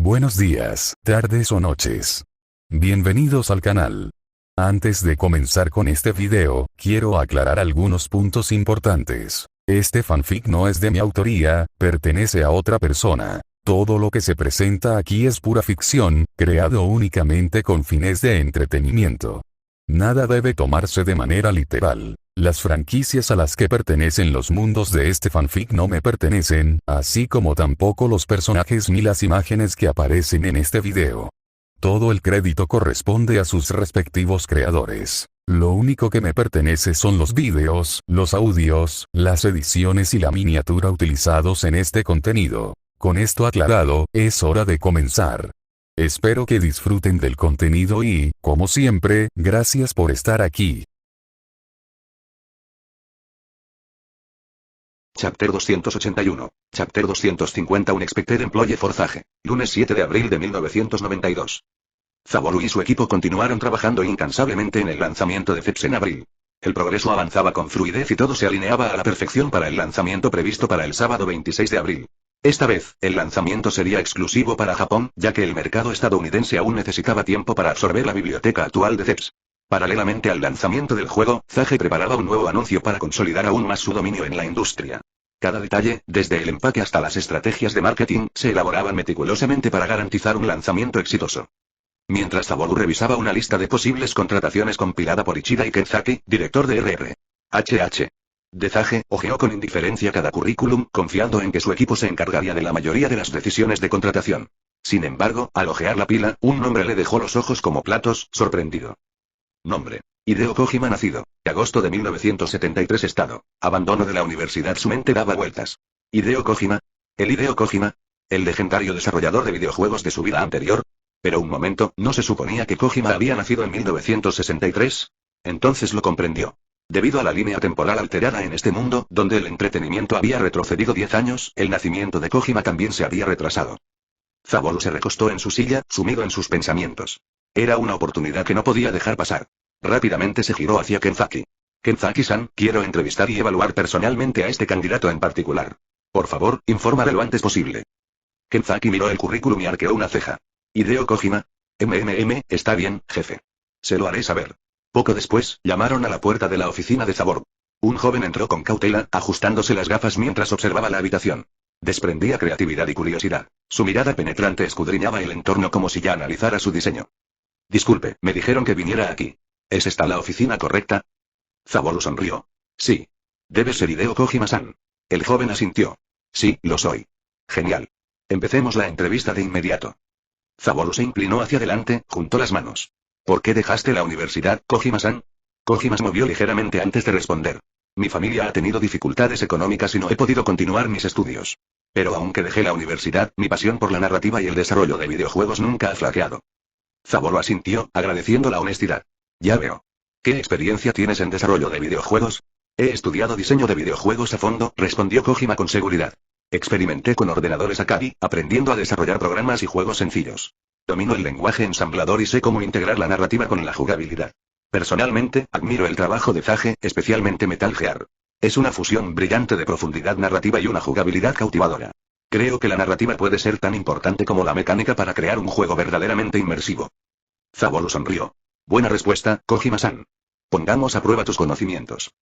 Buenos días, tardes o noches. Bienvenidos al canal. Antes de comenzar con este video, quiero aclarar algunos puntos importantes. Este fanfic no es de mi autoría, pertenece a otra persona. Todo lo que se presenta aquí es pura ficción, creado únicamente con fines de entretenimiento. Nada debe tomarse de manera literal. Las franquicias a las que pertenecen los mundos de este fanfic no me pertenecen, así como tampoco los personajes ni las imágenes que aparecen en este video. Todo el crédito corresponde a sus respectivos creadores. Lo único que me pertenece son los vídeos, los audios, las ediciones y la miniatura utilizados en este contenido. Con esto aclarado, es hora de comenzar. Espero que disfruten del contenido y, como siempre, gracias por estar aquí. Chapter 281. Chapter 250 Unexpected Employee Forzaje. Lunes 7 de abril de 1992. Zaboru y su equipo continuaron trabajando incansablemente en el lanzamiento de Zeps en abril. El progreso avanzaba con fluidez y todo se alineaba a la perfección para el lanzamiento previsto para el sábado 26 de abril. Esta vez, el lanzamiento sería exclusivo para Japón, ya que el mercado estadounidense aún necesitaba tiempo para absorber la biblioteca actual de Zeps. Paralelamente al lanzamiento del juego, Zage preparaba un nuevo anuncio para consolidar aún más su dominio en la industria. Cada detalle, desde el empaque hasta las estrategias de marketing, se elaboraban meticulosamente para garantizar un lanzamiento exitoso. Mientras Zaboru revisaba una lista de posibles contrataciones compilada por Ichida y Kenzaki, director de RRHH. Zage hojeó con indiferencia cada currículum, confiando en que su equipo se encargaría de la mayoría de las decisiones de contratación. Sin embargo, al hojear la pila, un nombre le dejó los ojos como platos, sorprendido. Nombre: Hideo Kojima. Nacido agosto de 1973. Estado: abandono de la universidad. Su mente daba vueltas. Hideo Kojima. ¿El Hideo Kojima? ¿El legendario desarrollador de videojuegos de su vida anterior? Pero un momento, ¿no se suponía que Kojima había nacido en 1963? Entonces lo comprendió. Debido a la línea temporal alterada en este mundo, donde el entretenimiento había retrocedido 10 años, el nacimiento de Kojima también se había retrasado. Zaboru se recostó en su silla, sumido en sus pensamientos. Era una oportunidad que no podía dejar pasar. Rápidamente se giró hacia Kenzaki. Kenzaki-san, quiero entrevistar y evaluar personalmente a este candidato en particular. Por favor, infórmale lo antes posible. Kenzaki miró el currículum y arqueó una ceja. Hideo Kojima. Está bien, jefe. Se lo haré saber. Poco después, llamaron a la puerta de la oficina de Zaboru. Un joven entró con cautela, ajustándose las gafas mientras observaba la habitación. Desprendía creatividad y curiosidad. Su mirada penetrante escudriñaba el entorno como si ya analizara su diseño. Disculpe, me dijeron que viniera aquí. ¿Es esta la oficina correcta? Zaboru sonrió. Sí. Debe ser Hideo Kojima-san. El joven asintió. Sí, lo soy. Genial. Empecemos la entrevista de inmediato. Zaboru se inclinó hacia adelante, juntó las manos. ¿Por qué dejaste la universidad, Kojima-san? Kojima se movió ligeramente antes de responder. Mi familia ha tenido dificultades económicas y no he podido continuar mis estudios. Pero aunque dejé la universidad, mi pasión por la narrativa y el desarrollo de videojuegos nunca ha flaqueado. Zaboru asintió, agradeciendo la honestidad. Ya veo. ¿Qué experiencia tienes en desarrollo de videojuegos? He estudiado diseño de videojuegos a fondo, respondió Kojima con seguridad. Experimenté con ordenadores Atari, aprendiendo a desarrollar programas y juegos sencillos. Domino el lenguaje ensamblador y sé cómo integrar la narrativa con la jugabilidad. Personalmente, admiro el trabajo de Zage, especialmente Metal Gear. Es una fusión brillante de profundidad narrativa y una jugabilidad cautivadora. Creo que la narrativa puede ser tan importante como la mecánica para crear un juego verdaderamente inmersivo. Zaboru sonrió. Buena respuesta, Kojima-san. Pongamos a prueba tus conocimientos.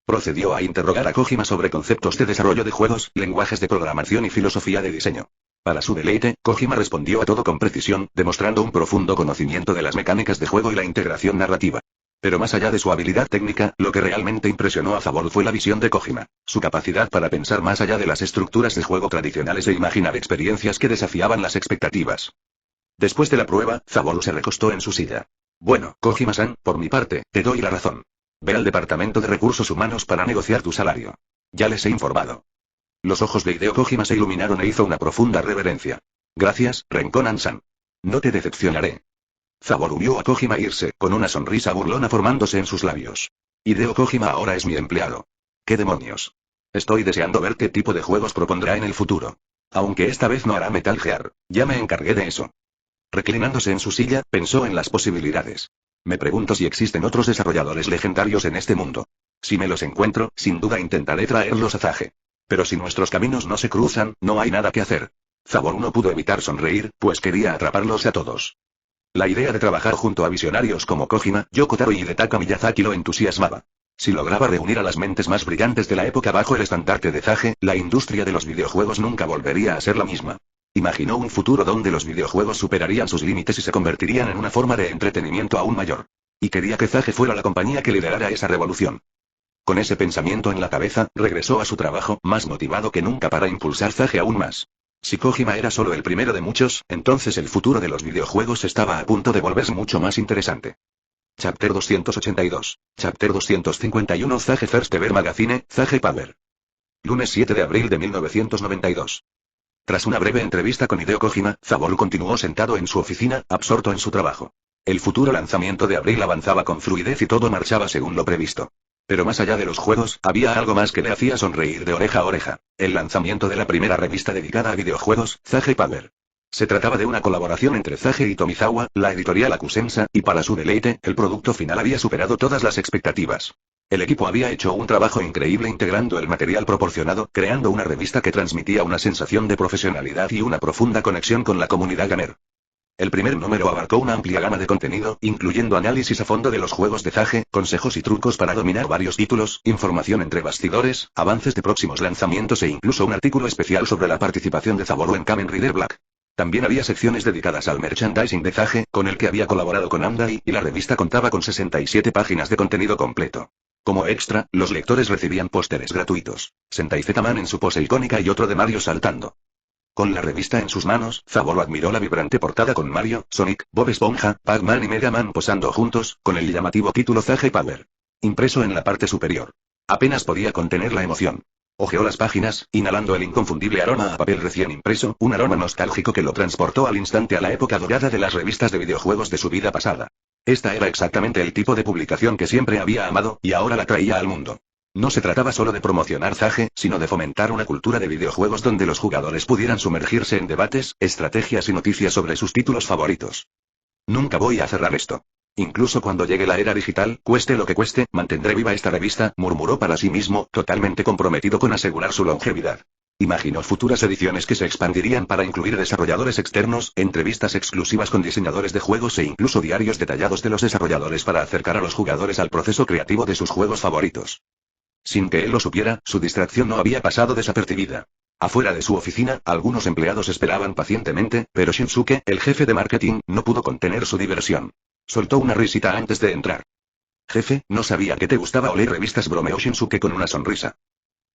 Procedió a interrogar a Kojima sobre conceptos de desarrollo de juegos, lenguajes de programación y filosofía de diseño. Para su deleite, Kojima respondió a todo con precisión, demostrando un profundo conocimiento de las mecánicas de juego y la integración narrativa. Pero más allá de su habilidad técnica, lo que realmente impresionó a Zaboru fue la visión de Kojima, su capacidad para pensar más allá de las estructuras de juego tradicionales e imaginar experiencias que desafiaban las expectativas. Después de la prueba, Zaboru se recostó en su silla. Bueno, Kojima-san, por mi parte, te doy la razón. Ve al departamento de recursos humanos para negociar tu salario. Ya les he informado. Los ojos de Hideo Kojima se iluminaron e hizo una profunda reverencia. Gracias, Renkonan-san. No te decepcionaré. Zaboru vio a Kojima irse, con una sonrisa burlona formándose en sus labios. Hideo Kojima ahora es mi empleado. ¿Qué demonios? Estoy deseando ver qué tipo de juegos propondrá en el futuro. Aunque esta vez no hará Metal Gear, ya me encargué de eso. Reclinándose en su silla, pensó en las posibilidades. Me pregunto si existen otros desarrolladores legendarios en este mundo. Si me los encuentro, sin duda intentaré traerlos a Zage. Pero si nuestros caminos no se cruzan, no hay nada que hacer. Zaboru no pudo evitar sonreír, pues quería atraparlos a todos. La idea de trabajar junto a visionarios como Kojima, Yoko Taro y Hidetaka Miyazaki lo entusiasmaba. Si lograba reunir a las mentes más brillantes de la época bajo el estandarte de Zage, la industria de los videojuegos nunca volvería a ser la misma. Imaginó un futuro donde los videojuegos superarían sus límites y se convertirían en una forma de entretenimiento aún mayor. Y quería que Zage fuera la compañía que liderara esa revolución. Con ese pensamiento en la cabeza, regresó a su trabajo, más motivado que nunca para impulsar Zage aún más. Si Kojima era solo el primero de muchos, entonces el futuro de los videojuegos estaba a punto de volverse mucho más interesante. Chapter 282. Chapter 251 Zage First Ever Magazine, Zage Power. Lunes 7 de abril de 1992. Tras una breve entrevista con Hideo Kojima, Zaboru continuó sentado en su oficina, absorto en su trabajo. El futuro lanzamiento de abril avanzaba con fluidez y todo marchaba según lo previsto. Pero más allá de los juegos, había algo más que le hacía sonreír de oreja a oreja: el lanzamiento de la primera revista dedicada a videojuegos, Zage Power. Se trataba de una colaboración entre Zage y Tomizawa, la editorial Acusensa, y para su deleite, el producto final había superado todas las expectativas. El equipo había hecho un trabajo increíble integrando el material proporcionado, creando una revista que transmitía una sensación de profesionalidad y una profunda conexión con la comunidad gamer. El primer número abarcó una amplia gama de contenido, incluyendo análisis a fondo de los juegos de Zage, consejos y trucos para dominar varios títulos, información entre bastidores, avances de próximos lanzamientos e incluso un artículo especial sobre la participación de Zaboru en Kamen Rider Black. También había secciones dedicadas al merchandising de Zage, con el que había colaborado con Bandai, y la revista contaba con 67 páginas de contenido completo. Como extra, los lectores recibían pósteres gratuitos, Sentai Z-Man en su pose icónica y otro de Mario saltando. Con la revista en sus manos, Zaboru admiró la vibrante portada con Mario, Sonic, Bob Esponja, Pac-Man y Mega Man posando juntos, con el llamativo título Zage Power impreso en la parte superior. Apenas podía contener la emoción. Hojeó las páginas, inhalando el inconfundible aroma a papel recién impreso, un aroma nostálgico que lo transportó al instante a la época dorada de las revistas de videojuegos de su vida pasada. Esta era exactamente el tipo de publicación que siempre había amado, y ahora la traía al mundo. No se trataba solo de promocionar Zage, sino de fomentar una cultura de videojuegos donde los jugadores pudieran sumergirse en debates, estrategias y noticias sobre sus títulos favoritos. Nunca voy a cerrar esto. Incluso cuando llegue la era digital, cueste lo que cueste, mantendré viva esta revista, murmuró para sí mismo, totalmente comprometido con asegurar su longevidad. Imaginó futuras ediciones que se expandirían para incluir desarrolladores externos, entrevistas exclusivas con diseñadores de juegos e incluso diarios detallados de los desarrolladores para acercar a los jugadores al proceso creativo de sus juegos favoritos. Sin que él lo supiera, su distracción no había pasado desapercibida. Afuera de su oficina, algunos empleados esperaban pacientemente, pero Shinsuke, el jefe de marketing, no pudo contener su diversión. Soltó una risita antes de entrar. Jefe, no sabía que te gustaba oler revistas, bromeó Shinsuke con una sonrisa.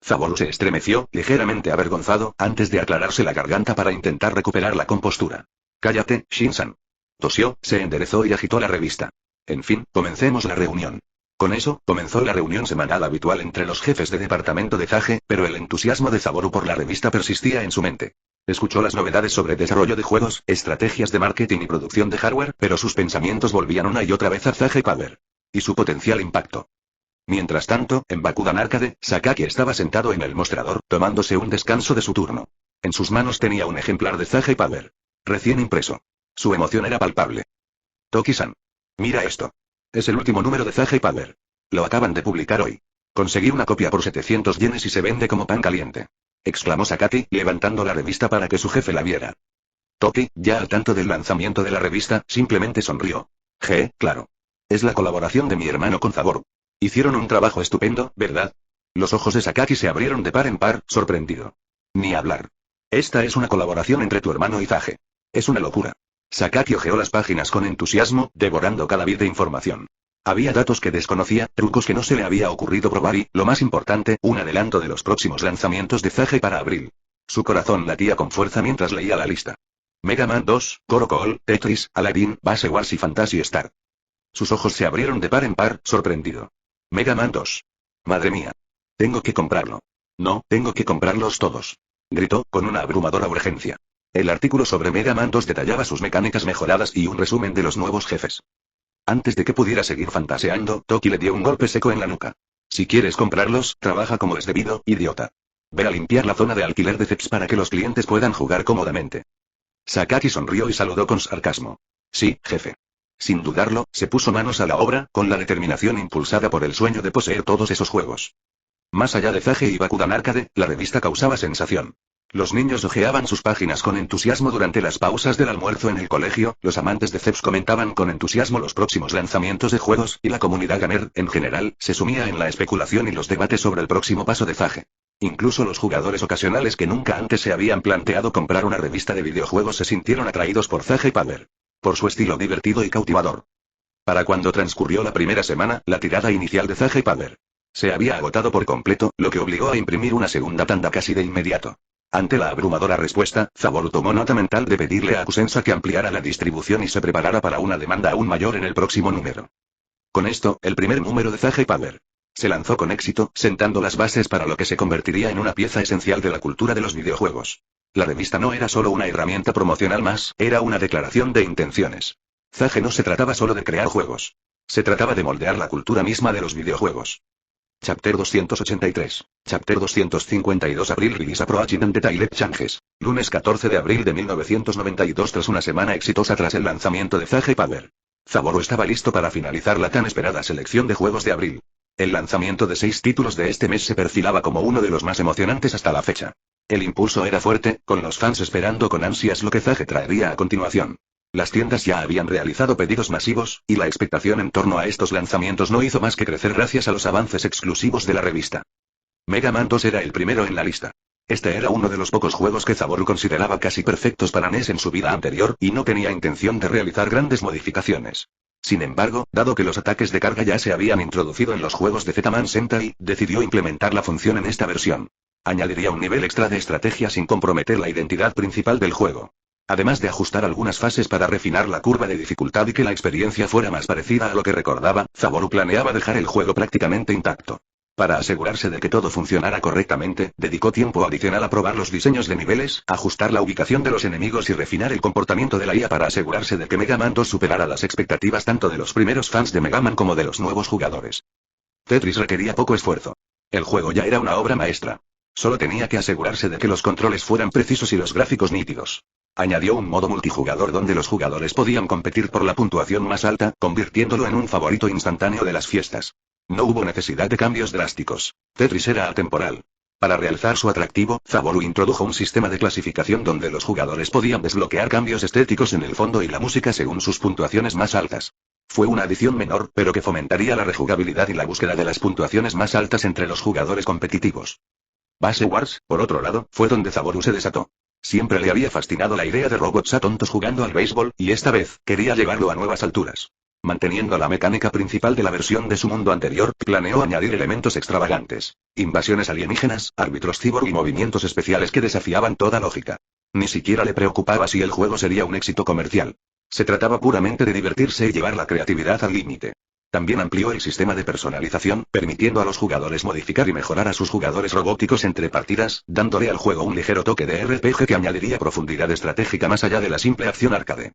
Zaboru se estremeció, ligeramente avergonzado, antes de aclararse la garganta para intentar recuperar la compostura. Cállate, Shin-san. Tosió, se enderezó y agitó la revista. En fin, comencemos la reunión. Con eso, comenzó la reunión semanal habitual entre los jefes de departamento de Zage, pero el entusiasmo de Zaboru por la revista persistía en su mente. Escuchó las novedades sobre desarrollo de juegos, estrategias de marketing y producción de hardware, pero sus pensamientos volvían una y otra vez a Zage Power y su potencial impacto. Mientras tanto, en Bakugan Arcade, Sakaki estaba sentado en el mostrador, tomándose un descanso de su turno. En sus manos tenía un ejemplar de Zage Power recién impreso. Su emoción era palpable. Toki-san. Mira esto. Es el último número de Zage Power. Lo acaban de publicar hoy. Conseguí una copia por 700 yenes y se vende como pan caliente. Exclamó Sakaki, levantando la revista para que su jefe la viera. Toki, ya al tanto del lanzamiento de la revista, simplemente sonrió. Claro. Es la colaboración de mi hermano con Zaboru. Hicieron un trabajo estupendo, ¿verdad? Los ojos de Sakaki se abrieron de par en par, sorprendido. Ni hablar. Esta es una colaboración entre tu hermano y Zage. Es una locura. Sakaki hojeó las páginas con entusiasmo, devorando cada bit de información. Había datos que desconocía, trucos que no se le había ocurrido probar y, lo más importante, un adelanto de los próximos lanzamientos de Zage para abril. Su corazón latía con fuerza mientras leía la lista. Mega Man 2, Corocol, Tetris, Aladdin, Base Wars y Fantasy Star. Sus ojos se abrieron de par en par, sorprendido. Mega Man 2. Madre mía. Tengo que comprarlo. No, tengo que comprarlos todos. Gritó, con una abrumadora urgencia. El artículo sobre Mega Man 2 detallaba sus mecánicas mejoradas y un resumen de los nuevos jefes. Antes de que pudiera seguir fantaseando, Toki le dio un golpe seco en la nuca. Si quieres comprarlos, trabaja como es debido, idiota. Ve a limpiar la zona de alquiler de CEPS para que los clientes puedan jugar cómodamente. Sakaki sonrió y saludó con sarcasmo. Sí, jefe. Sin dudarlo, se puso manos a la obra, con la determinación impulsada por el sueño de poseer todos esos juegos. Más allá de Zage y Bakugan Arcade, la revista causaba sensación. Los niños hojeaban sus páginas con entusiasmo durante las pausas del almuerzo en el colegio, los amantes de Ceps comentaban con entusiasmo los próximos lanzamientos de juegos, y la comunidad gamer, en general, se sumía en la especulación y los debates sobre el próximo paso de Zage. Incluso los jugadores ocasionales que nunca antes se habían planteado comprar una revista de videojuegos se sintieron atraídos por Zage Power. Por su estilo divertido y cautivador. Para cuando transcurrió la primera semana, la tirada inicial de Zage Power se había agotado por completo, lo que obligó a imprimir una segunda tanda casi de inmediato. Ante la abrumadora respuesta, Zaboru tomó nota mental de pedirle a Kusensa que ampliara la distribución y se preparara para una demanda aún mayor en el próximo número. Con esto, el primer número de Zage Power se lanzó con éxito, sentando las bases para lo que se convertiría en una pieza esencial de la cultura de los videojuegos. La revista no era solo una herramienta promocional más, era una declaración de intenciones. Zage no se trataba solo de crear juegos. Se trataba de moldear la cultura misma de los videojuegos. Chapter 283. Chapter 252 Abril Release Approaching and Detailed Changes. Lunes 14 de abril de 1992. Tras una semana exitosa tras el lanzamiento de Zage Power, Zaboru estaba listo para finalizar la tan esperada selección de juegos de abril. El lanzamiento de 6 títulos de este mes se perfilaba como uno de los más emocionantes hasta la fecha. El impulso era fuerte, con los fans esperando con ansias lo que Zage traería a continuación. Las tiendas ya habían realizado pedidos masivos, y la expectación en torno a estos lanzamientos no hizo más que crecer gracias a los avances exclusivos de la revista. Mega Man 2 era el primero en la lista. Este era uno de los pocos juegos que Zaboru consideraba casi perfectos para NES en su vida anterior, y no tenía intención de realizar grandes modificaciones. Sin embargo, dado que los ataques de carga ya se habían introducido en los juegos de Z-Man Sentai, decidió implementar la función en esta versión. Añadiría un nivel extra de estrategia sin comprometer la identidad principal del juego. Además de ajustar algunas fases para refinar la curva de dificultad y que la experiencia fuera más parecida a lo que recordaba, Zaboru planeaba dejar el juego prácticamente intacto. Para asegurarse de que todo funcionara correctamente, dedicó tiempo adicional a probar los diseños de niveles, ajustar la ubicación de los enemigos y refinar el comportamiento de la IA para asegurarse de que Mega Man 2 superara las expectativas tanto de los primeros fans de Mega Man como de los nuevos jugadores. Tetris requería poco esfuerzo. El juego ya era una obra maestra. Solo tenía que asegurarse de que los controles fueran precisos y los gráficos nítidos. Añadió un modo multijugador donde los jugadores podían competir por la puntuación más alta, convirtiéndolo en un favorito instantáneo de las fiestas. No hubo necesidad de cambios drásticos. Tetris era atemporal. Para realzar su atractivo, Zaboru introdujo un sistema de clasificación donde los jugadores podían desbloquear cambios estéticos en el fondo y la música según sus puntuaciones más altas. Fue una adición menor, pero que fomentaría la rejugabilidad y la búsqueda de las puntuaciones más altas entre los jugadores competitivos. Base Wars, por otro lado, fue donde Zaboru se desató. Siempre le había fascinado la idea de robots tontos jugando al béisbol, y esta vez, quería llevarlo a nuevas alturas. Manteniendo la mecánica principal de la versión de su mundo anterior, planeó añadir elementos extravagantes. Invasiones alienígenas, árbitros cyborg y movimientos especiales que desafiaban toda lógica. Ni siquiera le preocupaba si el juego sería un éxito comercial. Se trataba puramente de divertirse y llevar la creatividad al límite. También amplió el sistema de personalización, permitiendo a los jugadores modificar y mejorar a sus jugadores robóticos entre partidas, dándole al juego un ligero toque de RPG que añadiría profundidad estratégica más allá de la simple acción arcade.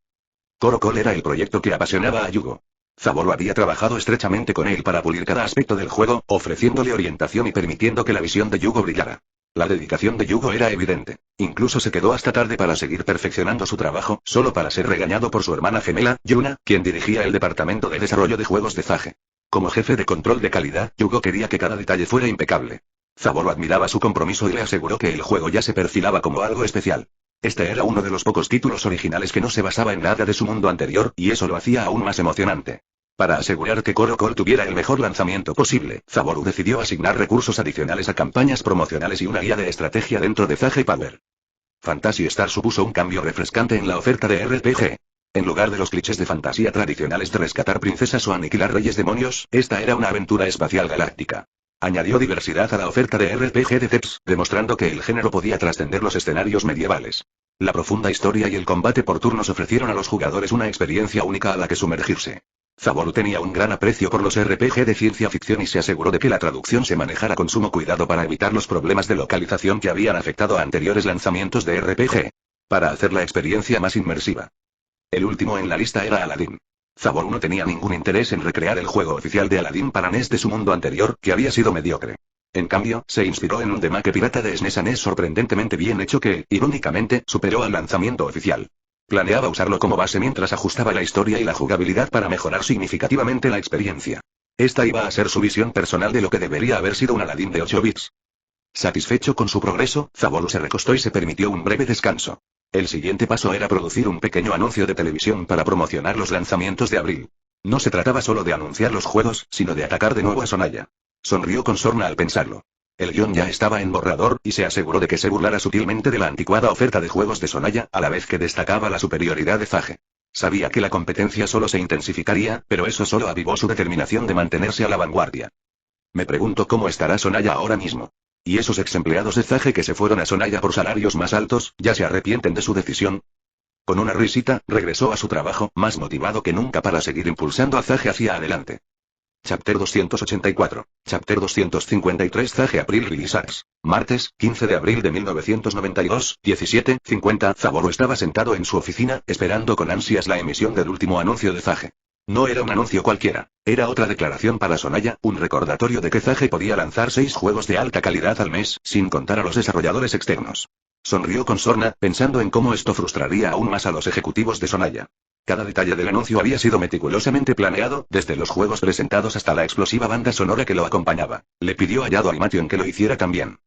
Korokol era el proyecto que apasionaba a Yugo. Zaboru había trabajado estrechamente con él para pulir cada aspecto del juego, ofreciéndole orientación y permitiendo que la visión de Yugo brillara. La dedicación de Yugo era evidente. Incluso se quedó hasta tarde para seguir perfeccionando su trabajo, solo para ser regañado por su hermana gemela, Yuna, quien dirigía el departamento de desarrollo de juegos de Zage. Como jefe de control de calidad, Yugo quería que cada detalle fuera impecable. Zaboru admiraba su compromiso y le aseguró que el juego ya se perfilaba como algo especial. Este era uno de los pocos títulos originales que no se basaba en nada de su mundo anterior, y eso lo hacía aún más emocionante. Para asegurar que Korokol tuviera el mejor lanzamiento posible, Zaboru decidió asignar recursos adicionales a campañas promocionales y una guía de estrategia dentro de Zage Power. Phantasy Star supuso un cambio refrescante en la oferta de RPG. En lugar de los clichés de fantasía tradicionales de rescatar princesas o aniquilar reyes demonios, esta era una aventura espacial galáctica. Añadió diversidad a la oferta de RPG de Ceps, demostrando que el género podía trascender los escenarios medievales. La profunda historia y el combate por turnos ofrecieron a los jugadores una experiencia única a la que sumergirse. Zaboru tenía un gran aprecio por los RPG de ciencia ficción y se aseguró de que la traducción se manejara con sumo cuidado para evitar los problemas de localización que habían afectado a anteriores lanzamientos de RPG. Para hacer la experiencia más inmersiva. El último en la lista era Aladdin. Zaboru no tenía ningún interés en recrear el juego oficial de Aladdin para NES de su mundo anterior, que había sido mediocre. En cambio, se inspiró en un demake pirata de SNES a NES sorprendentemente bien hecho que, irónicamente, superó al lanzamiento oficial. Planeaba usarlo como base mientras ajustaba la historia y la jugabilidad para mejorar significativamente la experiencia. Esta iba a ser su visión personal de lo que debería haber sido un Aladdin de 8 bits. Satisfecho con su progreso, Zaboru se recostó y se permitió un breve descanso. El siguiente paso era producir un pequeño anuncio de televisión para promocionar los lanzamientos de abril. No se trataba solo de anunciar los juegos, sino de atacar de nuevo a Sonaya. Sonrió con sorna al pensarlo. El guión ya estaba en borrador, y se aseguró de que se burlara sutilmente de la anticuada oferta de juegos de Sonaya, a la vez que destacaba la superioridad de Zage. Sabía que la competencia solo se intensificaría, pero eso solo avivó su determinación de mantenerse a la vanguardia. Me pregunto cómo estará Sonaya ahora mismo. ¿Y esos ex empleados de Zage que se fueron a Sonaya por salarios más altos, ya se arrepienten de su decisión? Con una risita, regresó a su trabajo, más motivado que nunca para seguir impulsando a Zage hacia adelante. Chapter 284. Chapter 253 Zage April Releases. Martes, 15 de abril de 1992, 17:50. Zaboru estaba sentado en su oficina, esperando con ansias la emisión del último anuncio de Zage. No era un anuncio cualquiera, era otra declaración para Sonaya, un recordatorio de que Zage podía lanzar 6 juegos de alta calidad al mes, sin contar a los desarrolladores externos. Sonrió con sorna, pensando en cómo esto frustraría aún más a los ejecutivos de Sonaya. Cada detalle del anuncio había sido meticulosamente planeado, desde los juegos presentados hasta la explosiva banda sonora que lo acompañaba. Le pidió a Yado Animation que lo hiciera también.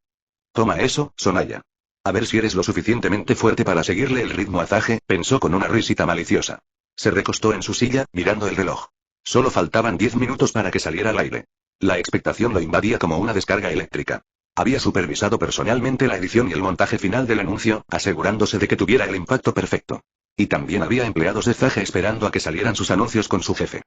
Toma eso, Sonaya. A ver si eres lo suficientemente fuerte para seguirle el ritmo a Zage, pensó con una risita maliciosa. Se recostó en su silla, mirando el reloj. Solo faltaban 10 minutos para que saliera al aire. La expectación lo invadía como una descarga eléctrica. Había supervisado personalmente la edición y el montaje final del anuncio, asegurándose de que tuviera el impacto perfecto. Y también había empleados de Zage esperando a que salieran sus anuncios con su jefe.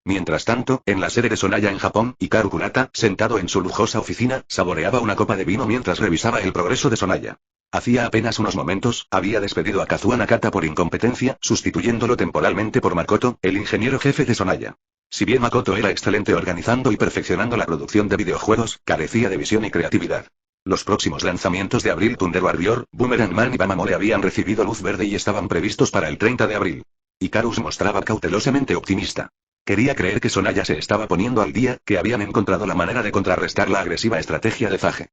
Mientras tanto, en la sede de Sonaya en Japón, Hikaru Kurata, sentado en su lujosa oficina, saboreaba una copa de vino mientras revisaba el progreso de Sonaya. Hacía apenas unos momentos, había despedido a Kazuo Nakata por incompetencia, sustituyéndolo temporalmente por Makoto, el ingeniero jefe de Sonaya. Si bien Makoto era excelente organizando y perfeccionando la producción de videojuegos, carecía de visión y creatividad. Los próximos lanzamientos de abril, Thunder Warrior, Boomerang Man y Bamamole habían recibido luz verde y estaban previstos para el 30 de abril. Hikaru se mostraba cautelosamente optimista. Quería creer que Sonaya se estaba poniendo al día, que habían encontrado la manera de contrarrestar la agresiva estrategia de Zage.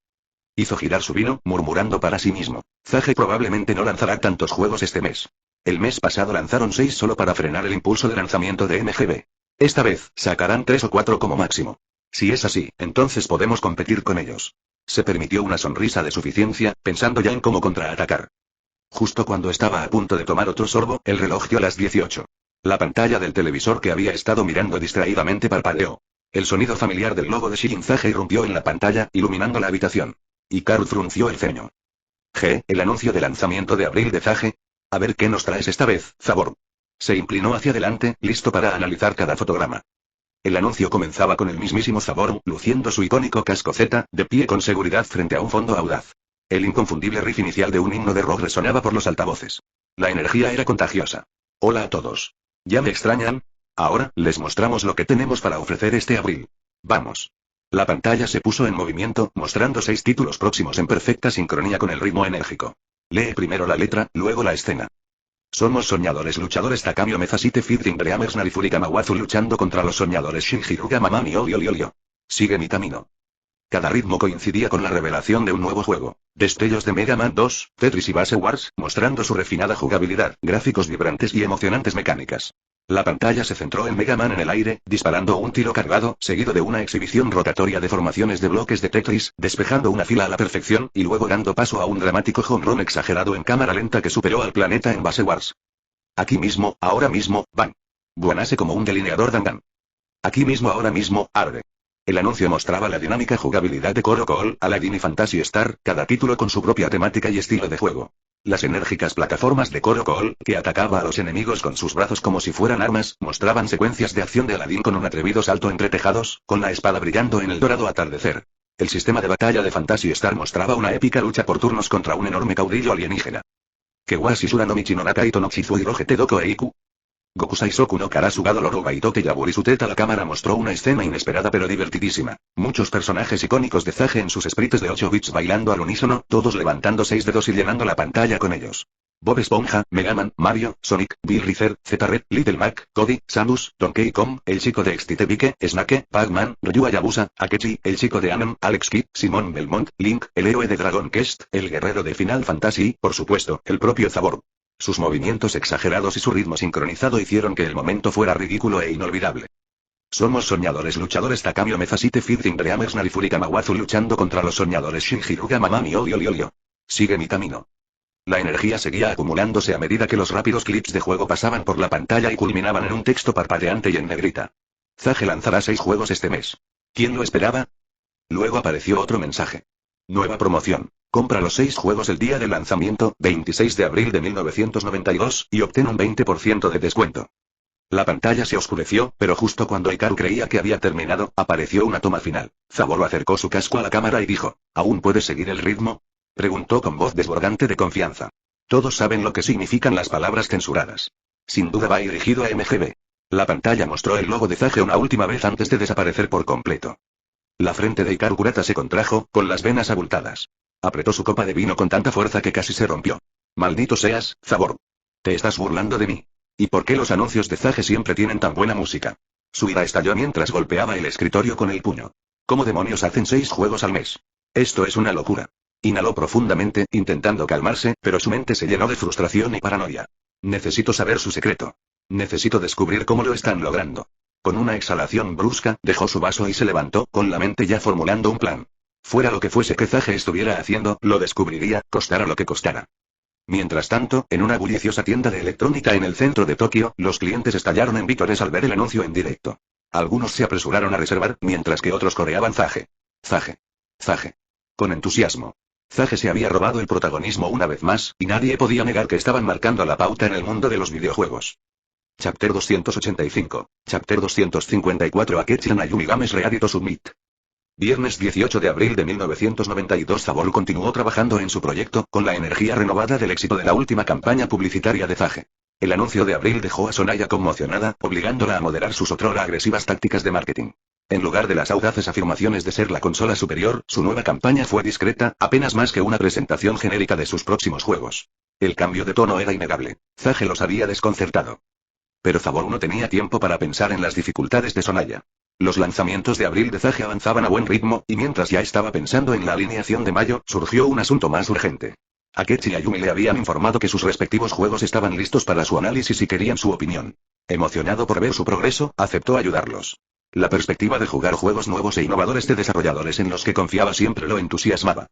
Hizo girar su vino, murmurando para sí mismo. Zage probablemente no lanzará tantos juegos este mes. El mes pasado lanzaron 6 solo para frenar el impulso de lanzamiento de MGB. Esta vez, sacarán 3 o 4 como máximo. Si es así, entonces podemos competir con ellos. Se permitió una sonrisa de suficiencia, pensando ya en cómo contraatacar. Justo cuando estaba a punto de tomar otro sorbo, el reloj dio las 18. La pantalla del televisor que había estado mirando distraídamente parpadeó. El sonido familiar del logo de Shiin Zage irrumpió en la pantalla, iluminando la habitación. Hikaru frunció el ceño. El anuncio de lanzamiento de abril de Zage. A ver qué nos traes esta vez, Zaboru. Se inclinó hacia adelante, listo para analizar cada fotograma. El anuncio comenzaba con el mismísimo Zaboru, luciendo su icónico casco Z, de pie con seguridad frente a un fondo audaz. El inconfundible riff inicial de un himno de rock resonaba por los altavoces. La energía era contagiosa. Hola a todos. ¿Ya me extrañan? Ahora, les mostramos lo que tenemos para ofrecer este abril. Vamos. La pantalla se puso en movimiento, mostrando 6 títulos próximos en perfecta sincronía con el ritmo enérgico. Lee primero la letra, luego la escena. Somos soñadores luchadores Takamio Mezasite Fighting Dreamers Narifurika Mawazu luchando contra los soñadores Shinjiruga Mamami Olio. Sigue mi camino. Cada ritmo coincidía con la revelación de un nuevo juego. Destellos de Mega Man 2, Tetris y Base Wars, mostrando su refinada jugabilidad, gráficos vibrantes y emocionantes mecánicas. La pantalla se centró en Mega Man en el aire, disparando un tiro cargado, seguido de una exhibición rotatoria de formaciones de bloques de Tetris, despejando una fila a la perfección, y luego dando paso a un dramático home run exagerado en cámara lenta que superó al planeta en Base Wars. Aquí mismo, ahora mismo, bang. Buenase como un delineador Dangan. Aquí mismo, ahora mismo, arde. El anuncio mostraba la dinámica jugabilidad de Koro Call, Aladdin y Phantasy Star, cada título con su propia temática y estilo de juego. Las enérgicas plataformas de Koro Call, que atacaba a los enemigos con sus brazos como si fueran armas, mostraban secuencias de acción de Aladdin con un atrevido salto entre tejados, con la espada brillando en el dorado atardecer. El sistema de batalla de Phantasy Star mostraba una épica lucha por turnos contra un enorme caudillo alienígena. Kewashi Shura no Michi no Nakai no Chizui Rogete Doko Eiku. Gokusai Soku no Karasuga Doloro Baitoke Yaburi Suteta. La cámara mostró una escena inesperada pero divertidísima. Muchos personajes icónicos de Zage en sus sprites de 8 bits bailando al unísono, todos levantando 6 dedos y llenando la pantalla con ellos. Bob Esponja, Mega Man, Mario, Sonic, Bill Rizer, Z-Red, Little Mac, Cody, Samus, Donkey Kong, el chico de Extitebike, Snake, Pac-Man, Ryu Hayabusa, Akechi, el chico de Anon, Alex Kidd, Simon Belmont, Link, el héroe de Dragon Quest, el guerrero de Final Fantasy y, por supuesto, el propio Zaboru. Sus movimientos exagerados y su ritmo sincronizado hicieron que el momento fuera ridículo e inolvidable. Somos soñadores luchadores Takami Omezashite Fighting Dreamers Narifuri Kamawazu luchando contra los soñadores Shinjiruga Mamami Olio. Sigue mi camino. La energía seguía acumulándose a medida que los rápidos clips de juego pasaban por la pantalla y culminaban en un texto parpadeante y en negrita. Zage lanzará 6 juegos este mes. ¿Quién lo esperaba? Luego apareció otro mensaje. Nueva promoción. Compra los 6 juegos el día del lanzamiento, 26 de abril de 1992, y obtén un 20% de descuento. La pantalla se oscureció, pero justo cuando Hikaru creía que había terminado, apareció una toma final. Zaboro acercó su casco a la cámara y dijo, ¿aún puedes seguir el ritmo? Preguntó con voz desbordante de confianza. Todos saben lo que significan las palabras censuradas. Sin duda va dirigido a MGB. La pantalla mostró el logo de Zage una última vez antes de desaparecer por completo. La frente de Hikaru Kurata se contrajo, con las venas abultadas. Apretó su copa de vino con tanta fuerza que casi se rompió. Maldito seas, Zaboro. Te estás burlando de mí. ¿Y por qué los anuncios de Zage siempre tienen tan buena música? Su ira estalló mientras golpeaba el escritorio con el puño. ¿Cómo demonios hacen 6 juegos al mes? Esto es una locura. Inhaló profundamente, intentando calmarse, pero su mente se llenó de frustración y paranoia. Necesito saber su secreto. Necesito descubrir cómo lo están logrando. Con una exhalación brusca, dejó su vaso y se levantó, con la mente ya formulando un plan. Fuera lo que fuese que Zage estuviera haciendo, lo descubriría, costara lo que costara. Mientras tanto, en una bulliciosa tienda de electrónica en el centro de Tokio, los clientes estallaron en vítores al ver el anuncio en directo. Algunos se apresuraron a reservar, mientras que otros coreaban Zage. Zage. Zage. Con entusiasmo. Zage se había robado el protagonismo una vez más, y nadie podía negar que estaban marcando la pauta en el mundo de los videojuegos. Chapter 285. Chapter 254 Akechi and Ayumi Games Ready to Submit. Viernes 18 de abril de 1992 Zaboro continuó trabajando en su proyecto, con la energía renovada del éxito de la última campaña publicitaria de Zage. El anuncio de abril dejó a Sonaya conmocionada, obligándola a moderar sus otrora agresivas tácticas de marketing. En lugar de las audaces afirmaciones de ser la consola superior, su nueva campaña fue discreta, apenas más que una presentación genérica de sus próximos juegos. El cambio de tono era innegable. Zage los había desconcertado. Pero Zaboro no tenía tiempo para pensar en las dificultades de Sonaya. Los lanzamientos de abril de Zage avanzaban a buen ritmo, y mientras ya estaba pensando en la alineación de mayo, surgió un asunto más urgente. Akechi y Ayumi le habían informado que sus respectivos juegos estaban listos para su análisis y querían su opinión. Emocionado por ver su progreso, aceptó ayudarlos. La perspectiva de jugar juegos nuevos e innovadores de desarrolladores en los que confiaba siempre lo entusiasmaba.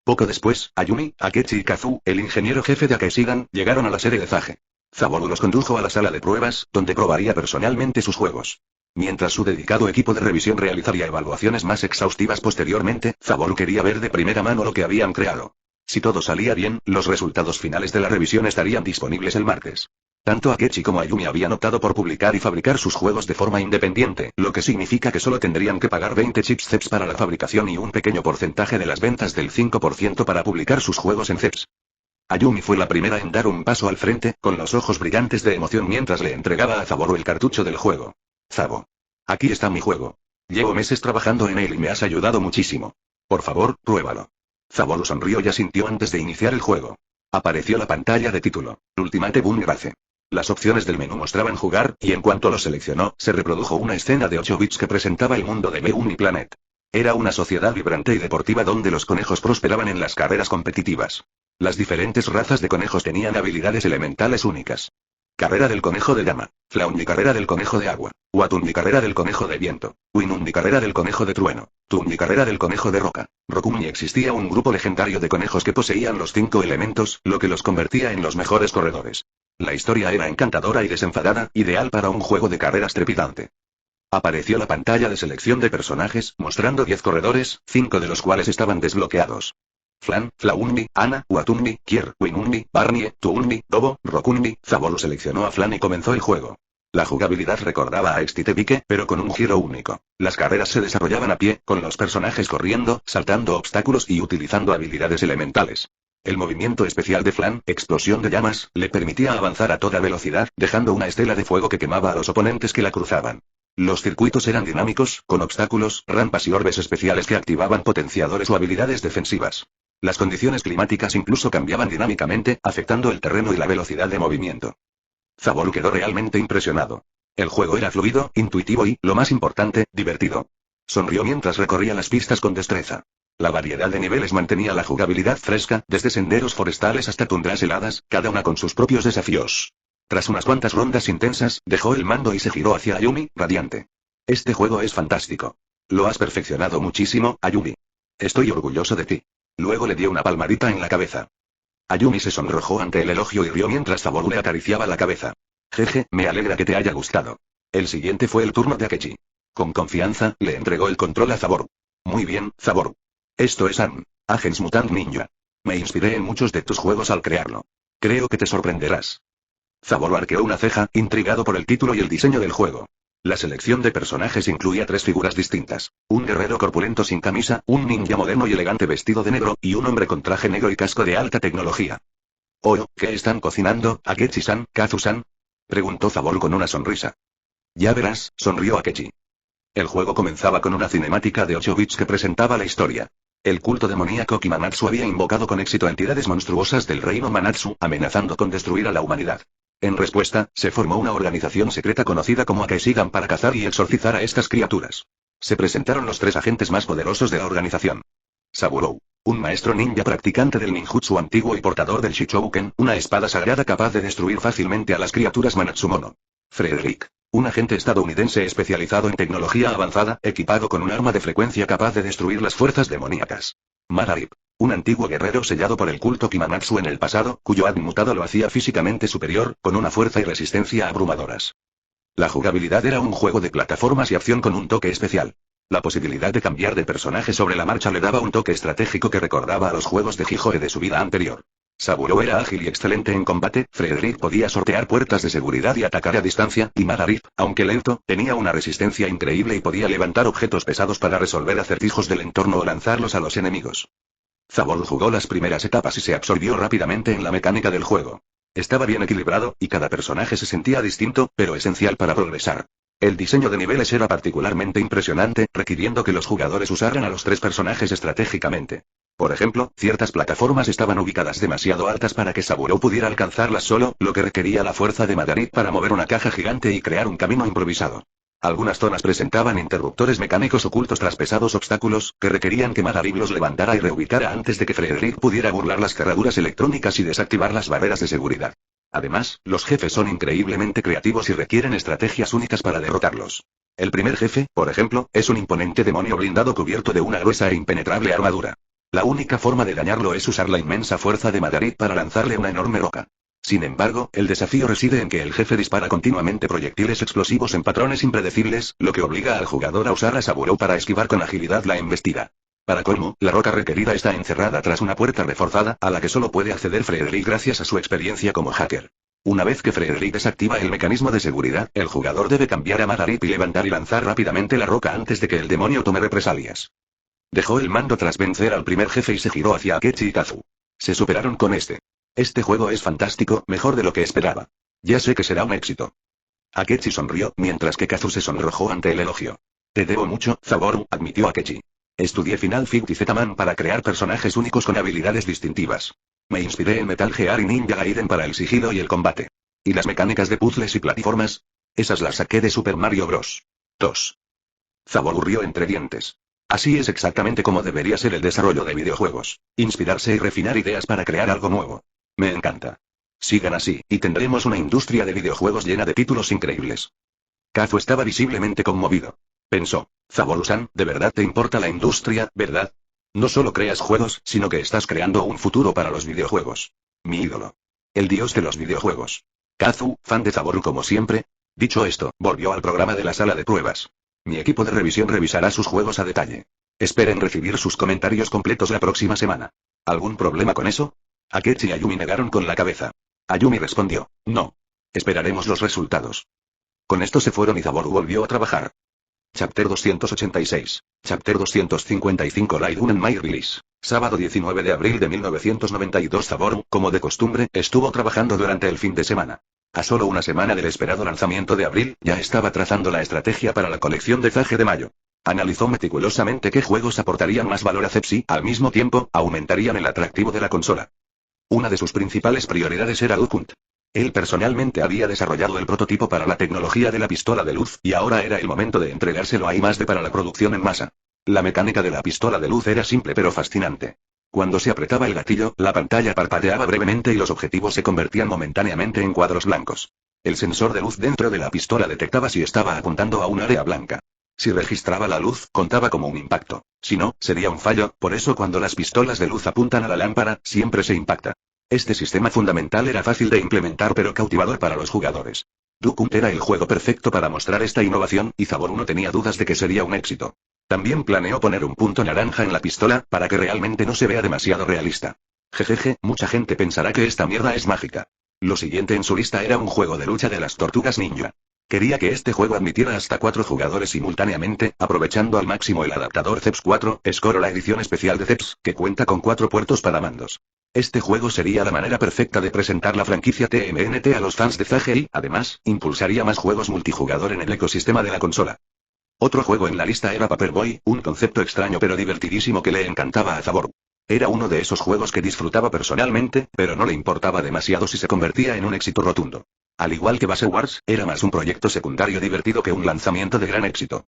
Poco después, Ayumi, Akechi y Kazu, el ingeniero jefe de Akeshigan, llegaron a la sede de Zage. Zaboro los condujo a la sala de pruebas, donde probaría personalmente sus juegos. Mientras su dedicado equipo de revisión realizaría evaluaciones más exhaustivas posteriormente, Zaboro quería ver de primera mano lo que habían creado. Si todo salía bien, los resultados finales de la revisión estarían disponibles el martes. Tanto Akechi como Ayumi habían optado por publicar y fabricar sus juegos de forma independiente, lo que significa que solo tendrían que pagar 20 chips CEPS para la fabricación y un pequeño porcentaje de las ventas del 5% para publicar sus juegos en CEPS. Ayumi fue la primera en dar un paso al frente, con los ojos brillantes de emoción mientras le entregaba a Zaboro el cartucho del juego. Zabo. Aquí está mi juego. Llevo meses trabajando en él y me has ayudado muchísimo. Por favor, pruébalo. Zaboro sonrió y asintió antes de iniciar el juego. Apareció la pantalla de título, Ultimate Boom Grace. Las opciones del menú mostraban jugar, y en cuanto lo seleccionó, se reprodujo una escena de 8 bits que presentaba el mundo de B-Uniplanet. Era una sociedad vibrante y deportiva donde los conejos prosperaban en las carreras competitivas. Las diferentes razas de conejos tenían habilidades elementales únicas. Carrera del conejo de llama, Flaundi carrera del conejo de agua, Watundi carrera del conejo de viento, Winundi carrera del conejo de trueno, Tundi carrera del conejo de roca. Rokumi existía un grupo legendario de conejos que poseían los 5 elementos, lo que los convertía en los mejores corredores. La historia era encantadora y desenfadada, ideal para un juego de carreras trepidante. Apareció la pantalla de selección de personajes, mostrando 10 corredores, 5 de los cuales estaban desbloqueados. Flan, Flaundi, Ana, Watundi, Kier, Winundi, Barnie, Tuundi, Dobo, Rokundi. Zaboro seleccionó a Flan y comenzó el juego. La jugabilidad recordaba a Extitebike, pero con un giro único. Las carreras se desarrollaban a pie, con los personajes corriendo, saltando obstáculos y utilizando habilidades elementales. El movimiento especial de Flan, explosión de llamas, le permitía avanzar a toda velocidad, dejando una estela de fuego que quemaba a los oponentes que la cruzaban. Los circuitos eran dinámicos, con obstáculos, rampas y orbes especiales que activaban potenciadores o habilidades defensivas. Las condiciones climáticas incluso cambiaban dinámicamente, afectando el terreno y la velocidad de movimiento. Zaboro quedó realmente impresionado. El juego era fluido, intuitivo y, lo más importante, divertido. Sonrió mientras recorría las pistas con destreza. La variedad de niveles mantenía la jugabilidad fresca, desde senderos forestales hasta tundras heladas, cada una con sus propios desafíos. Tras unas cuantas rondas intensas, dejó el mando y se giró hacia Ayumi, radiante. Este juego es fantástico. Lo has perfeccionado muchísimo, Ayumi. Estoy orgulloso de ti. Luego le dio una palmadita en la cabeza. Ayumi se sonrojó ante el elogio y rió mientras Zaboru le acariciaba la cabeza. Jeje, me alegra que te haya gustado. El siguiente fue el turno de Akechi. Con confianza, le entregó el control a Zaboru. Muy bien, Zaboru. Esto es Agents Mutant Ninja. Me inspiré en muchos de tus juegos al crearlo. Creo que te sorprenderás. Zaboru arqueó una ceja, intrigado por el título y el diseño del juego. La selección de personajes incluía 3 figuras distintas. Un guerrero corpulento sin camisa, un ninja moderno y elegante vestido de negro, y un hombre con traje negro y casco de alta tecnología. «Oh, ¿qué están cocinando, Akechi-san, Kazu-san?», preguntó Zaboru con una sonrisa. «Ya verás», sonrió Akechi. El juego comenzaba con una cinemática de 8 bits que presentaba la historia. El culto demoníaco Kimanatsu había invocado con éxito entidades monstruosas del reino Manatsu, amenazando con destruir a la humanidad. En respuesta, se formó una organización secreta conocida como Akeshigan para cazar y exorcizar a estas criaturas. Se presentaron los 3 agentes más poderosos de la organización. Saburo, un maestro ninja practicante del ninjutsu antiguo y portador del Shichouken, una espada sagrada capaz de destruir fácilmente a las criaturas Manatsumono. Frederick, un agente estadounidense especializado en tecnología avanzada, equipado con un arma de frecuencia capaz de destruir las fuerzas demoníacas. Madarip, un antiguo guerrero sellado por el culto Kimanatsu en el pasado, cuyo ad mutado lo hacía físicamente superior, con una fuerza y resistencia abrumadoras. La jugabilidad era un juego de plataformas y acción con un toque especial. La posibilidad de cambiar de personaje sobre la marcha le daba un toque estratégico que recordaba a los juegos de Hijoe de su vida anterior. Saburo era ágil y excelente en combate, Frederick podía sortear puertas de seguridad y atacar a distancia, y Madarip, aunque lento, tenía una resistencia increíble y podía levantar objetos pesados para resolver acertijos del entorno o lanzarlos a los enemigos. Zaboru jugó las primeras etapas y se absorbió rápidamente en la mecánica del juego. Estaba bien equilibrado, y cada personaje se sentía distinto, pero esencial para progresar. El diseño de niveles era particularmente impresionante, requiriendo que los jugadores usaran a los 3 personajes estratégicamente. Por ejemplo, ciertas plataformas estaban ubicadas demasiado altas para que Saburo pudiera alcanzarlas solo, lo que requería la fuerza de Madarip para mover una caja gigante y crear un camino improvisado. Algunas zonas presentaban interruptores mecánicos ocultos tras pesados obstáculos, que requerían que Madarip los levantara y reubicara antes de que Frederick pudiera burlar las cerraduras electrónicas y desactivar las barreras de seguridad. Además, los jefes son increíblemente creativos y requieren estrategias únicas para derrotarlos. El primer jefe, por ejemplo, es un imponente demonio blindado cubierto de una gruesa e impenetrable armadura. La única forma de dañarlo es usar la inmensa fuerza de Madarip para lanzarle una enorme roca. Sin embargo, el desafío reside en que el jefe dispara continuamente proyectiles explosivos en patrones impredecibles, lo que obliga al jugador a usar a Saburo para esquivar con agilidad la embestida. Para colmo, la roca requerida está encerrada tras una puerta reforzada, a la que solo puede acceder Frederick gracias a su experiencia como hacker. Una vez que Frederick desactiva el mecanismo de seguridad, el jugador debe cambiar a Madarip y levantar y lanzar rápidamente la roca antes de que el demonio tome represalias. Dejó el mando tras vencer al primer jefe y se giró hacia Akechi y Kazu. Se superaron con este. Este juego es fantástico, mejor de lo que esperaba. Ya sé que será un éxito. Akechi sonrió, mientras que Kazu se sonrojó ante el elogio. Te debo mucho, Zaboru, admitió Akechi. Estudié Final Fantasy Z-Man para crear personajes únicos con habilidades distintivas. Me inspiré en Metal Gear y Ninja Gaiden para el sigilo y el combate. ¿Y las mecánicas de puzzles y plataformas? Esas las saqué de Super Mario Bros. 2. Zaboru rió entre dientes. Así es exactamente como debería ser el desarrollo de videojuegos. Inspirarse y refinar ideas para crear algo nuevo. Me encanta. Sigan así, y tendremos una industria de videojuegos llena de títulos increíbles. Kazu estaba visiblemente conmovido. Pensó, Zaboru-san, ¿de verdad te importa la industria, verdad? No solo creas juegos, sino que estás creando un futuro para los videojuegos. Mi ídolo. El dios de los videojuegos. Kazu, fan de Zaboru como siempre. Dicho esto, volvió al programa de la sala de pruebas. Mi equipo de revisión revisará sus juegos a detalle. Esperen recibir sus comentarios completos la próxima semana. ¿Algún problema con eso? Akechi y Ayumi negaron con la cabeza. Ayumi respondió, no. Esperaremos los resultados. Con esto se fueron y Zaboru volvió a trabajar. Chapter 286. Chapter 255 Light and My Release. Sábado 19 de abril de 1992 Zaboru, como de costumbre, estuvo trabajando durante el fin de semana. A solo una semana del esperado lanzamiento de abril, ya estaba trazando la estrategia para la colección de Zage de mayo. Analizó meticulosamente qué juegos aportarían más valor a Zeps y, al mismo tiempo, aumentarían el atractivo de la consola. Una de sus principales prioridades era Dukunt. Él personalmente había desarrollado el prototipo para la tecnología de la pistola de luz, y ahora era el momento de entregárselo a I+D para la producción en masa. La mecánica de la pistola de luz era simple pero fascinante. Cuando se apretaba el gatillo, la pantalla parpadeaba brevemente y los objetivos se convertían momentáneamente en cuadros blancos. El sensor de luz dentro de la pistola detectaba si estaba apuntando a un área blanca. Si registraba la luz, contaba como un impacto. Si no, sería un fallo, por eso cuando las pistolas de luz apuntan a la lámpara, siempre se impacta. Este sistema fundamental era fácil de implementar pero cautivador para los jugadores. Duke Hunt era el juego perfecto para mostrar esta innovación, y Zaboru no tenía dudas de que sería un éxito. También planeó poner un punto naranja en la pistola, para que realmente no se vea demasiado realista. Jejeje, mucha gente pensará que esta mierda es mágica. Lo siguiente en su lista era un juego de lucha de las tortugas ninja. Quería que este juego admitiera hasta 4 jugadores simultáneamente, aprovechando al máximo el adaptador CEPS 4, Score o la edición especial de CEPS, que cuenta con 4 puertos para mandos. Este juego sería la manera perfecta de presentar la franquicia TMNT a los fans de Zage y, además, impulsaría más juegos multijugador en el ecosistema de la consola. Otro juego en la lista era Paperboy, un concepto extraño pero divertidísimo que le encantaba a Zaboru. Era uno de esos juegos que disfrutaba personalmente, pero no le importaba demasiado si se convertía en un éxito rotundo. Al igual que Base Wars, era más un proyecto secundario divertido que un lanzamiento de gran éxito.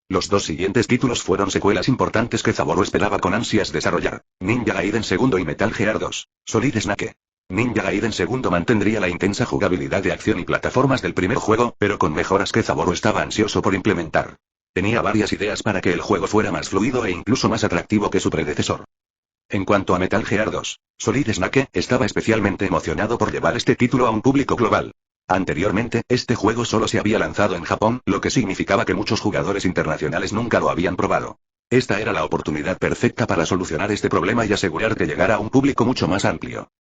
Los 2 siguientes títulos fueron secuelas importantes que Zaboru esperaba con ansias desarrollar: Ninja Gaiden 2 y Metal Gear 2, Solid Snake. Ninja Gaiden 2 mantendría la intensa jugabilidad de acción y plataformas del primer juego, pero con mejoras que Zaboru estaba ansioso por implementar. Tenía varias ideas para que el juego fuera más fluido e incluso más atractivo que su predecesor. En cuanto a Metal Gear 2, Solid Snake, estaba especialmente emocionado por llevar este título a un público global. Anteriormente, este juego solo se había lanzado en Japón, lo que significaba que muchos jugadores internacionales nunca lo habían probado. Esta era la oportunidad perfecta para solucionar este problema y asegurar que llegara a un público mucho más amplio.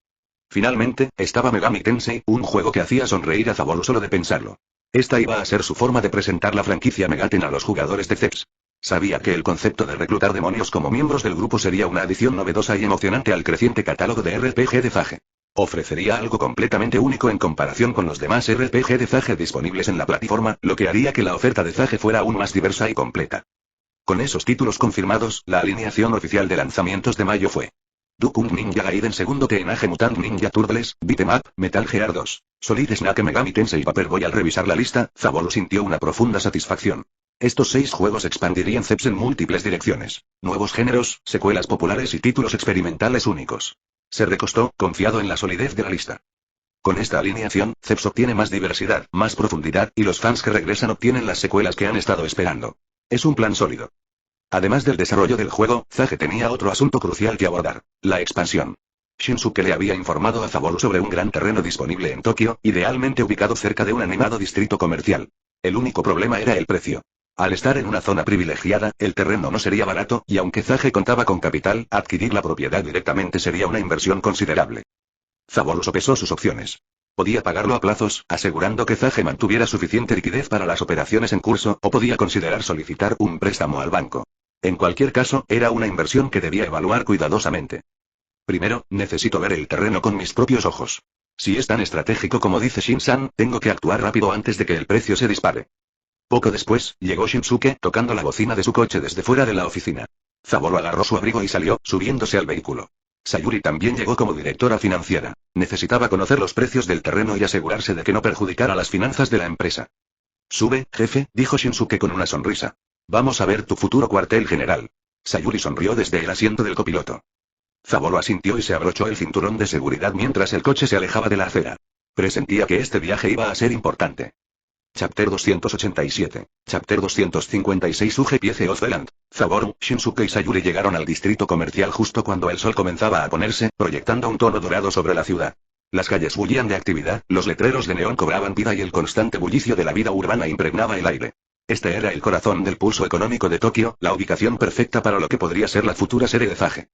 Finalmente, estaba Megami Tensei, un juego que hacía sonreír a Zaboru solo de pensarlo. Esta iba a ser su forma de presentar la franquicia Megaten a los jugadores de CEPS. Sabía que el concepto de reclutar demonios como miembros del grupo sería una adición novedosa y emocionante al creciente catálogo de RPG de Zage. Ofrecería algo completamente único en comparación con los demás RPG de Zage disponibles en la plataforma, lo que haría que la oferta de Zage fuera aún más diversa y completa. Con esos títulos confirmados, la alineación oficial de lanzamientos de mayo fue: Duke Hunt Ninja Gaiden 2 Teenage Mutant Ninja Turtles, Beat'em Up, Metal Gear 2, Solid Snake Megami Tensei Paperboy. Al revisar la lista, Zaboru sintió una profunda satisfacción. Estos 6 juegos expandirían CEPS en múltiples direcciones: nuevos géneros, secuelas populares y títulos experimentales únicos. Se recostó, confiado en la solidez de la lista. Con esta alineación, CEPS obtiene más diversidad, más profundidad, y los fans que regresan obtienen las secuelas que han estado esperando. Es un plan sólido. Además del desarrollo del juego, Zage tenía otro asunto crucial que abordar: la expansión. Shinsuke le había informado a Zaboru sobre un gran terreno disponible en Tokio, idealmente ubicado cerca de un animado distrito comercial. El único problema era el precio. Al estar en una zona privilegiada, el terreno no sería barato, y aunque Zage contaba con capital, adquirir la propiedad directamente sería una inversión considerable. Zaboru sopesó sus opciones. Podía pagarlo a plazos, asegurando que Zage mantuviera suficiente liquidez para las operaciones en curso, o podía considerar solicitar un préstamo al banco. En cualquier caso, era una inversión que debía evaluar cuidadosamente. Primero, necesito ver el terreno con mis propios ojos. Si es tan estratégico como dice Shin-san, tengo que actuar rápido antes de que el precio se dispare. Poco después, llegó Shinsuke, tocando la bocina de su coche desde fuera de la oficina. Zaboru agarró su abrigo y salió, subiéndose al vehículo. Sayuri también llegó como directora financiera. Necesitaba conocer los precios del terreno y asegurarse de que no perjudicara las finanzas de la empresa. Sube, jefe, dijo Shinsuke con una sonrisa. Vamos a ver tu futuro cuartel general. Sayuri sonrió desde el asiento del copiloto. Zaboru asintió y se abrochó el cinturón de seguridad mientras el coche se alejaba de la acera. Presentía que este viaje iba a ser importante. Chapter 287. Chapter 256. UG Piece of the Land. Zaboru, Shinsuke y Sayuri llegaron al distrito comercial justo cuando el sol comenzaba a ponerse, proyectando un tono dorado sobre la ciudad. Las calles bullían de actividad, los letreros de neón cobraban vida y el constante bullicio de la vida urbana impregnaba el aire. Este era el corazón del pulso económico de Tokio, la ubicación perfecta para lo que podría ser la futura serie de Zage.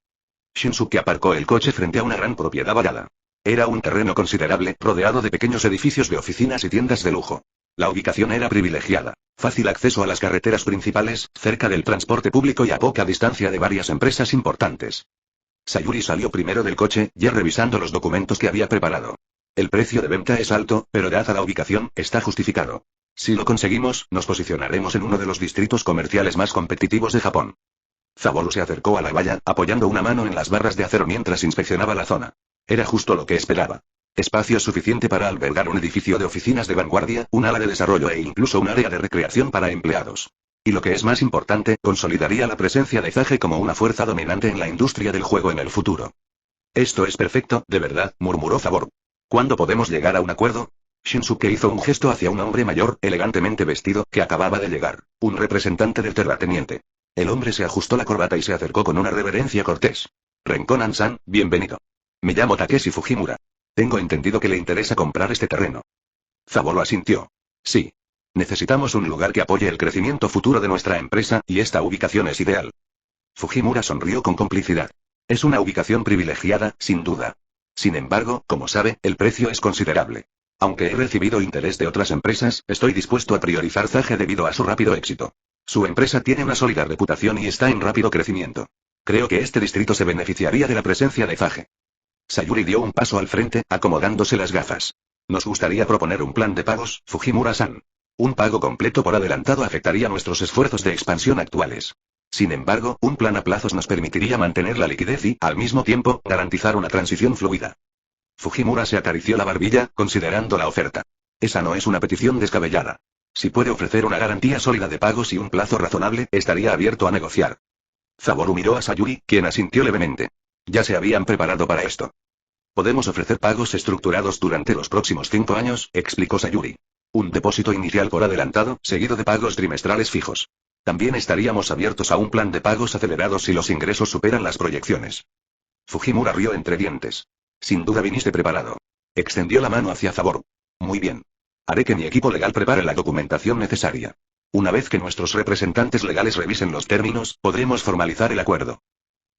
Shinsuke aparcó el coche frente a una gran propiedad vallada. Era un terreno considerable, rodeado de pequeños edificios de oficinas y tiendas de lujo. La ubicación era privilegiada, fácil acceso a las carreteras principales, cerca del transporte público y a poca distancia de varias empresas importantes. Sayuri salió primero del coche, ya revisando los documentos que había preparado. El precio de venta es alto, pero dada la ubicación, está justificado. Si lo conseguimos, nos posicionaremos en uno de los distritos comerciales más competitivos de Japón. Zaboru se acercó a la valla, apoyando una mano en las barras de acero mientras inspeccionaba la zona. Era justo lo que esperaba. Espacio suficiente para albergar un edificio de oficinas de vanguardia, un ala de desarrollo e incluso un área de recreación para empleados. Y lo que es más importante, consolidaría la presencia de Zage como una fuerza dominante en la industria del juego en el futuro. Esto es perfecto, de verdad, murmuró Zaboru. ¿Cuándo podemos llegar a un acuerdo? Shinsuke hizo un gesto hacia un hombre mayor, elegantemente vestido, que acababa de llegar, un representante del terrateniente. El hombre se ajustó la corbata y se acercó con una reverencia cortés. Renkonan-san, bienvenido. Me llamo Takeshi Fujimura. Tengo entendido que le interesa comprar este terreno. Zabolo asintió. Sí. Necesitamos un lugar que apoye el crecimiento futuro de nuestra empresa, y esta ubicación es ideal. Fujimura sonrió con complicidad. Es una ubicación privilegiada, sin duda. Sin embargo, como sabe, el precio es considerable. Aunque he recibido interés de otras empresas, estoy dispuesto a priorizar Zage debido a su rápido éxito. Su empresa tiene una sólida reputación y está en rápido crecimiento. Creo que este distrito se beneficiaría de la presencia de Zage. Sayuri dio un paso al frente, acomodándose las gafas. Nos gustaría proponer un plan de pagos, Fujimura-san. Un pago completo por adelantado afectaría nuestros esfuerzos de expansión actuales. Sin embargo, un plan a plazos nos permitiría mantener la liquidez y, al mismo tiempo, garantizar una transición fluida. Fujimura se acarició la barbilla, considerando la oferta. Esa no es una petición descabellada. Si puede ofrecer una garantía sólida de pagos y un plazo razonable, estaría abierto a negociar. Zaboro miró a Sayuri, quien asintió levemente. Ya se habían preparado para esto. Podemos ofrecer pagos estructurados durante los próximos 5 años, explicó Sayuri. Un depósito inicial por adelantado, seguido de pagos trimestrales fijos. También estaríamos abiertos a un plan de pagos acelerados si los ingresos superan las proyecciones. Fujimura rió entre dientes. Sin duda viniste preparado. Extendió la mano hacia Zaboro. Muy bien. Haré que mi equipo legal prepare la documentación necesaria. Una vez que nuestros representantes legales revisen los términos, podremos formalizar el acuerdo.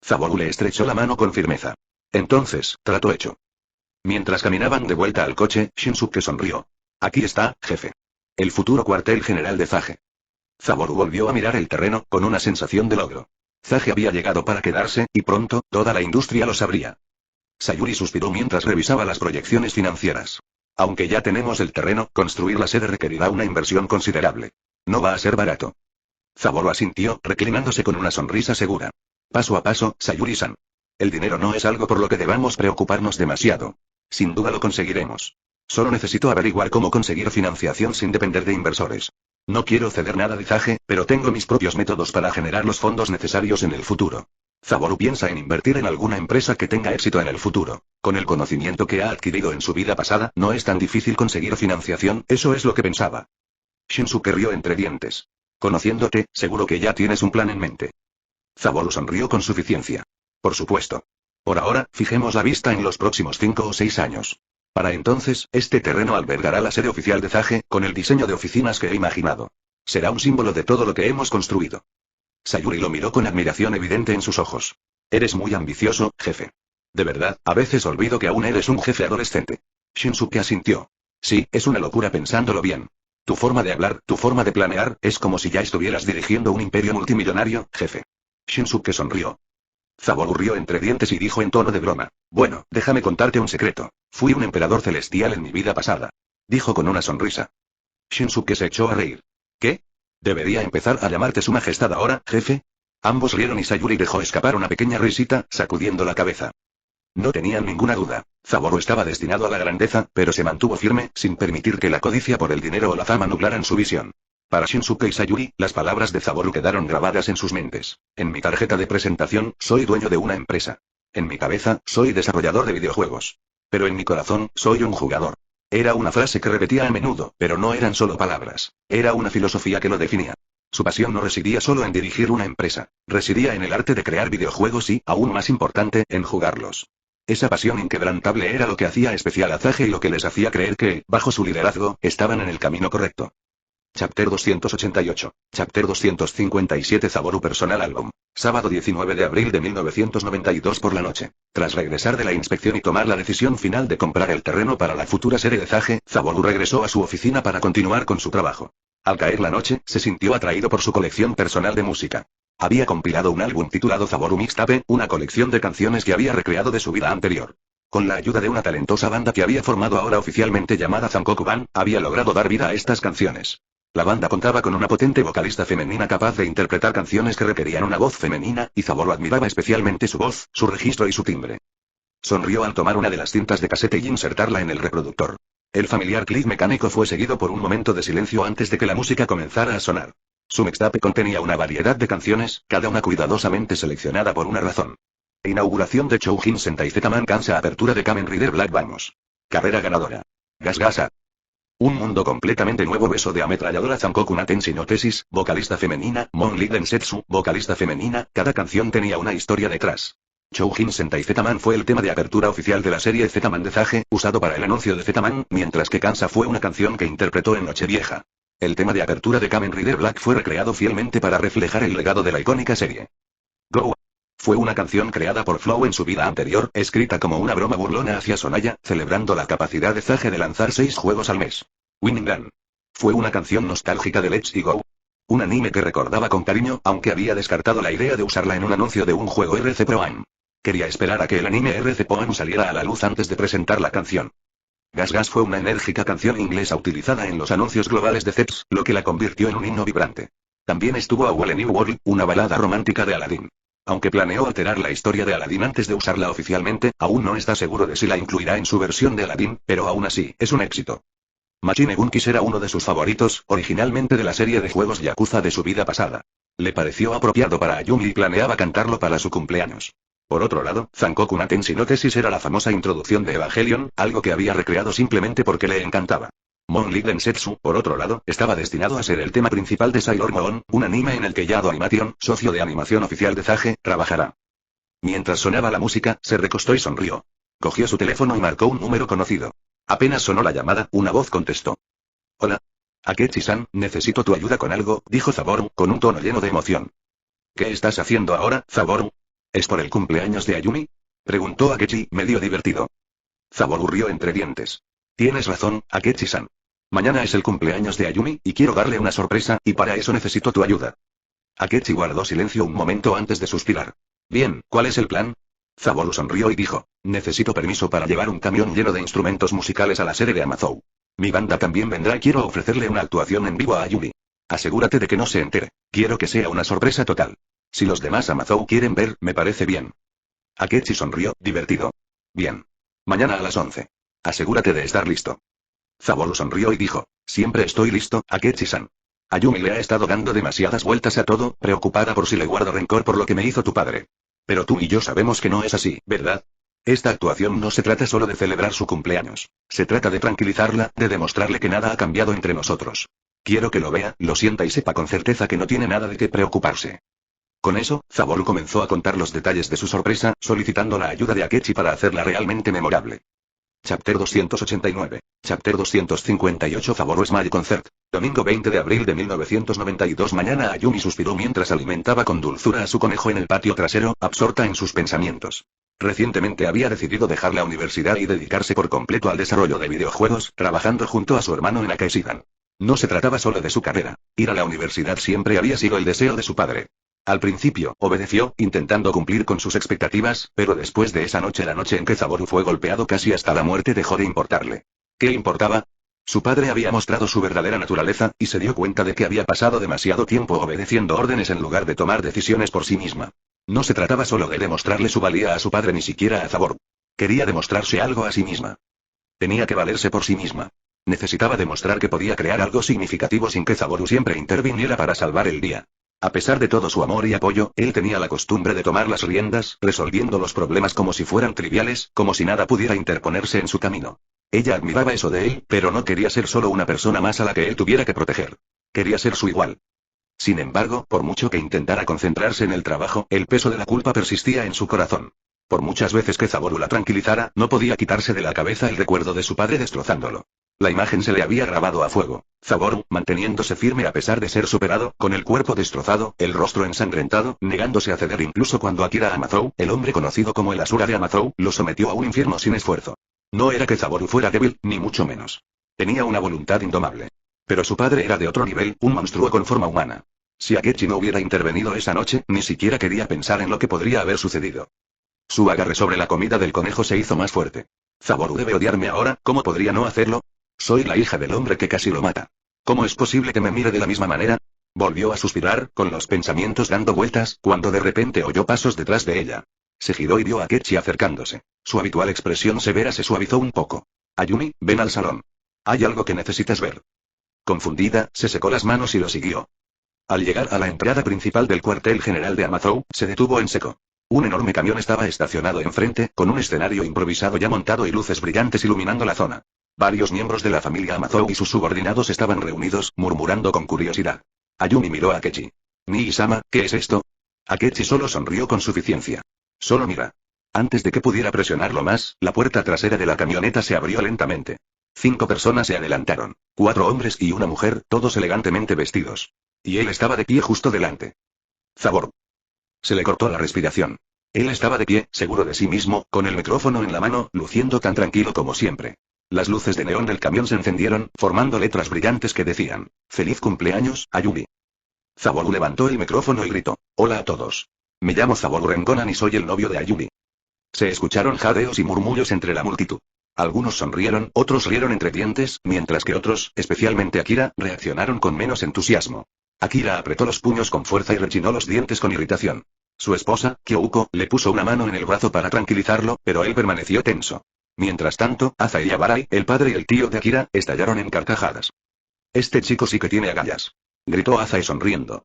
Zaboro le estrechó la mano con firmeza. Entonces, trato hecho. Mientras caminaban de vuelta al coche, Shinsuke sonrió. Aquí está, jefe. El futuro cuartel general de Zage. Zaboro volvió a mirar el terreno, con una sensación de logro. Zage había llegado para quedarse, y pronto, toda la industria lo sabría. Sayuri suspiró mientras revisaba las proyecciones financieras. Aunque ya tenemos el terreno, construir la sede requerirá una inversión considerable. No va a ser barato. Zaboro asintió, reclinándose con una sonrisa segura. Paso a paso, Sayuri-san. El dinero no es algo por lo que debamos preocuparnos demasiado. Sin duda lo conseguiremos. Solo necesito averiguar cómo conseguir financiación sin depender de inversores. No quiero ceder nada de Zage, pero tengo mis propios métodos para generar los fondos necesarios en el futuro. Zaboro piensa en invertir en alguna empresa que tenga éxito en el futuro. Con el conocimiento que ha adquirido en su vida pasada, no es tan difícil conseguir financiación, eso es lo que pensaba. Shinsuke rió entre dientes. Conociéndote, seguro que ya tienes un plan en mente. Zaboro sonrió con suficiencia. Por supuesto. Por ahora, fijemos la vista en los próximos 5 o 6 años. Para entonces, este terreno albergará la sede oficial de Zage, con el diseño de oficinas que he imaginado. Será un símbolo de todo lo que hemos construido. Sayuri lo miró con admiración evidente en sus ojos. Eres muy ambicioso, jefe. De verdad, a veces olvido que aún eres un jefe adolescente. Shinsuke asintió. Sí, es una locura pensándolo bien. Tu forma de hablar, tu forma de planear, es como si ya estuvieras dirigiendo un imperio multimillonario, jefe. Shinsuke sonrió. Zaboro rió entre dientes y dijo en tono de broma. Bueno, déjame contarte un secreto. Fui un emperador celestial en mi vida pasada. Dijo con una sonrisa. Shinsuke se echó a reír. ¿Qué? ¿Debería empezar a llamarte su majestad ahora, jefe? Ambos rieron y Sayuri dejó escapar una pequeña risita, sacudiendo la cabeza. No tenían ninguna duda. Zaboro estaba destinado a la grandeza, pero se mantuvo firme, sin permitir que la codicia por el dinero o la fama nublaran su visión. Para Shinsuke y Sayuri, las palabras de Zaboro quedaron grabadas en sus mentes. En mi tarjeta de presentación, soy dueño de una empresa. En mi cabeza, soy desarrollador de videojuegos. Pero en mi corazón, soy un jugador. Era una frase que repetía a menudo, pero no eran solo palabras. Era una filosofía que lo definía. Su pasión no residía solo en dirigir una empresa. Residía en el arte de crear videojuegos y, aún más importante, en jugarlos. Esa pasión inquebrantable era lo que hacía especial a Zage y lo que les hacía creer que, bajo su liderazgo, estaban en el camino correcto. Chapter 288. Chapter 257 Zaboro Personal Album. Sábado 19 de abril de 1992 por la noche. Tras regresar de la inspección y tomar la decisión final de comprar el terreno para la futura sede de Zage, Zaboro regresó a su oficina para continuar con su trabajo. Al caer la noche, se sintió atraído por su colección personal de música. Había compilado un álbum titulado Zaboro Mixtape, una colección de canciones que había recreado de su vida anterior. Con la ayuda de una talentosa banda que había formado ahora oficialmente llamada Zankoku Band, había logrado dar vida a estas canciones. La banda contaba con una potente vocalista femenina capaz de interpretar canciones que requerían una voz femenina, y Zaboro admiraba especialmente su voz, su registro y su timbre. Sonrió al tomar una de las cintas de casete y insertarla en el reproductor. El familiar clic mecánico fue seguido por un momento de silencio antes de que la música comenzara a sonar. Su mixtape contenía una variedad de canciones, cada una cuidadosamente seleccionada por una razón. Inauguración de Choujin Sentai Z-Man Kansa. Apertura de Kamen Rider Black. Vamos. Carrera ganadora. Gas Gasa. Un mundo completamente nuevo. Beso de ametralladora. Zankoku no Tensei no Tesis, vocalista femenina. Monli Densetsu, vocalista femenina. Cada canción tenía una historia detrás. Choujin Sentai Z-Man fue el tema de apertura oficial de la serie Z-Man de Zage, usado para el anuncio de Z-Man, mientras que Kansa fue una canción que interpretó en Nochevieja. El tema de apertura de Kamen Rider Black fue recreado fielmente para reflejar el legado de la icónica serie. Go! Fue una canción creada por Flow en su vida anterior, escrita como una broma burlona hacia Sonaya, celebrando la capacidad de Zage de lanzar 6 juegos al mes. Winning Run. Fue una canción nostálgica de Let's Go. Un anime que recordaba con cariño, aunque había descartado la idea de usarla en un anuncio de un juego RC Pro-Am. Quería esperar a que el anime RC Pro-Am saliera a la luz antes de presentar la canción. Gas Gas fue una enérgica canción inglesa utilizada en los anuncios globales de Zeps, lo que la convirtió en un himno vibrante. También estuvo A Whole New World, una balada romántica de Aladdin. Aunque planeó alterar la historia de Aladdin antes de usarla oficialmente, aún no está seguro de si la incluirá en su versión de Aladdin, pero aún así, es un éxito. Machine Gun Kiss era uno de sus favoritos, originalmente de la serie de juegos Yakuza de su vida pasada. Le pareció apropiado para Ayumi y planeaba cantarlo para su cumpleaños. Por otro lado, Zankoku no Tensei no Tesis era la famosa introducción de Evangelion, algo que había recreado simplemente porque le encantaba. Monli Densetsu, por otro lado, estaba destinado a ser el tema principal de Sailor Moon, un anime en el que Yado Animation, socio de animación oficial de Zage, trabajará. Mientras sonaba la música, se recostó y sonrió. Cogió su teléfono y marcó un número conocido. Apenas sonó la llamada, una voz contestó. Hola. Akechi-san, necesito tu ayuda con algo, dijo Zaboru, con un tono lleno de emoción. ¿Qué estás haciendo ahora, Zaboru? ¿Es por el cumpleaños de Ayumi? Preguntó Akechi, medio divertido. Zaboru rió entre dientes. Tienes razón, Akechi-san. Mañana es el cumpleaños de Ayumi, y quiero darle una sorpresa, y para eso necesito tu ayuda. Akechi guardó silencio un momento antes de suspirar. Bien, ¿cuál es el plan? Zaboru sonrió y dijo, necesito permiso para llevar un camión lleno de instrumentos musicales a la sede de Amazou. Mi banda también vendrá y quiero ofrecerle una actuación en vivo a Ayumi. Asegúrate de que no se entere. Quiero que sea una sorpresa total. Si los demás Amazou quieren ver, me parece bien. Akechi sonrió, divertido. Bien. Mañana a las 11. Asegúrate de estar listo. Zaboru sonrió y dijo, siempre estoy listo, Akechi-san. Ayumi le ha estado dando demasiadas vueltas a todo, preocupada por si le guardo rencor por lo que me hizo tu padre. Pero tú y yo sabemos que no es así, ¿verdad? Esta actuación no se trata solo de celebrar su cumpleaños. Se trata de tranquilizarla, de demostrarle que nada ha cambiado entre nosotros. Quiero que lo vea, lo sienta y sepa con certeza que no tiene nada de qué preocuparse. Con eso, Zaboru comenzó a contar los detalles de su sorpresa, solicitando la ayuda de Akechi para hacerla realmente memorable. Chapter 289. Chapter 258 Zaboru Smile Concert. Domingo 20 de abril de 1992. Mañana Ayumi suspiró mientras alimentaba con dulzura a su conejo en el patio trasero, absorta en sus pensamientos. Recientemente había decidido dejar la universidad y dedicarse por completo al desarrollo de videojuegos, trabajando junto a su hermano en Akeshidan. No se trataba solo de su carrera. Ir a la universidad siempre había sido el deseo de su padre. Al principio, obedeció, intentando cumplir con sus expectativas, pero después de esa noche, la noche en que Zaboru fue golpeado casi hasta la muerte, dejó de importarle. ¿Qué importaba? Su padre había mostrado su verdadera naturaleza, y se dio cuenta de que había pasado demasiado tiempo obedeciendo órdenes en lugar de tomar decisiones por sí misma. No se trataba solo de demostrarle su valía a su padre ni siquiera a Zaboru. Quería demostrarse algo a sí misma. Tenía que valerse por sí misma. Necesitaba demostrar que podía crear algo significativo sin que Zaboru siempre interviniera para salvar el día. A pesar de todo su amor y apoyo, él tenía la costumbre de tomar las riendas, resolviendo los problemas como si fueran triviales, como si nada pudiera interponerse en su camino. Ella admiraba eso de él, pero no quería ser solo una persona más a la que él tuviera que proteger. Quería ser su igual. Sin embargo, por mucho que intentara concentrarse en el trabajo, el peso de la culpa persistía en su corazón. Por muchas veces que Zaboru la tranquilizara, no podía quitarse de la cabeza el recuerdo de su padre destrozándolo. La imagen se le había grabado a fuego. Zaboru, manteniéndose firme a pesar de ser superado, con el cuerpo destrozado, el rostro ensangrentado, negándose a ceder incluso cuando Akira Amazou, el hombre conocido como el Asura de Amazou, lo sometió a un infierno sin esfuerzo. No era que Zaboru fuera débil, ni mucho menos. Tenía una voluntad indomable. Pero su padre era de otro nivel, un monstruo con forma humana. Si Akechi no hubiera intervenido esa noche, ni siquiera quería pensar en lo que podría haber sucedido. Su agarre sobre la comida del conejo se hizo más fuerte. Zaboru debe odiarme ahora, ¿cómo podría no hacerlo? Soy la hija del hombre que casi lo mata. ¿Cómo es posible que me mire de la misma manera? Volvió a suspirar, con los pensamientos dando vueltas, cuando de repente oyó pasos detrás de ella. Se giró y vio a Akechi acercándose. Su habitual expresión severa se suavizó un poco. Ayumi, ven al salón. Hay algo que necesitas ver. Confundida, se secó las manos y lo siguió. Al llegar a la entrada principal del cuartel general de Amazou, se detuvo en seco. Un enorme camión estaba estacionado enfrente, con un escenario improvisado ya montado y luces brillantes iluminando la zona. Varios miembros de la familia Amazou y sus subordinados estaban reunidos, murmurando con curiosidad. Ayumi miró a Akechi. Nii-sama, ¿qué es esto? Akechi solo sonrió con suficiencia. Solo mira. Antes de que pudiera presionarlo más, la puerta trasera de la camioneta se abrió lentamente. 5 personas se adelantaron. 4 hombres y una mujer, todos elegantemente vestidos. Y él estaba de pie justo delante. Zabor. Se le cortó la respiración. Él estaba de pie, seguro de sí mismo, con el micrófono en la mano, luciendo tan tranquilo como siempre. Las luces de neón del camión se encendieron, formando letras brillantes que decían: «Feliz cumpleaños, Ayumi». Zaboru levantó el micrófono y gritó: «Hola a todos. Me llamo Zaboru Rengonan y soy el novio de Ayumi». Se escucharon jadeos y murmullos entre la multitud. Algunos sonrieron, otros rieron entre dientes, mientras que otros, especialmente Akira, reaccionaron con menos entusiasmo. Akira apretó los puños con fuerza y rechinó los dientes con irritación. Su esposa, Kyouko, le puso una mano en el brazo para tranquilizarlo, pero él permaneció tenso. Mientras tanto, Aza y Abarai, el padre y el tío de Akira, estallaron en carcajadas. «Este chico sí que tiene agallas», gritó Aza sonriendo.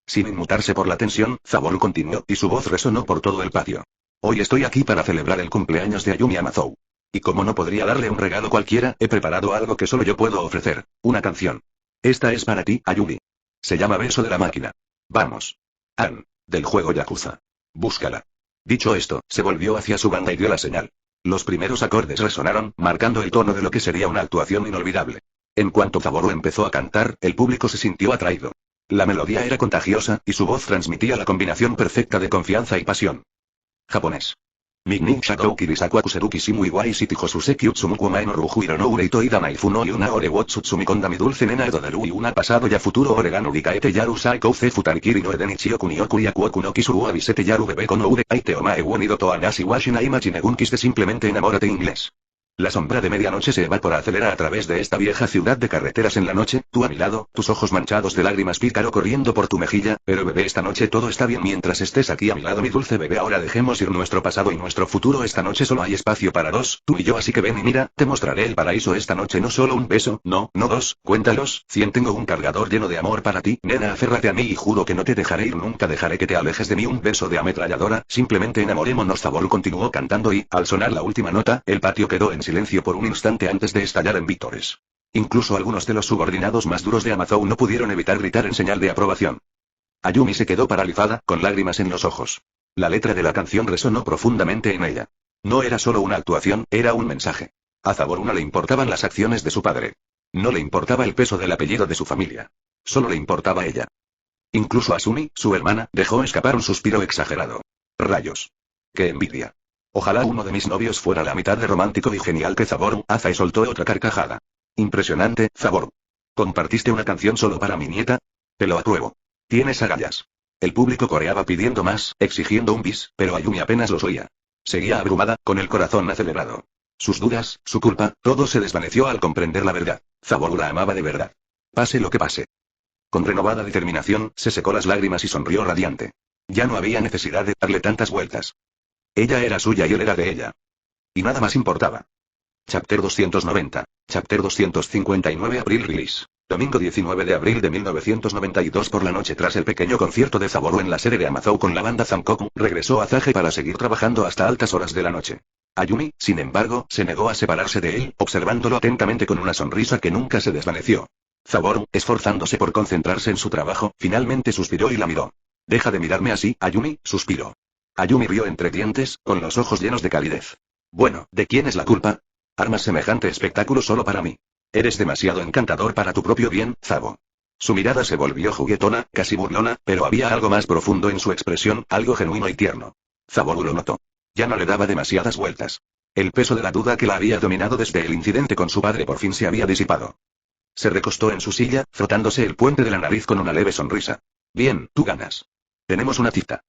Sin inmutarse por la tensión, Zaboru continuó, y su voz resonó por todo el patio. «Hoy estoy aquí para celebrar el cumpleaños de Ayumi Amazou. Y como no podría darle un regalo cualquiera, he preparado algo que solo yo puedo ofrecer, una canción. Esta es para ti, Ayumi. Se llama Beso de la Máquina. Vamos. Ann, del juego Yakuza. Búscala». Dicho esto, se volvió hacia su banda y dio la señal. Los primeros acordes resonaron, marcando el tono de lo que sería una actuación inolvidable. En cuanto Zaboru empezó a cantar, el público se sintió atraído. La melodía era contagiosa, y su voz transmitía la combinación perfecta de confianza y pasión. Japonés. Mignin Shakou Kirisaku Akuseruki Shimu Iwai Shiti Hosuseki Utsumuku Mae no Ruju Hiro no Ureito Ida Naifu no Yuna Ore Wotsutsumi Konda mi dulce nena Edoderu y una pasado ya futuro Oregano Rikaete Yaru Saiko Ze Futarikiri no Edenichi Okunioku Yakuoku no Kisuru Abisete Yaru Bebe Kono Ure Aite Omae Wonido Toanashi Washina Imaginegun Kiste simplemente enamórate inglés. La sombra de medianoche se evapora acelera a través de esta vieja ciudad de carreteras en la noche, tú a mi lado, tus ojos manchados de lágrimas pícaro corriendo por tu mejilla, pero bebé esta noche todo está bien mientras estés aquí a mi lado mi dulce bebé ahora dejemos ir nuestro pasado y nuestro futuro esta noche solo hay espacio para dos, tú y yo así que ven y mira, te mostraré el paraíso esta noche no solo un beso, no dos, cuéntalos, 100 tengo un cargador lleno de amor para ti, nena aférrate a mí y juro que no te dejaré ir nunca dejaré que te alejes de mí un beso de ametralladora, simplemente enamorémonos Zaboru continuó cantando y, al sonar la última nota, el patio quedó en silencio por un instante antes de estallar en vítores. Incluso algunos de los subordinados más duros de Amazou no pudieron evitar gritar en señal de aprobación. Ayumi se quedó paralizada, con lágrimas en los ojos. La letra de la canción resonó profundamente en ella. No era solo una actuación, era un mensaje. A Zaboru no le importaban las acciones de su padre. No le importaba el peso del apellido de su familia. Solo le importaba ella. Incluso Asumi, su hermana, dejó escapar un suspiro exagerado. Rayos. ¡Qué envidia! Ojalá uno de mis novios fuera la mitad de romántico y genial que Zaboru. Aza soltó otra carcajada. Impresionante, Zaboru. ¿Compartiste una canción solo para mi nieta? Te lo apruebo. Tienes agallas. El público coreaba pidiendo más, exigiendo un bis, pero Ayumi apenas los oía. Seguía abrumada, con el corazón acelerado. Sus dudas, su culpa, todo se desvaneció al comprender la verdad. Zaboru la amaba de verdad. Pase lo que pase. Con renovada determinación, se secó las lágrimas y sonrió radiante. Ya no había necesidad de darle tantas vueltas. Ella era suya y él era de ella. Y nada más importaba. Chapter 290. Chapter 259 Abril Release. Domingo 19 de abril de 1992 por la noche tras el pequeño concierto de Zaboru en la sede de Amazou con la banda Zankoku, regresó a Zage para seguir trabajando hasta altas horas de la noche. Ayumi, sin embargo, se negó a separarse de él, observándolo atentamente con una sonrisa que nunca se desvaneció. Zaboru, esforzándose por concentrarse en su trabajo, finalmente suspiró y la miró. «Deja de mirarme así, Ayumi», suspiró. Ayumi rió entre dientes, con los ojos llenos de calidez. «Bueno, ¿de quién es la culpa? Armas semejante espectáculo solo para mí. Eres demasiado encantador para tu propio bien, Zabo». Su mirada se volvió juguetona, casi burlona, pero había algo más profundo en su expresión, algo genuino y tierno. Zaboru lo notó. Ya no le daba demasiadas vueltas. El peso de la duda que la había dominado desde el incidente con su padre por fin se había disipado. Se recostó en su silla, frotándose el puente de la nariz con una leve sonrisa. «Bien, tú ganas. Tenemos una cita».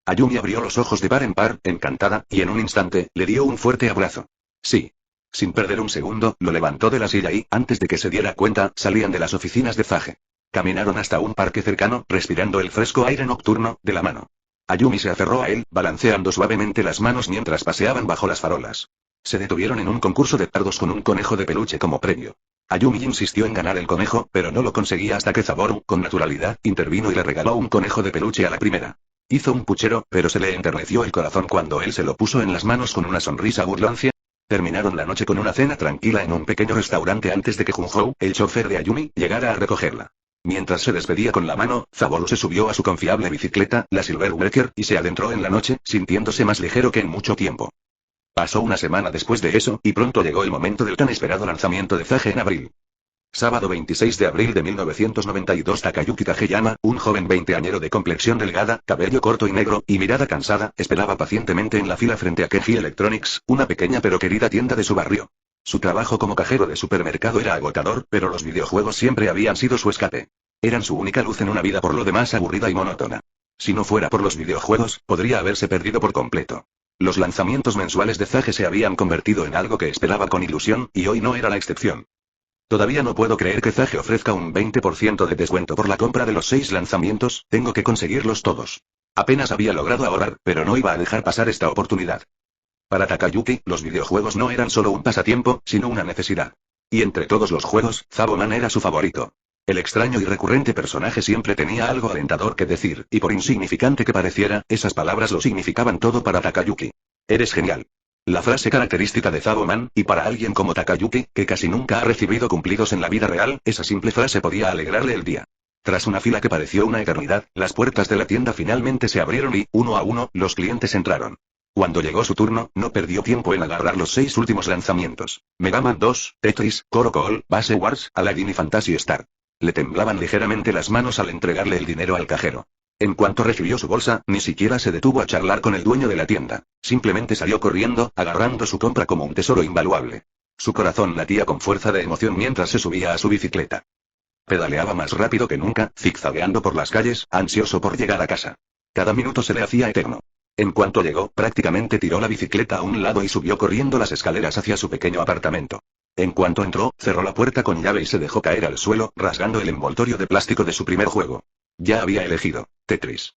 Ayumi abrió los ojos de par en par, encantada, y en un instante, le dio un fuerte abrazo. Sí. Sin perder un segundo, lo levantó de la silla y, antes de que se diera cuenta, salían de las oficinas de Zage. Caminaron hasta un parque cercano, respirando el fresco aire nocturno, de la mano. Ayumi se aferró a él, balanceando suavemente las manos mientras paseaban bajo las farolas. Se detuvieron en un concurso de dardos con un conejo de peluche como premio. Ayumi insistió en ganar el conejo, pero no lo conseguía hasta que Zaboru, con naturalidad, intervino y le regaló un conejo de peluche a la primera. Hizo un puchero, pero se le enterneció el corazón cuando él se lo puso en las manos con una sonrisa burlancia. Terminaron la noche con una cena tranquila en un pequeño restaurante antes de que Junhou, el chofer de Ayumi, llegara a recogerla. Mientras se despedía con la mano, Zaboru se subió a su confiable bicicleta, la Silverbreaker, y se adentró en la noche, sintiéndose más ligero que en mucho tiempo. Pasó una semana después de eso, y pronto llegó el momento del tan esperado lanzamiento de Zage en abril. Sábado 26 de abril de 1992. Takayuki Kageyama, un joven veinteañero de complexión delgada, cabello corto y negro, y mirada cansada, esperaba pacientemente en la fila frente a Keiji Electronics, una pequeña pero querida tienda de su barrio. Su trabajo como cajero de supermercado era agotador, pero los videojuegos siempre habían sido su escape. Eran su única luz en una vida por lo demás aburrida y monótona. Si no fuera por los videojuegos, podría haberse perdido por completo. Los lanzamientos mensuales de Zage se habían convertido en algo que esperaba con ilusión, y hoy no era la excepción. Todavía no puedo creer que Zage ofrezca un 20% de descuento por la compra de los 6 lanzamientos, tengo que conseguirlos todos. Apenas había logrado ahorrar, pero no iba a dejar pasar esta oportunidad. Para Takayuki, los videojuegos no eran solo un pasatiempo, sino una necesidad. Y entre todos los juegos, Zaboman era su favorito. El extraño y recurrente personaje siempre tenía algo alentador que decir, y por insignificante que pareciera, esas palabras lo significaban todo para Takayuki. Eres genial. La frase característica de Zaboman, y para alguien como Takayuki, que casi nunca ha recibido cumplidos en la vida real, esa simple frase podía alegrarle el día. Tras una fila que pareció una eternidad, las puertas de la tienda finalmente se abrieron y, uno a uno, los clientes entraron. Cuando llegó su turno, no perdió tiempo en agarrar los 6 últimos lanzamientos. Mega Man 2, Tetris, Coro-Call, Base Wars, Aladdin y Phantasy Star. Le temblaban ligeramente las manos al entregarle el dinero al cajero. En cuanto recibió su bolsa, ni siquiera se detuvo a charlar con el dueño de la tienda. Simplemente salió corriendo, agarrando su compra como un tesoro invaluable. Su corazón latía con fuerza de emoción mientras se subía a su bicicleta. Pedaleaba más rápido que nunca, zigzagueando por las calles, ansioso por llegar a casa. Cada minuto se le hacía eterno. En cuanto llegó, prácticamente tiró la bicicleta a un lado y subió corriendo las escaleras hacia su pequeño apartamento. En cuanto entró, cerró la puerta con llave y se dejó caer al suelo, rasgando el envoltorio de plástico de su primer juego. Ya había elegido Tetris.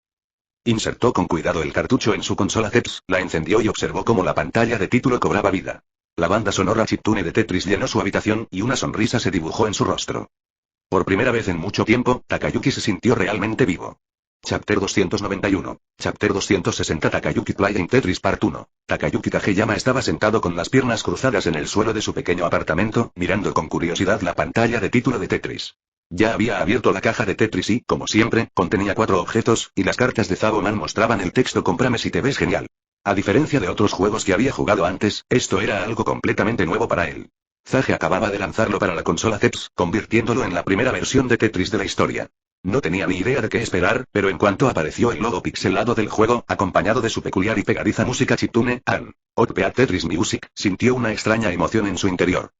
Insertó con cuidado el cartucho en su consola Zeps, la encendió y observó cómo la pantalla de título cobraba vida. La banda sonora chiptune de Tetris llenó su habitación, y una sonrisa se dibujó en su rostro. Por primera vez en mucho tiempo, Takayuki se sintió realmente vivo. Chapter 291. Chapter 260. Takayuki Playing Tetris Part 1. Takayuki Kageyama estaba sentado con las piernas cruzadas en el suelo de su pequeño apartamento, mirando con curiosidad la pantalla de título de Tetris. Ya había abierto la caja de Tetris y, como siempre, contenía 4 objetos, y las cartas de Zaboman mostraban el texto "Cómprame si te ves genial". A diferencia de otros juegos que había jugado antes, esto era algo completamente nuevo para él. Zage acababa de lanzarlo para la consola Zeps, convirtiéndolo en la primera versión de Tetris de la historia. No tenía ni idea de qué esperar, pero en cuanto apareció el logo pixelado del juego, acompañado de su peculiar y pegadiza música chiptune, Outpeat Tetris Music, sintió una extraña emoción en su interior.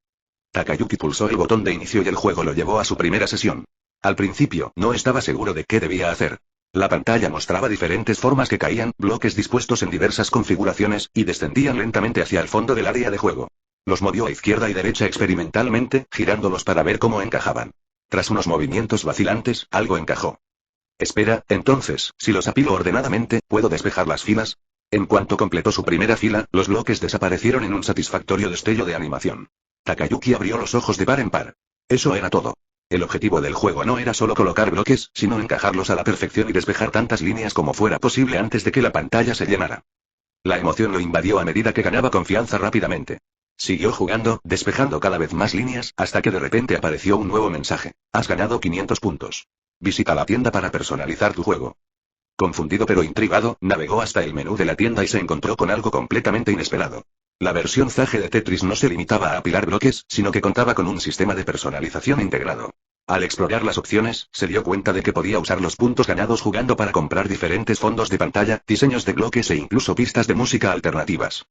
Takayuki pulsó el botón de inicio y el juego lo llevó a su primera sesión. Al principio, no estaba seguro de qué debía hacer. La pantalla mostraba diferentes formas que caían, bloques dispuestos en diversas configuraciones, y descendían lentamente hacia el fondo del área de juego. Los movió a izquierda y derecha experimentalmente, girándolos para ver cómo encajaban. Tras unos movimientos vacilantes, algo encajó. Espera, entonces, si los apilo ordenadamente, ¿puedo despejar las filas? En cuanto completó su primera fila, los bloques desaparecieron en un satisfactorio destello de animación. Takayuki abrió los ojos de par en par. Eso era todo. El objetivo del juego no era solo colocar bloques, sino encajarlos a la perfección y despejar tantas líneas como fuera posible antes de que la pantalla se llenara. La emoción lo invadió a medida que ganaba confianza rápidamente. Siguió jugando, despejando cada vez más líneas, hasta que de repente apareció un nuevo mensaje. Has ganado 500 puntos. Visita la tienda para personalizar tu juego. Confundido pero intrigado, navegó hasta el menú de la tienda y se encontró con algo completamente inesperado. La versión Zage de Tetris no se limitaba a apilar bloques, sino que contaba con un sistema de personalización integrado. Al explorar las opciones, se dio cuenta de que podía usar los puntos ganados jugando para comprar diferentes fondos de pantalla, diseños de bloques e incluso pistas de música alternativas.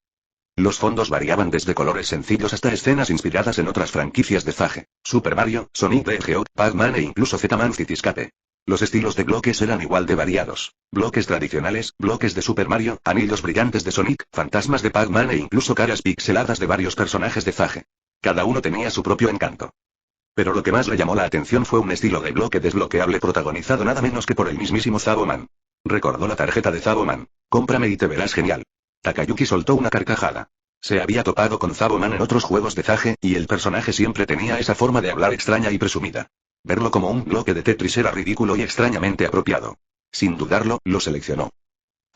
Los fondos variaban desde colores sencillos hasta escenas inspiradas en otras franquicias de Zage: Super Mario, Sonic the Hedgehog, Pac-Man e incluso Z-Man Cityscape. Los estilos de bloques eran igual de variados. Bloques tradicionales, bloques de Super Mario, anillos brillantes de Sonic, fantasmas de Pac-Man e incluso caras pixeladas de varios personajes de Zage. Cada uno tenía su propio encanto. Pero lo que más le llamó la atención fue un estilo de bloque desbloqueable protagonizado nada menos que por el mismísimo Zaboman. Recordó la tarjeta de Zaboman. Cómprame y te verás genial. Takayuki soltó una carcajada. Se había topado con Zaboman en otros juegos de Zage, y el personaje siempre tenía esa forma de hablar extraña y presumida. Verlo como un bloque de Tetris era ridículo y extrañamente apropiado. Sin dudarlo, lo seleccionó.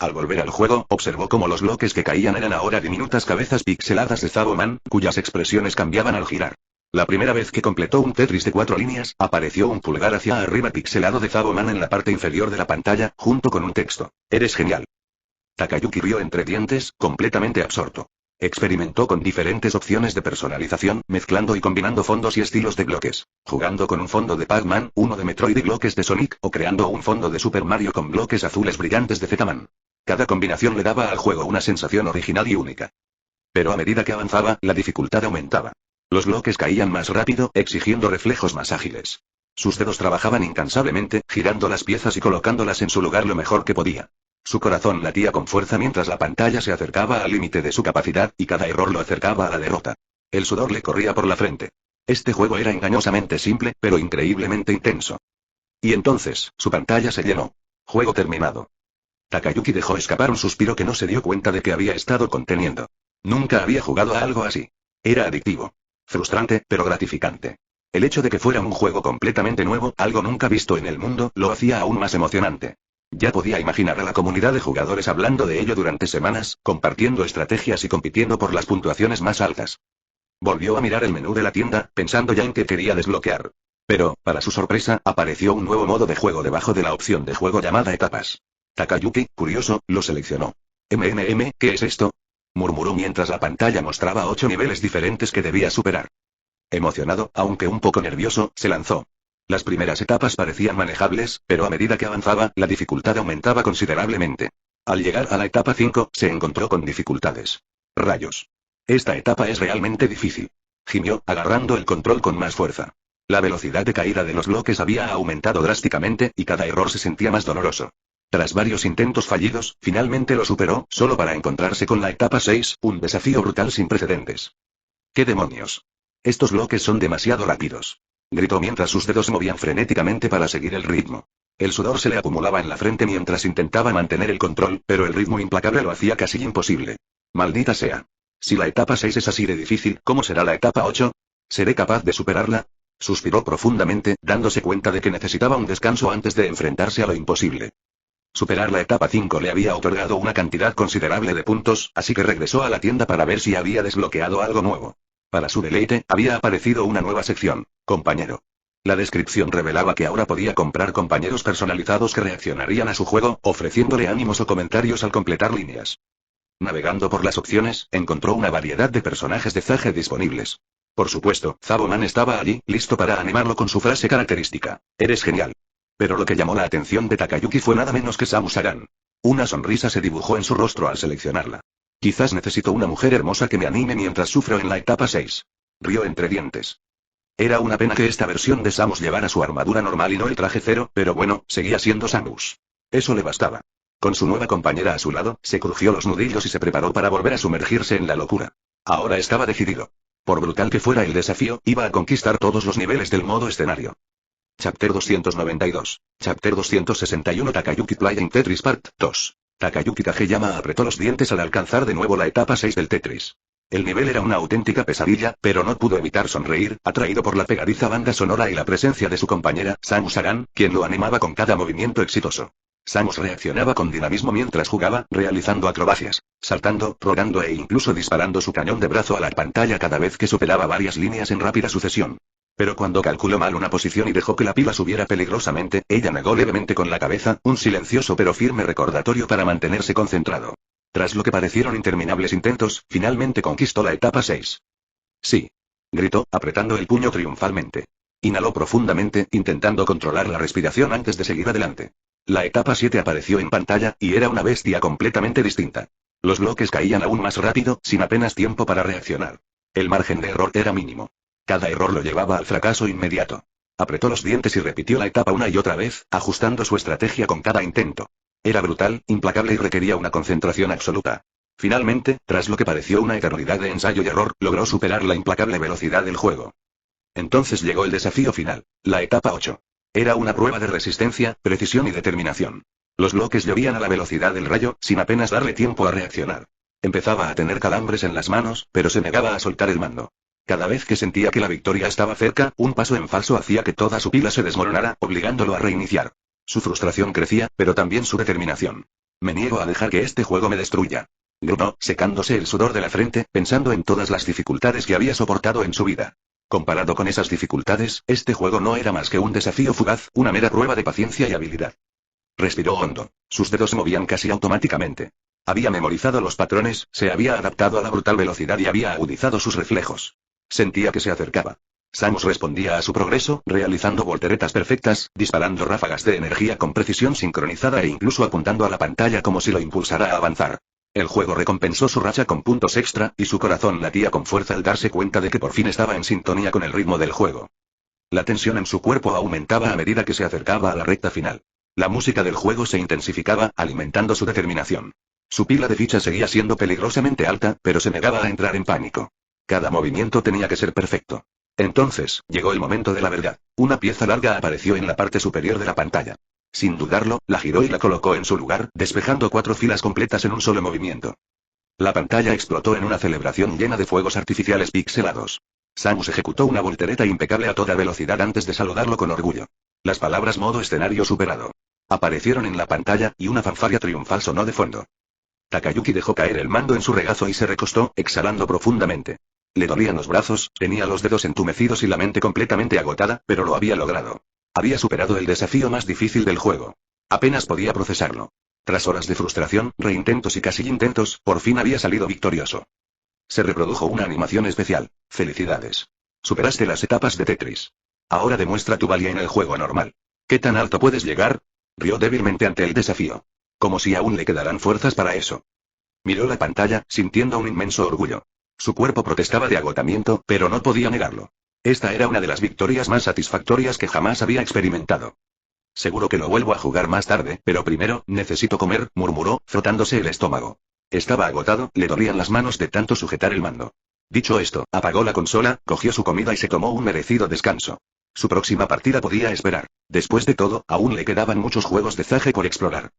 Al volver al juego, observó cómo los bloques que caían eran ahora diminutas cabezas pixeladas de Zaboman, cuyas expresiones cambiaban al girar. La primera vez que completó un Tetris de 4 líneas, apareció un pulgar hacia arriba pixelado de Zaboman en la parte inferior de la pantalla, junto con un texto. «Eres genial». Takayuki rió entre dientes, completamente absorto. Experimentó con diferentes opciones de personalización, mezclando y combinando fondos y estilos de bloques, jugando con un fondo de Pac-Man, uno de Metroid y bloques de Sonic, o creando un fondo de Super Mario con bloques azules brillantes de Z-Man. Cada combinación le daba al juego una sensación original y única. Pero a medida que avanzaba, la dificultad aumentaba. Los bloques caían más rápido, exigiendo reflejos más ágiles. Sus dedos trabajaban incansablemente, girando las piezas y colocándolas en su lugar lo mejor que podía. Su corazón latía con fuerza mientras la pantalla se acercaba al límite de su capacidad, y cada error lo acercaba a la derrota. El sudor le corría por la frente. Este juego era engañosamente simple, pero increíblemente intenso. Y entonces, su pantalla se llenó. Juego terminado. Takayuki dejó escapar un suspiro que no se dio cuenta de que había estado conteniendo. Nunca había jugado a algo así. Era adictivo. Frustrante, pero gratificante. El hecho de que fuera un juego completamente nuevo, algo nunca visto en el mundo, lo hacía aún más emocionante. Ya podía imaginar a la comunidad de jugadores hablando de ello durante semanas, compartiendo estrategias y compitiendo por las puntuaciones más altas. Volvió a mirar el menú de la tienda, pensando ya en qué quería desbloquear. Pero, para su sorpresa, apareció un nuevo modo de juego debajo de la opción de juego llamada etapas. Takayuki, curioso, lo seleccionó. ¿Qué es esto?, murmuró mientras la pantalla mostraba 8 niveles diferentes que debía superar. Emocionado, aunque un poco nervioso, se lanzó. Las primeras etapas parecían manejables, pero a medida que avanzaba, la dificultad aumentaba considerablemente. Al llegar a la etapa 5, se encontró con dificultades. Rayos. Esta etapa es realmente difícil. Gimió, agarrando el control con más fuerza. La velocidad de caída de los bloques había aumentado drásticamente, y cada error se sentía más doloroso. Tras varios intentos fallidos, finalmente lo superó, solo para encontrarse con la etapa 6, un desafío brutal sin precedentes. ¿Qué demonios? Estos bloques son demasiado rápidos. Gritó mientras sus dedos se movían frenéticamente para seguir el ritmo. El sudor se le acumulaba en la frente mientras intentaba mantener el control, pero el ritmo implacable lo hacía casi imposible. Maldita sea. Si la etapa 6 es así de difícil, ¿cómo será la etapa 8? ¿Seré capaz de superarla? Suspiró profundamente, dándose cuenta de que necesitaba un descanso antes de enfrentarse a lo imposible. Superar la etapa 5 le había otorgado una cantidad considerable de puntos, así que regresó a la tienda para ver si había desbloqueado algo nuevo. Para su deleite, había aparecido una nueva sección, compañero. La descripción revelaba que ahora podía comprar compañeros personalizados que reaccionarían a su juego, ofreciéndole ánimos o comentarios al completar líneas. Navegando por las opciones, encontró una variedad de personajes de Zage disponibles. Por supuesto, Zaboman estaba allí, listo para animarlo con su frase característica: «Eres genial». Pero lo que llamó la atención de Takayuki fue nada menos que Samus Aran. Una sonrisa se dibujó en su rostro al seleccionarla. Quizás necesito una mujer hermosa que me anime mientras sufro en la etapa 6. Rió entre dientes. Era una pena que esta versión de Samus llevara su armadura normal y no el traje cero, pero bueno, seguía siendo Samus. Eso le bastaba. Con su nueva compañera a su lado, se crujió los nudillos y se preparó para volver a sumergirse en la locura. Ahora estaba decidido. Por brutal que fuera el desafío, iba a conquistar todos los niveles del modo escenario. Chapter 292. Chapter 261. Takayuki Playing Tetris Part 2. Takayuki Kageyama apretó los dientes al alcanzar de nuevo la etapa 6 del Tetris. El nivel era una auténtica pesadilla, pero no pudo evitar sonreír, atraído por la pegadiza banda sonora y la presencia de su compañera, Samus Aran, quien lo animaba con cada movimiento exitoso. Samus reaccionaba con dinamismo mientras jugaba, realizando acrobacias, saltando, rodando e incluso disparando su cañón de brazo a la pantalla cada vez que superaba varias líneas en rápida sucesión. Pero cuando calculó mal una posición y dejó que la pila subiera peligrosamente, ella negó levemente con la cabeza, un silencioso pero firme recordatorio para mantenerse concentrado. Tras lo que parecieron interminables intentos, finalmente conquistó la etapa 6. «Sí», gritó, apretando el puño triunfalmente. Inhaló profundamente, intentando controlar la respiración antes de seguir adelante. La etapa 7 apareció en pantalla, y era una bestia completamente distinta. Los bloques caían aún más rápido, sin apenas tiempo para reaccionar. El margen de error era mínimo. Cada error lo llevaba al fracaso inmediato. Apretó los dientes y repitió la etapa una y otra vez, ajustando su estrategia con cada intento. Era brutal, implacable y requería una concentración absoluta. Finalmente, tras lo que pareció una eternidad de ensayo y error, logró superar la implacable velocidad del juego. Entonces llegó el desafío final, la etapa 8. Era una prueba de resistencia, precisión y determinación. Los bloques llovían a la velocidad del rayo, sin apenas darle tiempo a reaccionar. Empezaba a tener calambres en las manos, pero se negaba a soltar el mando. Cada vez que sentía que la victoria estaba cerca, un paso en falso hacía que toda su pila se desmoronara, obligándolo a reiniciar. Su frustración crecía, pero también su determinación. Me niego a dejar que este juego me destruya. Gruñó, secándose el sudor de la frente, pensando en todas las dificultades que había soportado en su vida. Comparado con esas dificultades, este juego no era más que un desafío fugaz, una mera prueba de paciencia y habilidad. Respiró hondo. Sus dedos se movían casi automáticamente. Había memorizado los patrones, se había adaptado a la brutal velocidad y había agudizado sus reflejos. Sentía que se acercaba. Samus respondía a su progreso, realizando volteretas perfectas, disparando ráfagas de energía con precisión sincronizada e incluso apuntando a la pantalla como si lo impulsara a avanzar. El juego recompensó su racha con puntos extra, y su corazón latía con fuerza al darse cuenta de que por fin estaba en sintonía con el ritmo del juego. La tensión en su cuerpo aumentaba a medida que se acercaba a la recta final. La música del juego se intensificaba, alimentando su determinación. Su pila de fichas seguía siendo peligrosamente alta, pero se negaba a entrar en pánico. Cada movimiento tenía que ser perfecto. Entonces, llegó el momento de la verdad. Una pieza larga apareció en la parte superior de la pantalla. Sin dudarlo, la giró y la colocó en su lugar, despejando 4 filas completas en un solo movimiento. La pantalla explotó en una celebración llena de fuegos artificiales pixelados. Samus ejecutó una voltereta impecable a toda velocidad antes de saludarlo con orgullo. Las palabras modo escenario superado aparecieron en la pantalla, y una fanfarria triunfal sonó de fondo. Takayuki dejó caer el mando en su regazo y se recostó, exhalando profundamente. Le dolían los brazos, tenía los dedos entumecidos y la mente completamente agotada, pero lo había logrado. Había superado el desafío más difícil del juego. Apenas podía procesarlo. Tras horas de frustración, reintentos y casi intentos, por fin había salido victorioso. Se reprodujo una animación especial. Felicidades. Superaste las etapas de Tetris. Ahora demuestra tu valía en el juego normal. ¿Qué tan alto puedes llegar? Rió débilmente ante el desafío. Como si aún le quedaran fuerzas para eso. Miró la pantalla, sintiendo un inmenso orgullo. Su cuerpo protestaba de agotamiento, pero no podía negarlo. Esta era una de las victorias más satisfactorias que jamás había experimentado. Seguro que lo vuelvo a jugar más tarde, pero primero, necesito comer, murmuró, frotándose el estómago. Estaba agotado, le dolían las manos de tanto sujetar el mando. Dicho esto, apagó la consola, cogió su comida y se tomó un merecido descanso. Su próxima partida podía esperar. Después de todo, aún le quedaban muchos juegos de Zage por explorar.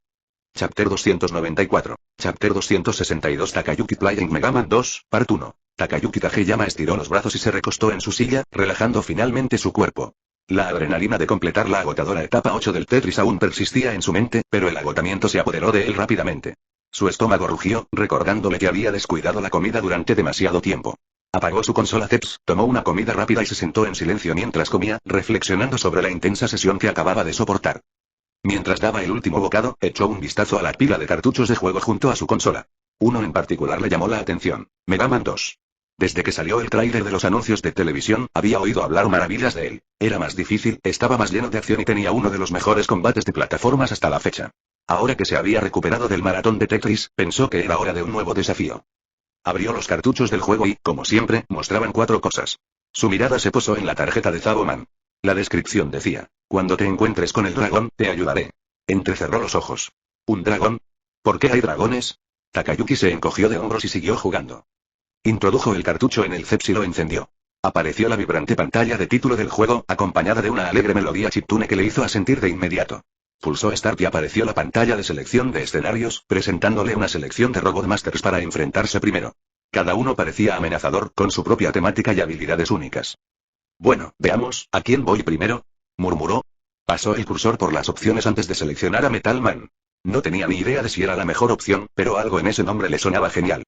Chapter 294. Chapter 262 Takayuki Playing Mega Man 2, Part 1. Takayuki Kageyama estiró los brazos y se recostó en su silla, relajando finalmente su cuerpo. La adrenalina de completar la agotadora etapa 8 del Tetris aún persistía en su mente, pero el agotamiento se apoderó de él rápidamente. Su estómago rugió, recordándole que había descuidado la comida durante demasiado tiempo. Apagó su consola CEPS, tomó una comida rápida y se sentó en silencio mientras comía, reflexionando sobre la intensa sesión que acababa de soportar. Mientras daba el último bocado, echó un vistazo a la pila de cartuchos de juego junto a su consola. Uno en particular le llamó la atención: Mega Man 2. Desde que salió el tráiler de los anuncios de televisión, había oído hablar maravillas de él. Era más difícil, estaba más lleno de acción y tenía uno de los mejores combates de plataformas hasta la fecha. Ahora que se había recuperado del maratón de Tetris, pensó que era hora de un nuevo desafío. Abrió los cartuchos del juego y, como siempre, mostraban 4 cosas. Su mirada se posó en la tarjeta de Zaboman. La descripción decía: cuando te encuentres con el dragón, te ayudaré. Entrecerró los ojos. ¿Un dragón? ¿Por qué hay dragones? Takayuki se encogió de hombros y siguió jugando. Introdujo el cartucho en el CEPS y lo encendió. Apareció la vibrante pantalla de título del juego, acompañada de una alegre melodía chiptune que le hizo asentir de inmediato. Pulsó Start y apareció la pantalla de selección de escenarios, presentándole una selección de Robot Masters para enfrentarse primero. Cada uno parecía amenazador, con su propia temática y habilidades únicas. Bueno, veamos, ¿a quién voy primero?, murmuró. Pasó el cursor por las opciones antes de seleccionar a Metal Man. No tenía ni idea de si era la mejor opción, pero algo en ese nombre le sonaba genial.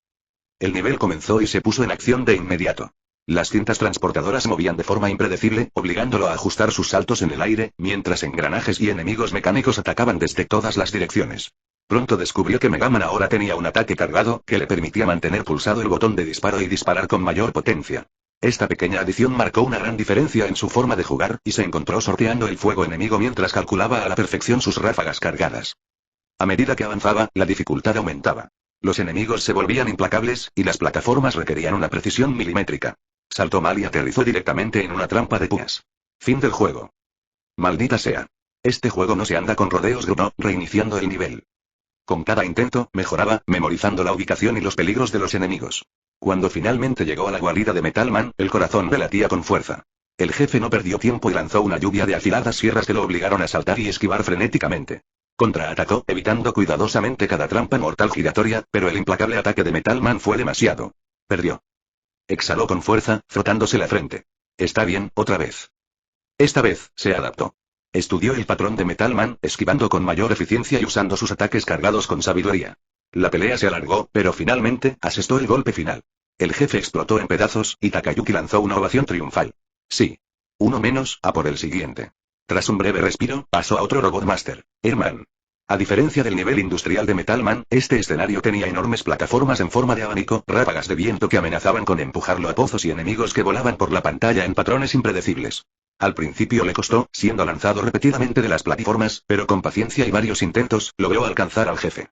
El nivel comenzó y se puso en acción de inmediato. Las cintas transportadoras se movían de forma impredecible, obligándolo a ajustar sus saltos en el aire, mientras engranajes y enemigos mecánicos atacaban desde todas las direcciones. Pronto descubrió que Mega Man ahora tenía un ataque cargado, que le permitía mantener pulsado el botón de disparo y disparar con mayor potencia. Esta pequeña adición marcó una gran diferencia en su forma de jugar, y se encontró sorteando el fuego enemigo mientras calculaba a la perfección sus ráfagas cargadas. A medida que avanzaba, la dificultad aumentaba. Los enemigos se volvían implacables, y las plataformas requerían una precisión milimétrica. Saltó mal y aterrizó directamente en una trampa de púas. Fin del juego. Maldita sea. Este juego no se anda con rodeos, gruñó, reiniciando el nivel. Con cada intento, mejoraba, memorizando la ubicación y los peligros de los enemigos. Cuando finalmente llegó a la guarida de Metal Man, el corazón le latía con fuerza. El jefe no perdió tiempo y lanzó una lluvia de afiladas sierras que lo obligaron a saltar y esquivar frenéticamente. Contraatacó, evitando cuidadosamente cada trampa mortal giratoria, pero el implacable ataque de Metal Man fue demasiado. Perdió. Exhaló con fuerza, frotándose la frente. Está bien, otra vez. Esta vez, se adaptó. Estudió el patrón de Metal Man, esquivando con mayor eficiencia y usando sus ataques cargados con sabiduría. La pelea se alargó, pero finalmente, asestó el golpe final. El jefe explotó en pedazos, y Takayuki lanzó una ovación triunfal. Sí. Uno menos, a por el siguiente. Tras un breve respiro, pasó a otro Robot Master, Airman. A diferencia del nivel industrial de Metal Man, este escenario tenía enormes plataformas en forma de abanico, ráfagas de viento que amenazaban con empujarlo a pozos y enemigos que volaban por la pantalla en patrones impredecibles. Al principio le costó, siendo lanzado repetidamente de las plataformas, pero con paciencia y varios intentos, logró alcanzar al jefe.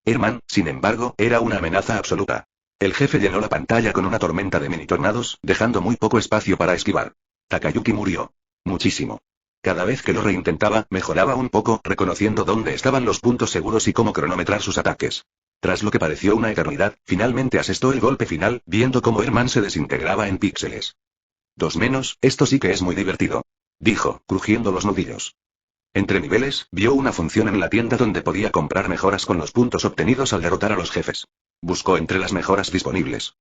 Airman, sin embargo, era una amenaza absoluta. El jefe llenó la pantalla con una tormenta de mini tornados, dejando muy poco espacio para esquivar. Takayuki murió. Muchísimo. Cada vez que lo reintentaba, mejoraba un poco, reconociendo dónde estaban los puntos seguros y cómo cronometrar sus ataques. Tras lo que pareció una eternidad, finalmente asestó el golpe final, viendo cómo Airman se desintegraba en píxeles. 2 menos, esto sí que es muy divertido. Dijo, crujiendo los nudillos. Entre niveles, vio una función en la tienda donde podía comprar mejoras con los puntos obtenidos al derrotar a los jefes. Buscó entre las mejoras disponibles.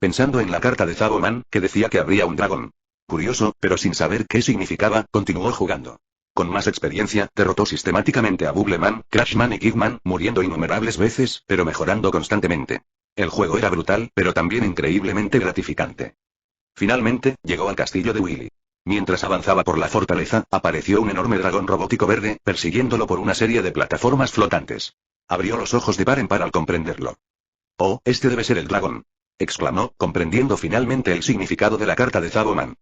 Pensando en la carta de Zaboman, que decía que habría un dragón. Curioso, pero sin saber qué significaba, continuó jugando. Con más experiencia, derrotó sistemáticamente a Bubbleman, Crashman y Kidman, muriendo innumerables veces, pero mejorando constantemente. El juego era brutal, pero también increíblemente gratificante. Finalmente, llegó al castillo de Willy. Mientras avanzaba por la fortaleza, apareció un enorme dragón robótico verde, persiguiéndolo por una serie de plataformas flotantes. Abrió los ojos de par en par al comprenderlo. «Oh, este debe ser el dragón», exclamó, comprendiendo finalmente el significado de la carta de Zaboman.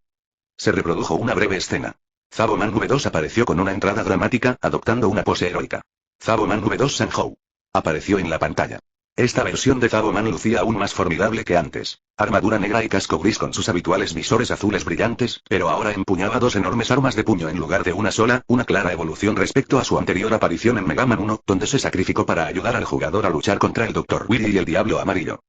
Se reprodujo una breve escena. Zaboman V2 apareció con una entrada dramática, adoptando una pose heroica. Zaboman V2 Sanhou apareció en la pantalla. Esta versión de Zaboman lucía aún más formidable que antes. Armadura negra y casco gris con sus habituales visores azules brillantes, pero ahora empuñaba 2 enormes armas de puño en lugar de una sola, una clara evolución respecto a su anterior aparición en Mega Man 1, donde se sacrificó para ayudar al jugador a luchar contra el Dr. Willy y el Diablo Amarillo.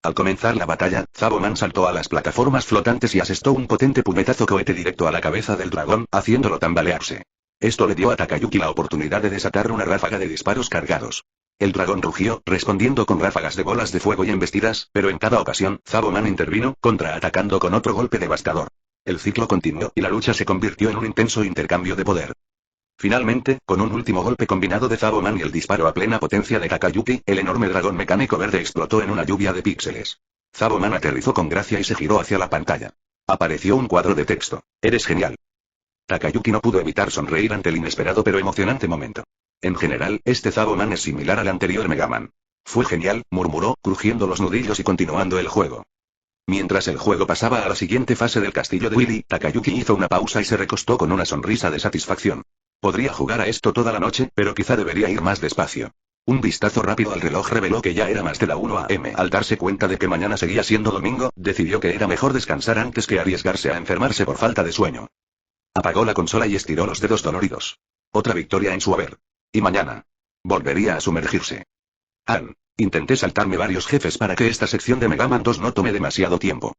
Al comenzar la batalla, Zaboman saltó a las plataformas flotantes y asestó un potente puñetazo cohete directo a la cabeza del dragón, haciéndolo tambalearse. Esto le dio a Takayuki la oportunidad de desatar una ráfaga de disparos cargados. El dragón rugió, respondiendo con ráfagas de bolas de fuego y embestidas, pero en cada ocasión, Zaboman intervino, contraatacando con otro golpe devastador. El ciclo continuó y la lucha se convirtió en un intenso intercambio de poder. Finalmente, con un último golpe combinado de Zaboman y el disparo a plena potencia de Takayuki, el enorme dragón mecánico verde explotó en una lluvia de píxeles. Zaboman aterrizó con gracia y se giró hacia la pantalla. Apareció un cuadro de texto. «Eres genial». Takayuki no pudo evitar sonreír ante el inesperado pero emocionante momento. En general, este Zaboman es similar al anterior Mega Man. «Fue genial», murmuró, crujiendo los nudillos y continuando el juego. Mientras el juego pasaba a la siguiente fase del castillo de Willy, Takayuki hizo una pausa y se recostó con una sonrisa de satisfacción. Podría jugar a esto toda la noche, pero quizá debería ir más despacio. Un vistazo rápido al reloj reveló que ya era más de la 1 a.m. Al darse cuenta de que mañana seguía siendo domingo, decidió que era mejor descansar antes que arriesgarse a enfermarse por falta de sueño. Apagó la consola y estiró los dedos doloridos. Otra victoria en su haber. Y mañana volvería a sumergirse. Intenté saltarme varios jefes para que esta sección de Mega Man 2 no tome demasiado tiempo.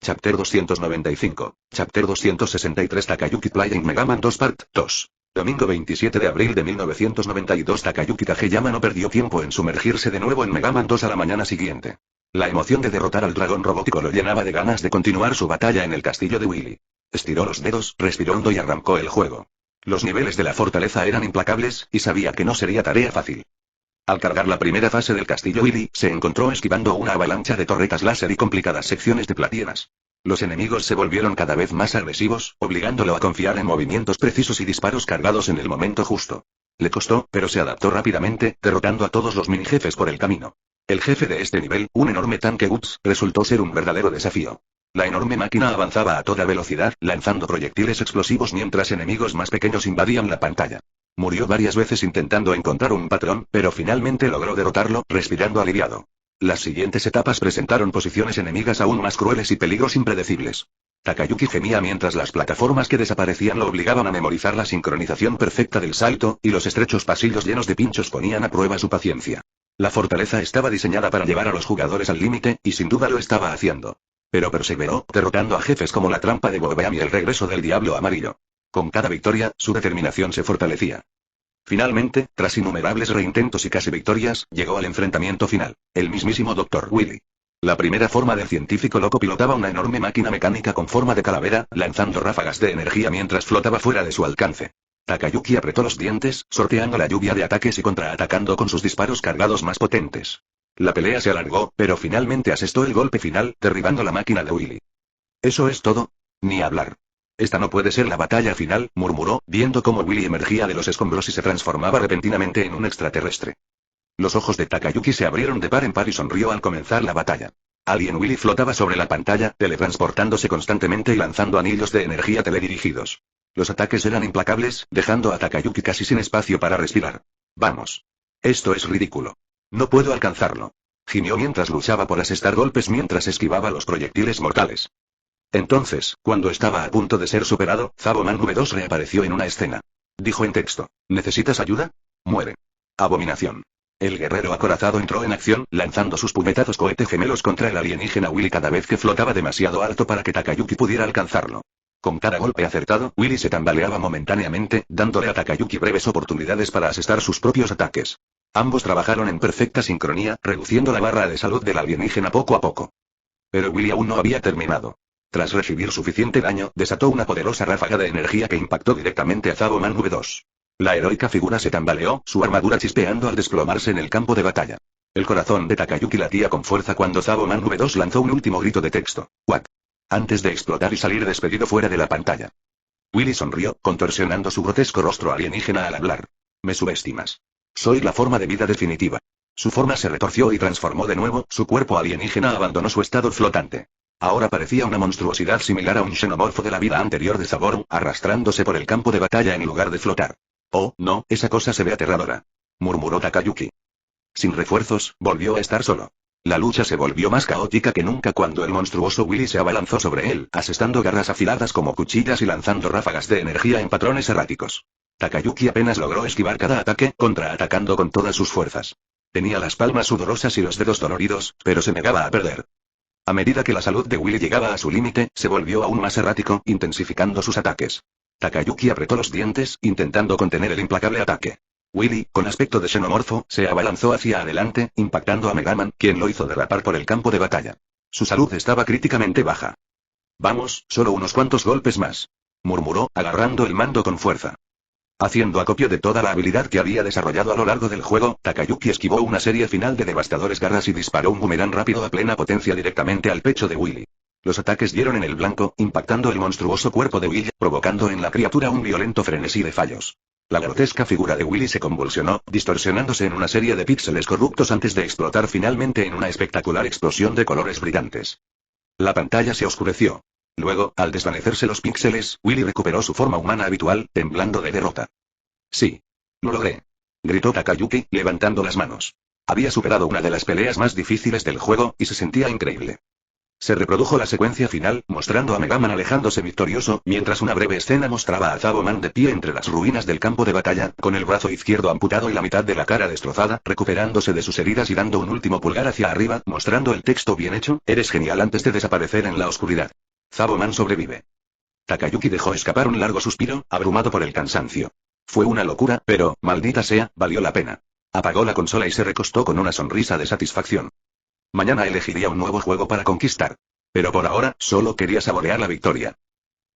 Chapter 295. Chapter 263 Takayuki Playing Mega Man 2 Part 2. Domingo 27 de abril de 1992 Takayuki Kageyama no perdió tiempo en sumergirse de nuevo en Mega Man 2 a la mañana siguiente. La emoción de derrotar al dragón robótico lo llenaba de ganas de continuar su batalla en el castillo de Willy. Estiró los dedos, respiró hondo y arrancó el juego. Los niveles de la fortaleza eran implacables, y sabía que no sería tarea fácil. Al cargar la primera fase del castillo Willy, se encontró esquivando una avalancha de torretas láser y complicadas secciones de platinas. Los enemigos se volvieron cada vez más agresivos, obligándolo a confiar en movimientos precisos y disparos cargados en el momento justo. Le costó, pero se adaptó rápidamente, derrotando a todos los minijefes por el camino. El jefe de este nivel, un enorme tanque Guts, resultó ser un verdadero desafío. La enorme máquina avanzaba a toda velocidad, lanzando proyectiles explosivos mientras enemigos más pequeños invadían la pantalla. Murió varias veces intentando encontrar un patrón, pero finalmente logró derrotarlo, respirando aliviado. Las siguientes etapas presentaron posiciones enemigas aún más crueles y peligros impredecibles. Takayuki gemía mientras las plataformas que desaparecían lo obligaban a memorizar la sincronización perfecta del salto, y los estrechos pasillos llenos de pinchos ponían a prueba su paciencia. La fortaleza estaba diseñada para llevar a los jugadores al límite, y sin duda lo estaba haciendo. Pero perseveró, derrotando a jefes como la trampa de Bobeam y el regreso del Diablo Amarillo. Con cada victoria, su determinación se fortalecía. Finalmente, tras innumerables reintentos y casi victorias, llegó al enfrentamiento final, el mismísimo Dr. Willy. La primera forma del científico loco pilotaba una enorme máquina mecánica con forma de calavera, lanzando ráfagas de energía mientras flotaba fuera de su alcance. Takayuki apretó los dientes, sorteando la lluvia de ataques y contraatacando con sus disparos cargados más potentes. La pelea se alargó, pero finalmente asestó el golpe final, derribando la máquina de Willy. ¿Eso es todo? Ni hablar. Esta no puede ser la batalla final, murmuró, viendo cómo Willy emergía de los escombros y se transformaba repentinamente en un extraterrestre. Los ojos de Takayuki se abrieron de par en par y sonrió al comenzar la batalla. Alien Willy flotaba sobre la pantalla, teletransportándose constantemente y lanzando anillos de energía teledirigidos. Los ataques eran implacables, dejando a Takayuki casi sin espacio para respirar. Vamos. Esto es ridículo. No puedo alcanzarlo. Gimió mientras luchaba por asestar golpes mientras esquivaba los proyectiles mortales. Entonces, cuando estaba a punto de ser superado, Zaboman V2 reapareció en una escena. Dijo en texto: ¿necesitas ayuda? Muere. Abominación. El guerrero acorazado entró en acción, lanzando sus puñetazos cohete gemelos contra el alienígena Willy cada vez que flotaba demasiado alto para que Takayuki pudiera alcanzarlo. Con cada golpe acertado, Willy se tambaleaba momentáneamente, dándole a Takayuki breves oportunidades para asestar sus propios ataques. Ambos trabajaron en perfecta sincronía, reduciendo la barra de salud del alienígena poco a poco. Pero Willy aún no había terminado. Tras recibir suficiente daño, desató una poderosa ráfaga de energía que impactó directamente a Zaboman V2. La heroica figura se tambaleó, su armadura chispeando al desplomarse en el campo de batalla. El corazón de Takayuki latía con fuerza cuando Zaboman V2 lanzó un último grito de texto: «What?», antes de explotar y salir despedido fuera de la pantalla. Willy sonrió, contorsionando su grotesco rostro alienígena al hablar. «Me subestimas. Soy la forma de vida definitiva». Su forma se retorció y transformó de nuevo, su cuerpo alienígena abandonó su estado flotante. Ahora parecía una monstruosidad similar a un xenomorfo de la vida anterior de Zaboru, arrastrándose por el campo de batalla en lugar de flotar. «Oh, no, esa cosa se ve aterradora», murmuró Takayuki. Sin refuerzos, volvió a estar solo. La lucha se volvió más caótica que nunca cuando el monstruoso Willy se abalanzó sobre él, asestando garras afiladas como cuchillas y lanzando ráfagas de energía en patrones erráticos. Takayuki apenas logró esquivar cada ataque, contraatacando con todas sus fuerzas. Tenía las palmas sudorosas y los dedos doloridos, pero se negaba a perder. A medida que la salud de Willy llegaba a su límite, se volvió aún más errático, intensificando sus ataques. Takayuki apretó los dientes, intentando contener el implacable ataque. Willy, con aspecto de xenomorfo, se abalanzó hacia adelante, impactando a Megaman, quien lo hizo derrapar por el campo de batalla. Su salud estaba críticamente baja. «Vamos, solo unos cuantos golpes más», murmuró, agarrando el mando con fuerza. Haciendo acopio de toda la habilidad que había desarrollado a lo largo del juego, Takayuki esquivó una serie final de devastadores garras y disparó un boomerang rápido a plena potencia directamente al pecho de Willy. Los ataques dieron en el blanco, impactando el monstruoso cuerpo de Willy, provocando en la criatura un violento frenesí de fallos. La grotesca figura de Willy se convulsionó, distorsionándose en una serie de píxeles corruptos antes de explotar finalmente en una espectacular explosión de colores brillantes. La pantalla se oscureció. Luego, al desvanecerse los píxeles, Willy recuperó su forma humana habitual, temblando de derrota. «Sí. Lo logré», gritó Takayuki, levantando las manos. Había superado una de las peleas más difíciles del juego, y se sentía increíble. Se reprodujo la secuencia final, mostrando a Megaman alejándose victorioso, mientras una breve escena mostraba a Zaboman de pie entre las ruinas del campo de batalla, con el brazo izquierdo amputado y la mitad de la cara destrozada, recuperándose de sus heridas y dando un último pulgar hacia arriba, mostrando el texto bien hecho: «Eres genial», antes de desaparecer en la oscuridad. Zaboman sobrevive. Takayuki dejó escapar un largo suspiro, abrumado por el cansancio. Fue una locura, pero, maldita sea, valió la pena. Apagó la consola y se recostó con una sonrisa de satisfacción. Mañana elegiría un nuevo juego para conquistar. Pero por ahora, solo quería saborear la victoria.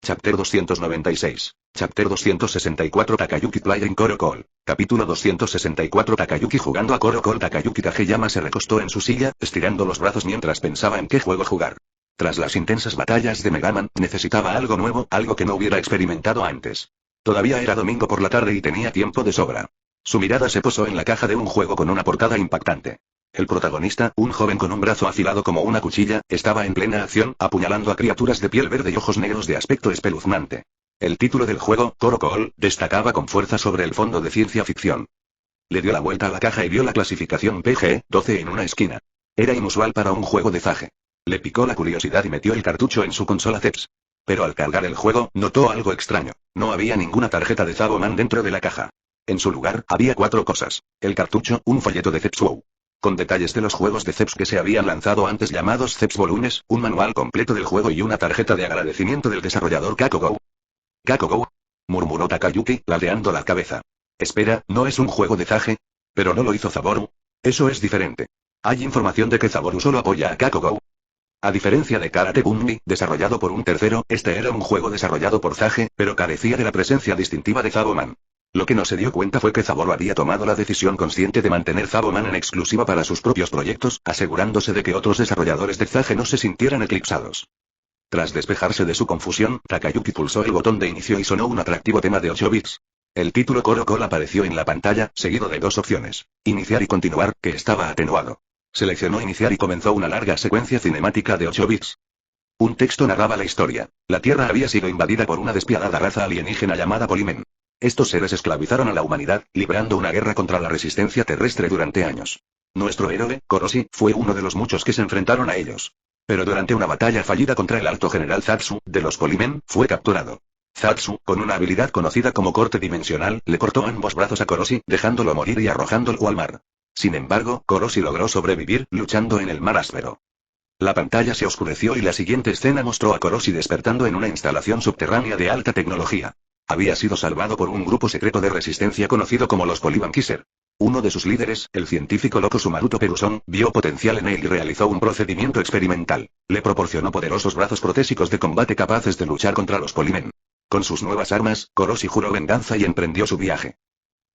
Chapter 296. Chapter 264. Takayuki Play en Koro Call. Capítulo 264. Takayuki jugando a Koro Call. Takayuki Kageyama se recostó en su silla, estirando los brazos mientras pensaba en qué juego jugar. Tras las intensas batallas de Megaman, necesitaba algo nuevo, algo que no hubiera experimentado antes. Todavía era domingo por la tarde y tenía tiempo de sobra. Su mirada se posó en la caja de un juego con una portada impactante. El protagonista, un joven con un brazo afilado como una cuchilla, estaba en plena acción, apuñalando a criaturas de piel verde y ojos negros de aspecto espeluznante. El título del juego, Koro Call, destacaba con fuerza sobre el fondo de ciencia ficción. Le dio la vuelta a la caja y vio la clasificación PG-12 en una esquina. Era inusual para un juego de Zage. Le picó la curiosidad y metió el cartucho en su consola CEPS. Pero al cargar el juego, notó algo extraño. No había ninguna tarjeta de Zaboman dentro de la caja. En su lugar, había 4 cosas. El cartucho, un folleto de CEPS WoW, con detalles de los juegos de CEPS que se habían lanzado antes llamados CEPS Volúmenes, un manual completo del juego y una tarjeta de agradecimiento del desarrollador Kakogo. «¿Kakogo?», murmuró Takayuki, ladeando la cabeza. «Espera, ¿no es un juego de Zage? Pero no lo hizo Zaboru. Eso es diferente. Hay información de que Zaboru solo apoya a Kakogo». A diferencia de Karate Bunny, desarrollado por un tercero, este era un juego desarrollado por Zage, pero carecía de la presencia distintiva de Zaboman. Lo que no se dio cuenta fue que Zabolo había tomado la decisión consciente de mantener Zaboman en exclusiva para sus propios proyectos, asegurándose de que otros desarrolladores de Zage no se sintieran eclipsados. Tras despejarse de su confusión, Takayuki pulsó el botón de inicio y sonó un atractivo tema de 8 bits. El título Coro Call apareció en la pantalla, seguido de dos opciones: iniciar y continuar, que estaba atenuado. Seleccionó iniciar y comenzó una larga secuencia cinemática de 8 bits. Un texto narraba la historia. La Tierra había sido invadida por una despiadada raza alienígena llamada Polimen. Estos seres esclavizaron a la humanidad, librando una guerra contra la resistencia terrestre durante años. Nuestro héroe, Koroshi, fue uno de los muchos que se enfrentaron a ellos. Pero durante una batalla fallida contra el alto general Zatsu, de los Polimen, fue capturado. Zatsu, con una habilidad conocida como corte dimensional, le cortó ambos brazos a Koroshi, dejándolo morir y arrojándolo al mar. Sin embargo, Koroshi logró sobrevivir, luchando en el mar áspero. La pantalla se oscureció y la siguiente escena mostró a Koroshi despertando en una instalación subterránea de alta tecnología. Había sido salvado por un grupo secreto de resistencia conocido como los Polybankiser. Uno de sus líderes, el científico loco Sumaruto Peruson, vio potencial en él y realizó un procedimiento experimental. Le proporcionó poderosos brazos protésicos de combate capaces de luchar contra los Polimen. Con sus nuevas armas, Koroshi juró venganza y emprendió su viaje.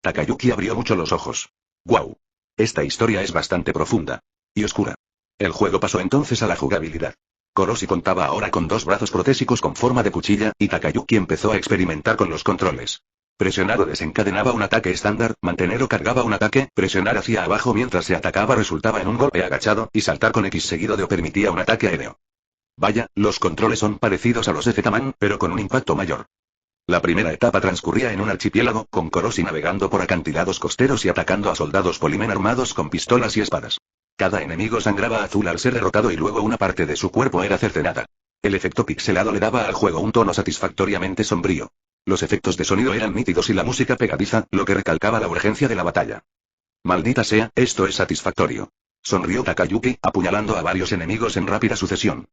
Takayuki abrió mucho los ojos. ¡Guau! Esta historia es bastante profunda. Y oscura. El juego pasó entonces a la jugabilidad. Koroshi contaba ahora con dos brazos protésicos con forma de cuchilla, y Takayuki empezó a experimentar con los controles. Presionar o desencadenaba un ataque estándar, mantener o cargaba un ataque, presionar hacia abajo mientras se atacaba resultaba en un golpe agachado, y saltar con X seguido de O permitía un ataque aéreo. Vaya, los controles son parecidos a los de Z-Man, pero con un impacto mayor. La primera etapa transcurría en un archipiélago, con Koroshi navegando por acantilados costeros y atacando a soldados Polimen armados con pistolas y espadas. Cada enemigo sangraba azul al ser derrotado y luego una parte de su cuerpo era cercenada. El efecto pixelado le daba al juego un tono satisfactoriamente sombrío. Los efectos de sonido eran nítidos y la música pegadiza, lo que recalcaba la urgencia de la batalla. Maldita sea, esto es satisfactorio. Sonrió Takayuki, apuñalando a varios enemigos en rápida sucesión.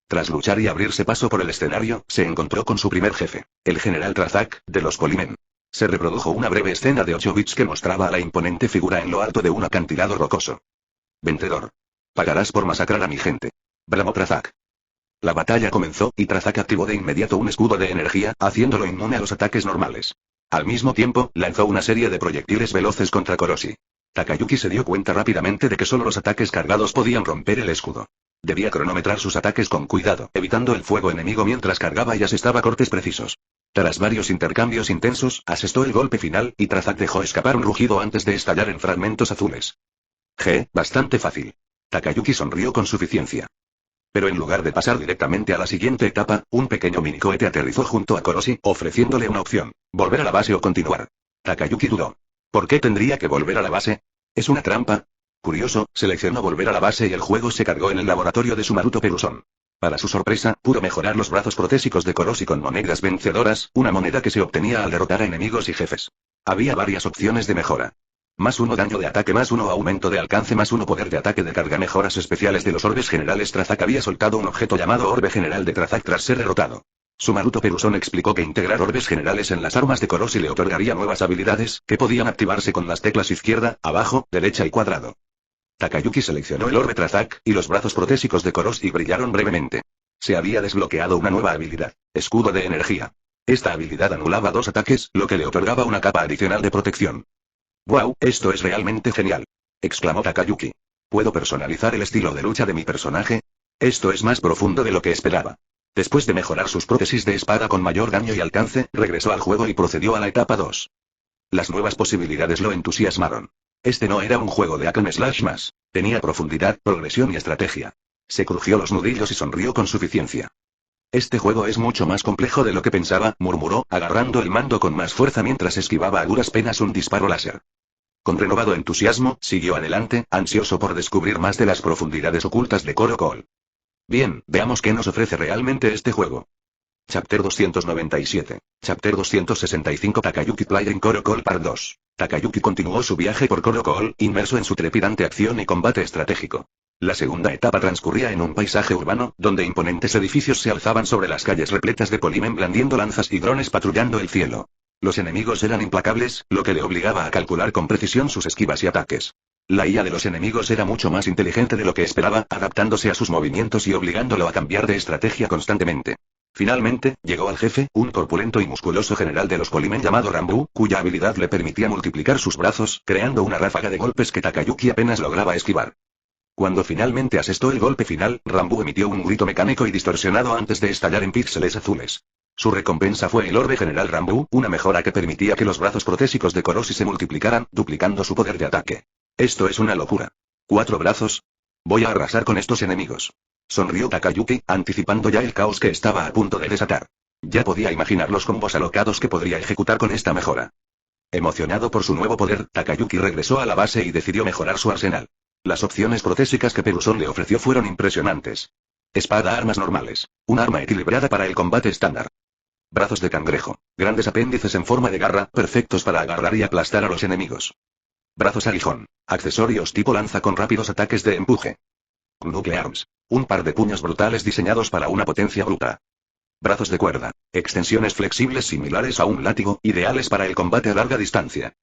Tras luchar y abrirse paso por el escenario, se encontró con su primer jefe, el general Trazak, de los Polimen. Se reprodujo una breve escena de 8 bits que mostraba a la imponente figura en lo alto de un acantilado rocoso. Vencedor. Pagarás por masacrar a mi gente. Bramó Trazak. La batalla comenzó, y Trazak activó de inmediato un escudo de energía, haciéndolo inmune a los ataques normales. Al mismo tiempo, lanzó una serie de proyectiles veloces contra Koroshi. Takayuki se dio cuenta rápidamente de que solo los ataques cargados podían romper el escudo. Debía cronometrar sus ataques con cuidado, evitando el fuego enemigo mientras cargaba y asestaba cortes precisos. Tras varios intercambios intensos, asestó el golpe final, y Trazak dejó escapar un rugido antes de estallar en fragmentos azules. Bastante fácil. Takayuki sonrió con suficiencia. Pero en lugar de pasar directamente a la siguiente etapa, un pequeño minicohete aterrizó junto a Koroshi, ofreciéndole una opción: volver a la base o continuar. Takayuki dudó. ¿Por qué tendría que volver a la base? ¿Es una trampa? Curioso, seleccionó volver a la base y el juego se cargó en el laboratorio de Sumaruto Peruson. Para su sorpresa, pudo mejorar los brazos protésicos de Koroshi con monedas vencedoras, una moneda que se obtenía al derrotar a enemigos y jefes. Había varias opciones de mejora. +1 daño de ataque, +1 aumento de alcance, +1 poder de ataque de carga, mejoras especiales de los orbes generales. Trazak había soltado un objeto llamado Orbe General de Trazak tras ser derrotado. Sumaruto Peruson explicó que integrar orbes generales en las armas de Koroshi le otorgaría nuevas habilidades, que podían activarse con las teclas izquierda, abajo, derecha y cuadrado. Takayuki seleccionó el orbe Trazak, y los brazos protésicos de Koroshi brillaron brevemente. Se había desbloqueado una nueva habilidad: escudo de energía. Esta habilidad anulaba 2 ataques, lo que le otorgaba una capa adicional de protección. ¡Wow! Esto es realmente genial, exclamó Takayuki. ¿Puedo personalizar el estilo de lucha de mi personaje? Esto es más profundo de lo que esperaba. Después de mejorar sus prótesis de espada con mayor daño y alcance, regresó al juego y procedió a la etapa 2. Las nuevas posibilidades lo entusiasmaron. Este no era un juego de hack and slash más. Tenía profundidad, progresión y estrategia. Se crujió los nudillos y sonrió con suficiencia. Este juego es mucho más complejo de lo que pensaba, murmuró, agarrando el mando con más fuerza mientras esquivaba a duras penas un disparo láser. Con renovado entusiasmo, siguió adelante, ansioso por descubrir más de las profundidades ocultas de Coro Call. Bien, veamos qué nos ofrece realmente este juego. Chapter 297. Chapter 265. Takayuki Play en Coro Call Part 2. Takayuki continuó su viaje por Coro Call, inmerso en su trepidante acción y combate estratégico. La segunda etapa transcurría en un paisaje urbano, donde imponentes edificios se alzaban sobre las calles repletas de Polimen blandiendo lanzas y drones patrullando el cielo. Los enemigos eran implacables, lo que le obligaba a calcular con precisión sus esquivas y ataques. La IA de los enemigos era mucho más inteligente de lo que esperaba, adaptándose a sus movimientos y obligándolo a cambiar de estrategia constantemente. Finalmente, llegó al jefe, un corpulento y musculoso general de los Polimen llamado Rambo, cuya habilidad le permitía multiplicar sus brazos, creando una ráfaga de golpes que Takayuki apenas lograba esquivar. Cuando finalmente asestó el golpe final, Rambo emitió un grito mecánico y distorsionado antes de estallar en píxeles azules. Su recompensa fue el Orbe General Rambo, una mejora que permitía que los brazos protésicos de Koroshi se multiplicaran, duplicando su poder de ataque. Esto es una locura. ¿4 brazos? Voy a arrasar con estos enemigos. Sonrió Takayuki, anticipando ya el caos que estaba a punto de desatar. Ya podía imaginar los combos alocados que podría ejecutar con esta mejora. Emocionado por su nuevo poder, Takayuki regresó a la base y decidió mejorar su arsenal. Las opciones protésicas que Peluson le ofreció fueron impresionantes. Espada, armas normales. Un arma equilibrada para el combate estándar. Brazos de cangrejo. Grandes apéndices en forma de garra, perfectos para agarrar y aplastar a los enemigos. Brazos aguijón. Accesorios tipo lanza con rápidos ataques de empuje. Nuclear Arms. Un par de puños brutales diseñados para una potencia bruta. Brazos de cuerda. Extensiones flexibles similares a un látigo, ideales para el combate a larga distancia.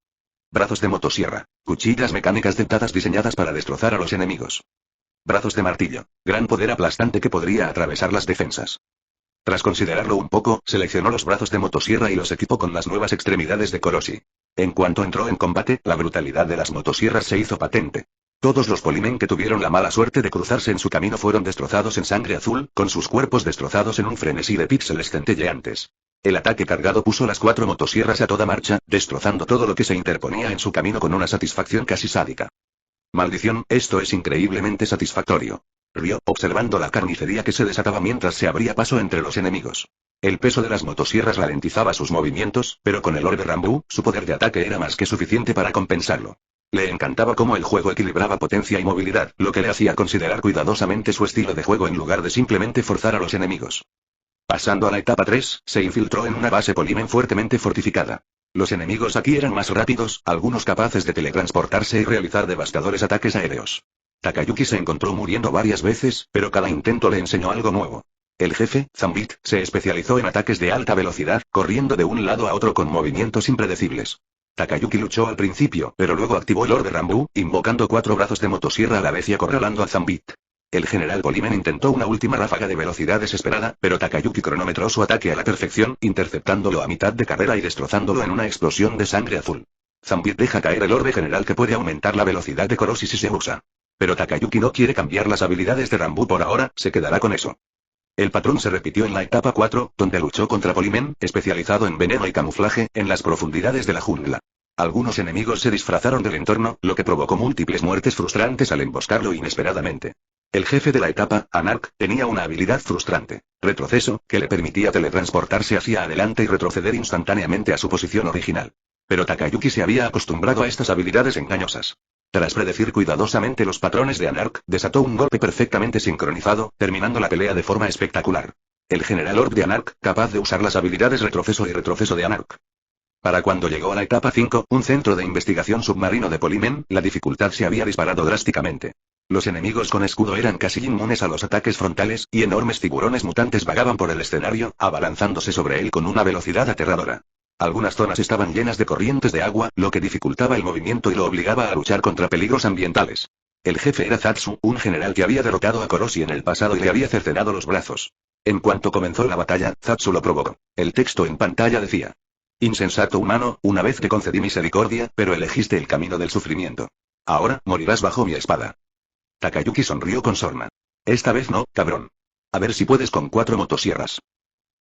Brazos de motosierra. Cuchillas mecánicas dentadas diseñadas para destrozar a los enemigos. Brazos de martillo. Gran poder aplastante que podría atravesar las defensas. Tras considerarlo un poco, seleccionó los brazos de motosierra y los equipó con las nuevas extremidades de Koroshi. En cuanto entró en combate, la brutalidad de las motosierras se hizo patente. Todos los Polimen que tuvieron la mala suerte de cruzarse en su camino fueron destrozados en sangre azul, con sus cuerpos destrozados en un frenesí de píxeles centelleantes. El ataque cargado puso las 4 motosierras a toda marcha, destrozando todo lo que se interponía en su camino con una satisfacción casi sádica. Maldición, esto es increíblemente satisfactorio. Rió, observando la carnicería que se desataba mientras se abría paso entre los enemigos. El peso de las motosierras ralentizaba sus movimientos, pero con el Orbe Rambo, su poder de ataque era más que suficiente para compensarlo. Le encantaba cómo el juego equilibraba potencia y movilidad, lo que le hacía considerar cuidadosamente su estilo de juego en lugar de simplemente forzar a los enemigos. Pasando a la etapa 3, se infiltró en una base Polimen fuertemente fortificada. Los enemigos aquí eran más rápidos, algunos capaces de teletransportarse y realizar devastadores ataques aéreos. Takayuki se encontró muriendo varias veces, pero cada intento le enseñó algo nuevo. El jefe, Zambit, se especializó en ataques de alta velocidad, corriendo de un lado a otro con movimientos impredecibles. Takayuki luchó al principio, pero luego activó el Orbe Rambo, invocando 4 brazos de motosierra a la vez y acorralando a Zambit. El general Polimen intentó una última ráfaga de velocidad desesperada, pero Takayuki cronometró su ataque a la perfección, interceptándolo a mitad de carrera y destrozándolo en una explosión de sangre azul. Zambit deja caer el Orbe General que puede aumentar la velocidad de Koroshi si se usa. Pero Takayuki no quiere cambiar las habilidades de Rambo por ahora, se quedará con eso. El patrón se repitió en la etapa 4, donde luchó contra Polimen, especializado en veneno y camuflaje, en las profundidades de la jungla. Algunos enemigos se disfrazaron del entorno, lo que provocó múltiples muertes frustrantes al emboscarlo inesperadamente. El jefe de la etapa, Anark, tenía una habilidad frustrante, retroceso, que le permitía teletransportarse hacia adelante y retroceder instantáneamente a su posición original. Pero Takayuki se había acostumbrado a estas habilidades engañosas. Tras predecir cuidadosamente los patrones de Anark, desató un golpe perfectamente sincronizado, terminando la pelea de forma espectacular. El general Orb de Anark, capaz de usar las habilidades retroceso y retroceso de Anark. Para cuando llegó a la etapa 5, un centro de investigación submarino de Polimen, la dificultad se había disparado drásticamente. Los enemigos con escudo eran casi inmunes a los ataques frontales, y enormes tiburones mutantes vagaban por el escenario, abalanzándose sobre él con una velocidad aterradora. Algunas zonas estaban llenas de corrientes de agua, lo que dificultaba el movimiento y lo obligaba a luchar contra peligros ambientales. El jefe era Zatsu, un general que había derrotado a Koroshi en el pasado y le había cercenado los brazos. En cuanto comenzó la batalla, Zatsu lo provocó. El texto en pantalla decía: insensato humano, una vez te concedí misericordia, pero elegiste el camino del sufrimiento. Ahora, morirás bajo mi espada. Takayuki sonrió con sorna. Esta vez no, cabrón. A ver si puedes con 4 motosierras.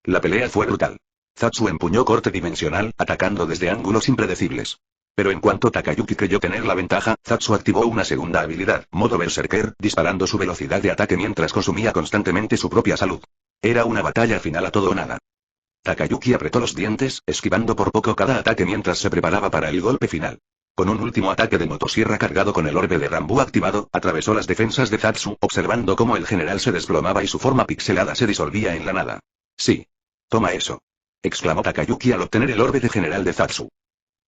La pelea fue brutal. Zatsu empuñó corte dimensional, atacando desde ángulos impredecibles. Pero en cuanto Takayuki creyó tener la ventaja, Zatsu activó una segunda habilidad, modo Berserker, disparando su velocidad de ataque mientras consumía constantemente su propia salud. Era una batalla final a todo o nada. Takayuki apretó los dientes, esquivando por poco cada ataque mientras se preparaba para el golpe final. Con un último ataque de motosierra cargado con el orbe de Rambo activado, atravesó las defensas de Zatsu, observando cómo el general se desplomaba y su forma pixelada se disolvía en la nada. Sí. Toma eso. Exclamó Takayuki al obtener el orbe de general de Zatsu.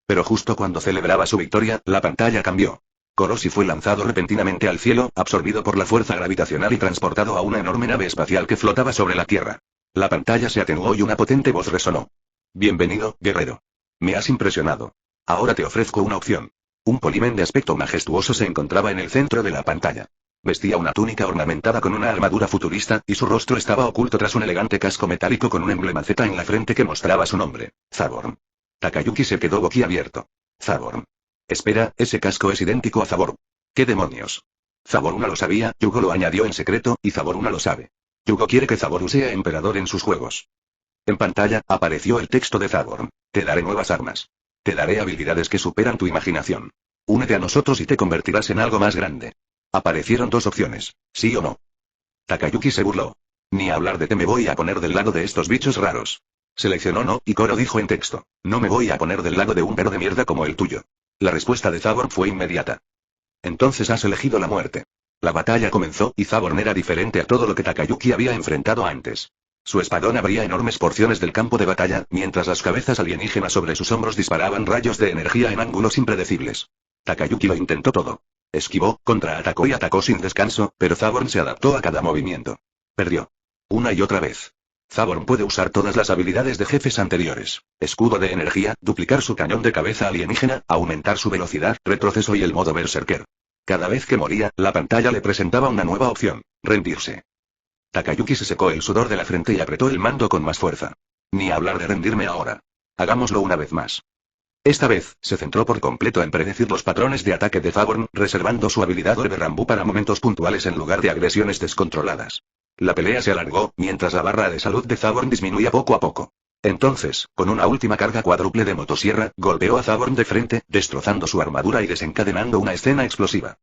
Pero justo cuando celebraba su victoria, la pantalla cambió. Koroshi fue lanzado repentinamente al cielo, absorbido por la fuerza gravitacional y transportado a una enorme nave espacial que flotaba sobre la Tierra. La pantalla se atenuó y una potente voz resonó. Bienvenido, guerrero. Me has impresionado. Ahora te ofrezco una opción. Un polimen de aspecto majestuoso se encontraba en el centro de la pantalla. Vestía una túnica ornamentada con una armadura futurista, y su rostro estaba oculto tras un elegante casco metálico con un emblema Z en la frente que mostraba su nombre, Zaborn. Takayuki se quedó boquiabierto. Zaborn. Espera, ese casco es idéntico a Zaborn. ¿Qué demonios? Zaboruna lo sabía, Yugo lo añadió en secreto, y Zaboruna lo sabe. Yugo quiere que Zaboru sea emperador en sus juegos. En pantalla, apareció el texto de Zaborn. Te daré nuevas armas. Te daré habilidades que superan tu imaginación. Únete a nosotros y te convertirás en algo más grande. Aparecieron dos opciones, sí o no. Takayuki se burló. Ni hablar de te me voy a poner del lado de estos bichos raros. Seleccionó no, y Koro dijo en texto, no me voy a poner del lado de un perro de mierda como el tuyo. La respuesta de Zaborn fue inmediata. Entonces has elegido la muerte. La batalla comenzó, y Zaborn era diferente a todo lo que Takayuki había enfrentado antes. Su espadón abría enormes porciones del campo de batalla, mientras las cabezas alienígenas sobre sus hombros disparaban rayos de energía en ángulos impredecibles. Takayuki lo intentó todo. Esquivó, contraatacó y atacó sin descanso, pero Zaborn se adaptó a cada movimiento. Perdió. Una y otra vez. Zaborn puede usar todas las habilidades de jefes anteriores. Escudo de energía, duplicar su cañón de cabeza alienígena, aumentar su velocidad, retroceso y el modo berserker. Cada vez que moría, la pantalla le presentaba una nueva opción, rendirse. Takayuki se secó el sudor de la frente y apretó el mando con más fuerza. Ni hablar de rendirme ahora. Hagámoslo una vez más. Esta vez, se centró por completo en predecir los patrones de ataque de Zaborn, reservando su habilidad Orbe Rambu para momentos puntuales en lugar de agresiones descontroladas. La pelea se alargó, mientras la barra de salud de Zaborn disminuía poco a poco. Entonces, con una última carga cuádruple de motosierra, golpeó a Zaborn de frente, destrozando su armadura y desencadenando una escena explosiva.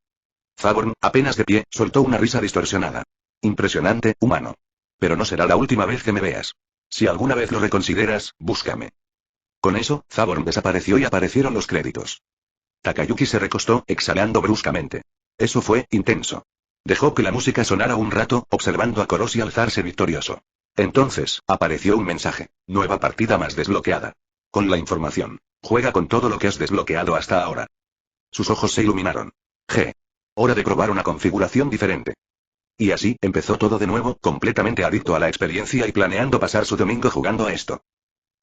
Zaborn, apenas de pie, soltó una risa distorsionada. Impresionante, humano. Pero no será la última vez que me veas. Si alguna vez lo reconsideras, búscame. Con eso, Zaborn desapareció y aparecieron los créditos. Takayuki se recostó, exhalando bruscamente. Eso fue intenso. Dejó que la música sonara un rato, observando a Koroshi alzarse victorioso. Entonces, apareció un mensaje. Nueva partida más desbloqueada. Con la información. Juega con todo lo que has desbloqueado hasta ahora. Sus ojos se iluminaron. Hora de probar una configuración diferente. Y así, empezó todo de nuevo, completamente adicto a la experiencia y planeando pasar su domingo jugando a esto.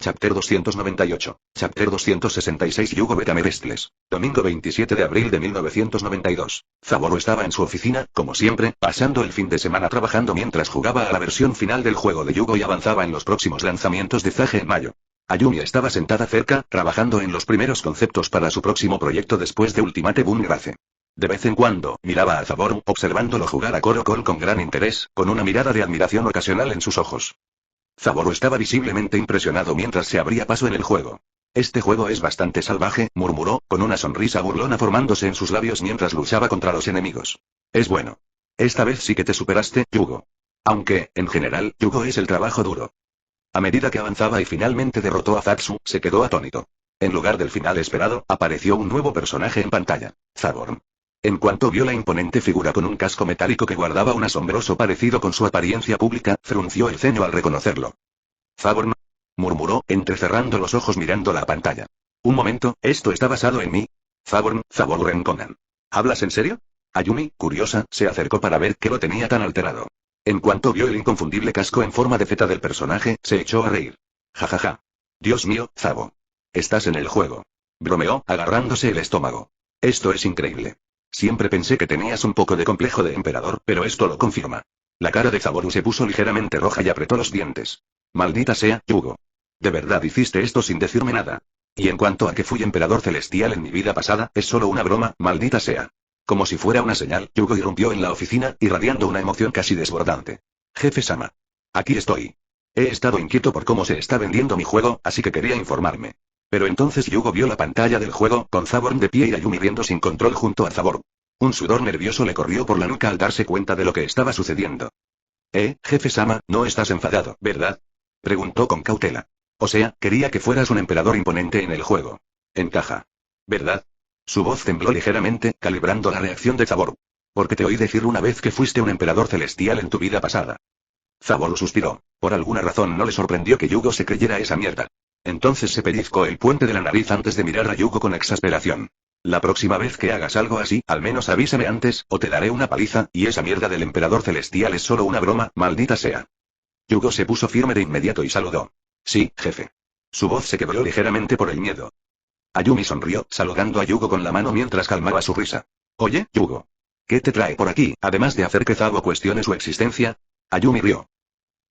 Chapter 298. Chapter 266 Yugo Betame Restless. Domingo 27 de abril de 1992. Zaboru estaba en su oficina, como siempre, pasando el fin de semana trabajando mientras jugaba a la versión final del juego de Yugo y avanzaba en los próximos lanzamientos de Zage en mayo. Ayumi estaba sentada cerca, trabajando en los primeros conceptos para su próximo proyecto después de Ultimate Boon Grace. De vez en cuando, miraba a Zaboru, observándolo jugar a Koro Col con gran interés, con una mirada de admiración ocasional en sus ojos. Zaboru estaba visiblemente impresionado mientras se abría paso en el juego. Este juego es bastante salvaje, murmuró, con una sonrisa burlona formándose en sus labios mientras luchaba contra los enemigos. Es bueno. Esta vez sí que te superaste, Yugo. Aunque, en general, Yugo es el trabajo duro. A medida que avanzaba y finalmente derrotó a Zatsu, se quedó atónito. En lugar del final esperado, apareció un nuevo personaje en pantalla, Zaborn. En cuanto vio la imponente figura con un casco metálico que guardaba un asombroso parecido con su apariencia pública, frunció el ceño al reconocerlo. Zaborn, murmuró, entrecerrando los ojos mirando la pantalla. Un momento, ¿esto está basado en mí? Zaboru Renkonan. ¿Hablas en serio? Ayumi, curiosa, se acercó para ver qué lo tenía tan alterado. En cuanto vio el inconfundible casco en forma de Z del personaje, se echó a reír. Jajaja. Dios mío, Zabo. Estás en el juego. Bromeó, agarrándose el estómago. Esto es increíble. Siempre pensé que tenías un poco de complejo de emperador, pero esto lo confirma. La cara de Zaboru se puso ligeramente roja y apretó los dientes. Maldita sea, Yugo. ¿De verdad hiciste esto sin decirme nada? Y en cuanto a que fui emperador celestial en mi vida pasada, es solo una broma, maldita sea. Como si fuera una señal, Yugo irrumpió en la oficina, irradiando una emoción casi desbordante. Jefe Sama. Aquí estoy. He estado inquieto por cómo se está vendiendo mi juego, así que quería informarme. Pero entonces Yugo vio la pantalla del juego, con Zaborn de pie y Ayumi viendo sin control junto a Zaboru. Un sudor nervioso le corrió por la nuca al darse cuenta de lo que estaba sucediendo. Jefe Sama, no estás enfadado, ¿verdad? Preguntó con cautela. O sea, quería que fueras un emperador imponente en el juego. Encaja. ¿Verdad? Su voz tembló ligeramente, calibrando la reacción de Zaboru. Porque te oí decir una vez que fuiste un emperador celestial en tu vida pasada. Zaboru suspiró. Por alguna razón no le sorprendió que Yugo se creyera esa mierda. Entonces se pellizcó el puente de la nariz antes de mirar a Yugo con exasperación. La próxima vez que hagas algo así, al menos avísame antes, o te daré una paliza, y esa mierda del emperador celestial es solo una broma, maldita sea. Yugo se puso firme de inmediato y saludó. Sí, jefe. Su voz se quebró ligeramente por el miedo. Ayumi sonrió, saludando a Yugo con la mano mientras calmaba su risa. Oye, Yugo. ¿Qué te trae por aquí, además de hacer que Zabo cuestione su existencia? Ayumi rió.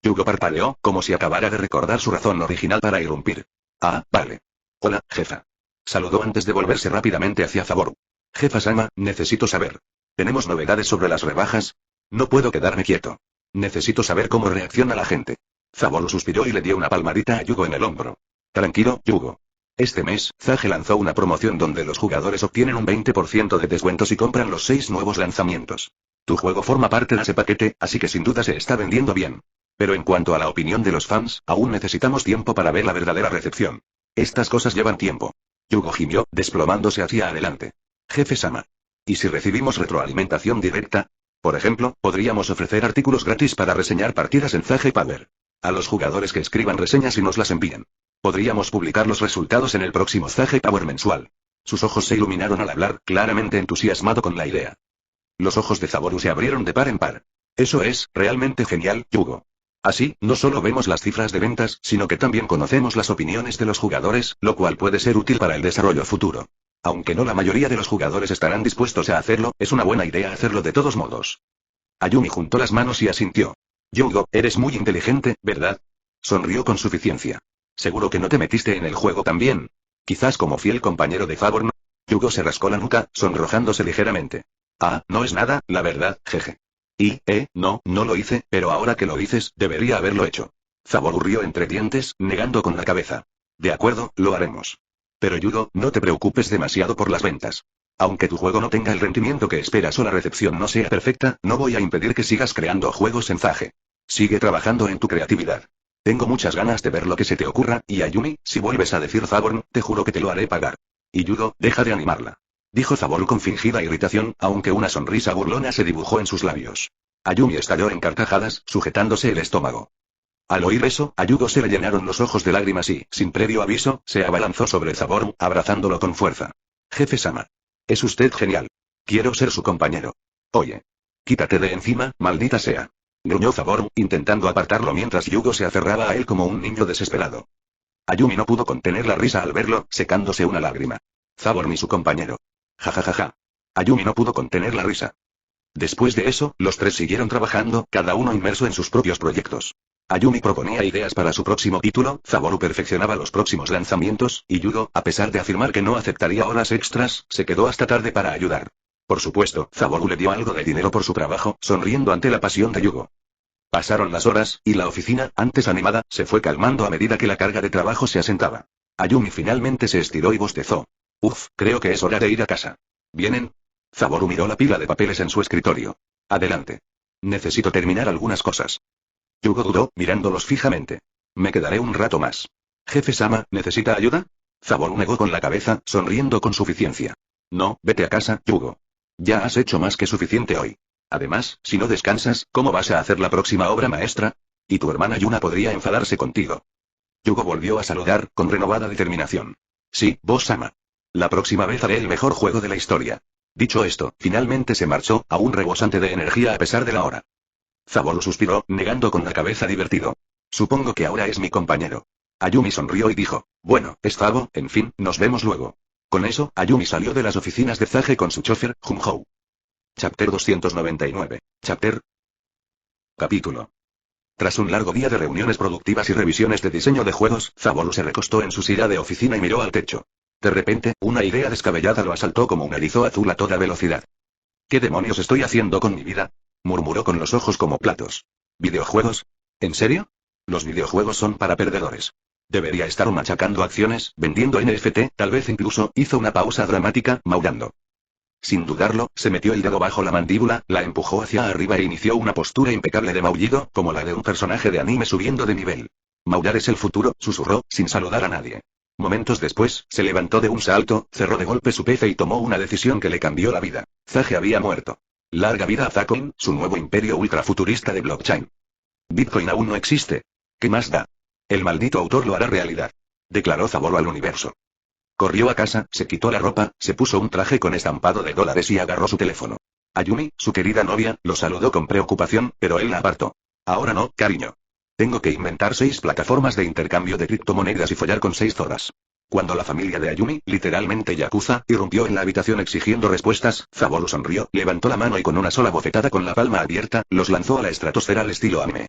Yugo parpadeó, como si acabara de recordar su razón original para irrumpir. Ah, vale. Hola, jefa. Saludó antes de volverse rápidamente hacia Zaboru. Jefa-sama, necesito saber. ¿Tenemos novedades sobre las rebajas? No puedo quedarme quieto. Necesito saber cómo reacciona la gente. Zaboru suspiró y le dio una palmadita a Yugo en el hombro. Tranquilo, Yugo. Este mes, Zage lanzó una promoción donde los jugadores obtienen un 20% de descuento si compran los 6 nuevos lanzamientos. Tu juego forma parte de ese paquete, así que sin duda se está vendiendo bien. Pero en cuanto a la opinión de los fans, aún necesitamos tiempo para ver la verdadera recepción. Estas cosas llevan tiempo. Yugo gimió, desplomándose hacia adelante. Jefe-sama. ¿Y si recibimos retroalimentación directa? Por ejemplo, podríamos ofrecer artículos gratis para reseñar partidas en Zage Power. A los jugadores que escriban reseñas y nos las envíen. Podríamos publicar los resultados en el próximo Zage Power mensual. Sus ojos se iluminaron al hablar, claramente entusiasmado con la idea. Los ojos de Zaboru se abrieron de par en par. Eso es, realmente genial, Yugo. Así, no solo vemos las cifras de ventas, sino que también conocemos las opiniones de los jugadores, lo cual puede ser útil para el desarrollo futuro. Aunque no la mayoría de los jugadores estarán dispuestos a hacerlo, es una buena idea hacerlo de todos modos. Ayumi juntó las manos y asintió. Yugo, eres muy inteligente, ¿verdad? Sonrió con suficiencia. Seguro que no te metiste en el juego también. Quizás como fiel compañero de Favor, ¿no? Yugo se rascó la nuca, sonrojándose ligeramente. Ah, no es nada, la verdad, jeje. No lo hice, pero ahora que lo dices, debería haberlo hecho. Zaboru rió entre dientes, negando con la cabeza. De acuerdo, lo haremos. Pero Yugo, no te preocupes demasiado por las ventas. Aunque tu juego no tenga el rendimiento que esperas o la recepción no sea perfecta, no voy a impedir que sigas creando juegos en Zage. Sigue trabajando en tu creatividad. Tengo muchas ganas de ver lo que se te ocurra, y Ayumi, si vuelves a decir Zaborn, te juro que te lo haré pagar. Y Yugo, deja de animarla. Dijo Zaboru con fingida irritación, aunque una sonrisa burlona se dibujó en sus labios. Ayumi estalló en carcajadas, sujetándose el estómago. Al oír eso, a Yugo se le llenaron los ojos de lágrimas y, sin previo aviso, se abalanzó sobre Zaboru, abrazándolo con fuerza. Jefe-sama. Es usted genial. Quiero ser su compañero. Oye. Quítate de encima, maldita sea. Gruñó Zaboru, intentando apartarlo mientras Yugo se aferraba a él como un niño desesperado. Ayumi no pudo contener la risa al verlo, secándose una lágrima. Zaboru ni su compañero. Ja. Ayumi no pudo contener la risa. Después de eso, los tres siguieron trabajando, cada uno inmerso en sus propios proyectos. Ayumi proponía ideas para su próximo título, Zaboru perfeccionaba los próximos lanzamientos, y Yugo, a pesar de afirmar que no aceptaría horas extras, se quedó hasta tarde para ayudar. Por supuesto, Zaboru le dio algo de dinero por su trabajo, sonriendo ante la pasión de Yugo. Pasaron las horas, y la oficina, antes animada, se fue calmando a medida que la carga de trabajo se asentaba. Ayumi finalmente se estiró y bostezó. Creo que es hora de ir a casa. ¿Vienen? Zaboru miró la pila de papeles en su escritorio. Adelante. Necesito terminar algunas cosas. Yugo dudó, mirándolos fijamente. Me quedaré un rato más. Jefe-sama, ¿necesita ayuda? Zaboru negó con la cabeza, sonriendo con suficiencia. No, vete a casa, Yugo. Ya has hecho más que suficiente hoy. Además, si no descansas, ¿cómo vas a hacer la próxima obra maestra? Y tu hermana Yuna podría enfadarse contigo. Yugo volvió a saludar, con renovada determinación. Sí, boss-sama. La próxima vez haré el mejor juego de la historia. Dicho esto, finalmente se marchó, aún rebosante de energía a pesar de la hora. Zaboru suspiró, negando con la cabeza divertido. Supongo que ahora es mi compañero. Ayumi sonrió y dijo, bueno, es Zabo, en fin, nos vemos luego. Con eso, Ayumi salió de las oficinas de Zage con su chofer, Junhou. Chapter 299. Capítulo. Tras un largo día de reuniones productivas y revisiones de diseño de juegos, Zaboru se recostó en su silla de oficina y miró al techo. De repente, una idea descabellada lo asaltó como un erizo azul a toda velocidad. ¿Qué demonios estoy haciendo con mi vida? Murmuró con los ojos como platos. ¿Videojuegos? ¿En serio? Los videojuegos son para perdedores. Debería estar machacando acciones, vendiendo NFT, tal vez incluso, hizo una pausa dramática, maullando. Sin dudarlo, se metió el dedo bajo la mandíbula, la empujó hacia arriba e inició una postura impecable de maullido, como la de un personaje de anime subiendo de nivel. Maullar es el futuro, susurró, sin saludar a nadie. Momentos después, se levantó de un salto, cerró de golpe su PC y tomó una decisión que le cambió la vida. Zage había muerto. Larga vida a Zacoin, su nuevo imperio ultrafuturista de blockchain. Bitcoin aún no existe. ¿Qué más da? El maldito autor lo hará realidad. Declaró Zaboru al universo. Corrió a casa, se quitó la ropa, se puso un traje con estampado de dólares y agarró su teléfono. Ayumi, su querida novia, lo saludó con preocupación, pero él la apartó. Ahora no, cariño. Tengo que inventar 6 plataformas de intercambio de criptomonedas y follar con 6 zorras. Cuando la familia de Ayumi, literalmente Yakuza, irrumpió en la habitación exigiendo respuestas, Zaboru sonrió, levantó la mano y con una sola bofetada con la palma abierta, los lanzó a la estratosfera al estilo anime.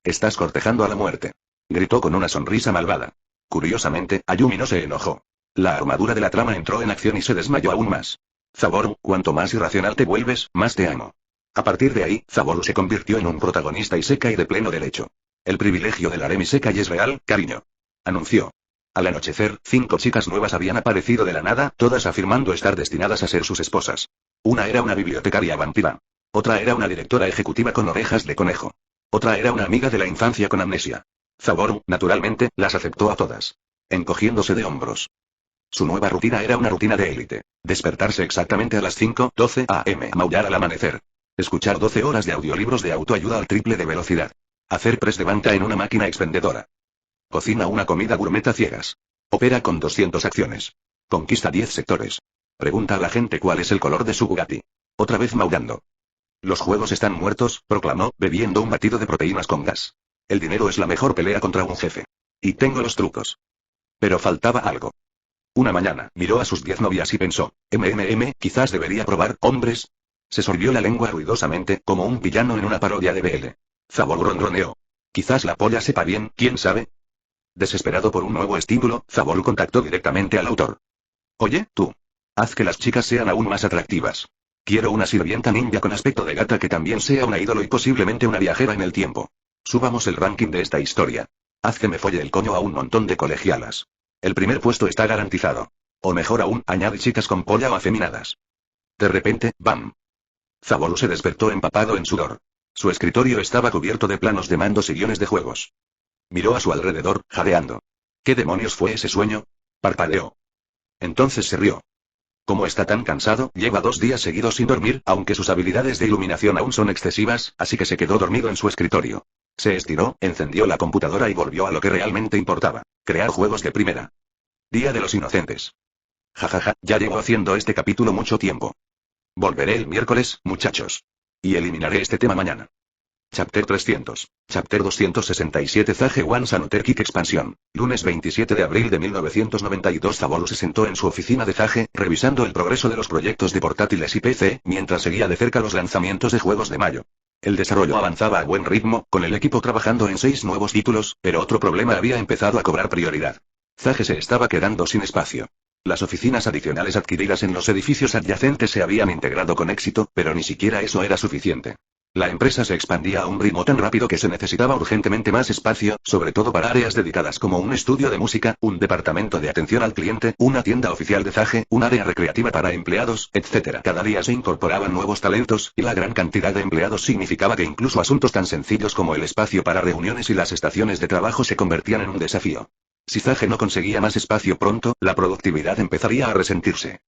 «Estás cortejando a la muerte», gritó con una sonrisa malvada. Curiosamente, Ayumi no se enojó. La armadura de la trama entró en acción y se desmayó aún más. «Zaboru, cuanto más irracional te vuelves, más te amo». A partir de ahí, Zaboru se convirtió en un protagonista Isekai de pleno derecho. «El privilegio del harem Isekai es real, cariño», anunció. Al anochecer, 5 chicas nuevas habían aparecido de la nada, todas afirmando estar destinadas a ser sus esposas. Una era una bibliotecaria vampira. Otra era una directora ejecutiva con orejas de conejo. Otra era una amiga de la infancia con amnesia. Zaboru, naturalmente, las aceptó a todas. Encogiéndose de hombros. Su nueva rutina era una rutina de élite. Despertarse exactamente a las 5:12 am, maullar al amanecer. Escuchar 12 horas de audiolibros de autoayuda al triple de velocidad. Hacer press de banca en una máquina expendedora. Cocina una comida gourmet a ciegas. Opera con 200 acciones. Conquista 10 sectores. Pregunta a la gente cuál es el color de su Bugatti. Otra vez maullando. Los juegos están muertos, proclamó, bebiendo un batido de proteínas con gas. El dinero es la mejor pelea contra un jefe. Y tengo los trucos. Pero faltaba algo. Una mañana, miró a sus 10 novias y pensó, quizás debería probar hombres. Se sorbió la lengua ruidosamente, como un villano en una parodia de BL. Zaboru ronroneó. Quizás la polla sepa bien, ¿quién sabe? Desesperado por un nuevo estímulo, Zaboru contactó directamente al autor. Oye, tú. Haz que las chicas sean aún más atractivas. Quiero una sirvienta ninja con aspecto de gata que también sea una ídolo y posiblemente una viajera en el tiempo. Subamos el ranking de esta historia. Haz que me folle el coño a un montón de colegialas. El primer puesto está garantizado. O mejor aún, añade chicas con polla o afeminadas. De repente, ¡bam! Zaboru se despertó empapado en sudor. Su escritorio estaba cubierto de planos de mandos y guiones de juegos. Miró a su alrededor, jadeando. ¿Qué demonios fue ese sueño? Parpadeó. Entonces se rió. Como está tan cansado, lleva 2 días seguidos sin dormir, aunque sus habilidades de iluminación aún son excesivas, así que se quedó dormido en su escritorio. Se estiró, encendió la computadora y volvió a lo que realmente importaba. Crear juegos de primera. Día de los Inocentes. Jajaja, ya llevo haciendo este capítulo mucho tiempo. Volveré el miércoles, muchachos. Y eliminaré este tema mañana. Chapter 300. Chapter 267 Zage One Sanoter Kick Expansión. Lunes 27 de abril de 1992 Zaboru se sentó en su oficina de Zage, revisando el progreso de los proyectos de portátiles y PC, mientras seguía de cerca los lanzamientos de juegos de mayo. El desarrollo avanzaba a buen ritmo, con el equipo trabajando en 6 nuevos títulos, pero otro problema había empezado a cobrar prioridad. Zage se estaba quedando sin espacio. Las oficinas adicionales adquiridas en los edificios adyacentes se habían integrado con éxito, pero ni siquiera eso era suficiente. La empresa se expandía a un ritmo tan rápido que se necesitaba urgentemente más espacio, sobre todo para áreas dedicadas como un estudio de música, un departamento de atención al cliente, una tienda oficial de Zage, un área recreativa para empleados, etc. Cada día se incorporaban nuevos talentos, y la gran cantidad de empleados significaba que incluso asuntos tan sencillos como el espacio para reuniones y las estaciones de trabajo se convertían en un desafío. Si Zage no conseguía más espacio pronto, la productividad empezaría a resentirse.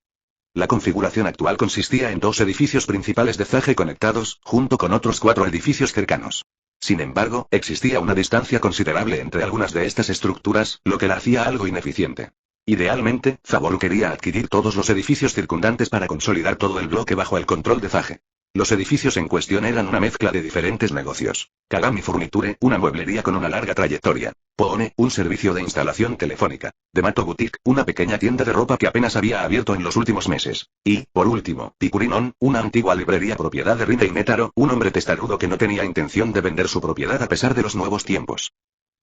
La configuración actual consistía en 2 edificios principales de Zage conectados, junto con otros 4 edificios cercanos. Sin embargo, existía una distancia considerable entre algunas de estas estructuras, lo que la hacía algo ineficiente. Idealmente, Zaboru quería adquirir todos los edificios circundantes para consolidar todo el bloque bajo el control de Zage. Los edificios en cuestión eran una mezcla de diferentes negocios. Kagami Furniture, una mueblería con una larga trayectoria. Poone, un servicio de instalación telefónica. Demato Boutique, una pequeña tienda de ropa que apenas había abierto en los últimos meses. Y, por último, Pikurinon, una antigua librería propiedad de Rinei Netaro, un hombre testarudo que no tenía intención de vender su propiedad a pesar de los nuevos tiempos.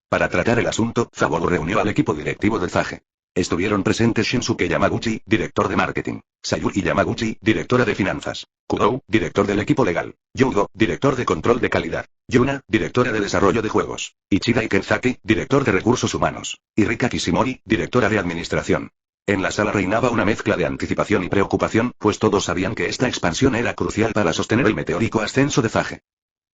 Para tratar el asunto, Zaboru reunió al equipo directivo de Zage. Estuvieron presentes Shinsuke Yamaguchi, director de marketing. Sayuri Yamaguchi, directora de finanzas. Kurou, director del equipo legal. Yugo, director de control de calidad. Yuna, directora de desarrollo de juegos. Ichida Ikenzaki, director de recursos humanos. Y Rika Kishimori, directora de administración. En la sala reinaba una mezcla de anticipación y preocupación, pues todos sabían que esta expansión era crucial para sostener el meteórico ascenso de Zage.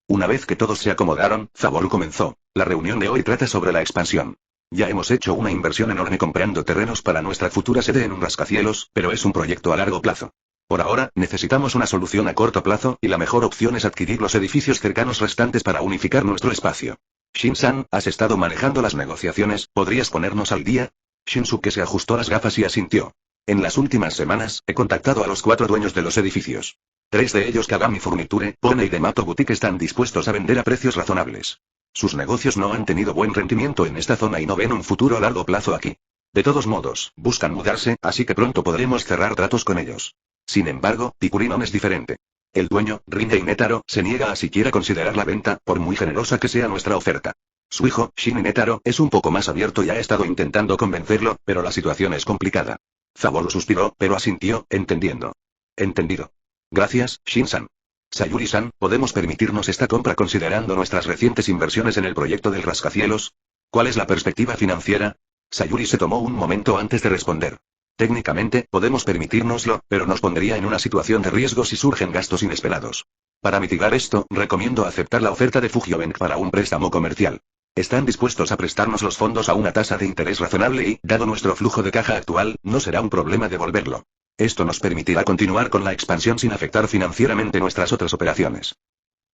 Una vez que todos se acomodaron, Zaboru comenzó. La reunión de hoy trata sobre la expansión. Ya hemos hecho una inversión enorme comprando terrenos para nuestra futura sede en un rascacielos, pero es un proyecto a largo plazo. Por ahora, necesitamos una solución a corto plazo, y la mejor opción es adquirir los edificios cercanos restantes para unificar nuestro espacio. Shin-san, has estado manejando las negociaciones, ¿podrías ponernos al día? Shinsuke se ajustó las gafas y asintió. En las últimas semanas, he contactado a los 4 dueños de los edificios. 3 de ellos, Kagami Furniture, Poone y Demato Boutique, están dispuestos a vender a precios razonables. Sus negocios no han tenido buen rendimiento en esta zona y no ven un futuro a largo plazo aquí. De todos modos, buscan mudarse, así que pronto podremos cerrar tratos con ellos. Sin embargo, Picurinon es diferente. El dueño, Rinne Netaro, se niega a siquiera considerar la venta, por muy generosa que sea nuestra oferta. Su hijo, Shin Netaro, es un poco más abierto y ha estado intentando convencerlo, pero la situación es complicada. Zaboru suspiró, pero asintió, entendiendo. Entendido. Gracias, Shin-san. Sayuri-san, ¿podemos permitirnos esta compra considerando nuestras recientes inversiones en el proyecto del rascacielos? ¿Cuál es la perspectiva financiera? Sayuri se tomó un momento antes de responder. Técnicamente, podemos permitírnoslo, pero nos pondría en una situación de riesgo si surgen gastos inesperados. Para mitigar esto, recomiendo aceptar la oferta de Fujiobank para un préstamo comercial. Están dispuestos a prestarnos los fondos a una tasa de interés razonable y, dado nuestro flujo de caja actual, no será un problema devolverlo. Esto nos permitirá continuar con la expansión sin afectar financieramente nuestras otras operaciones.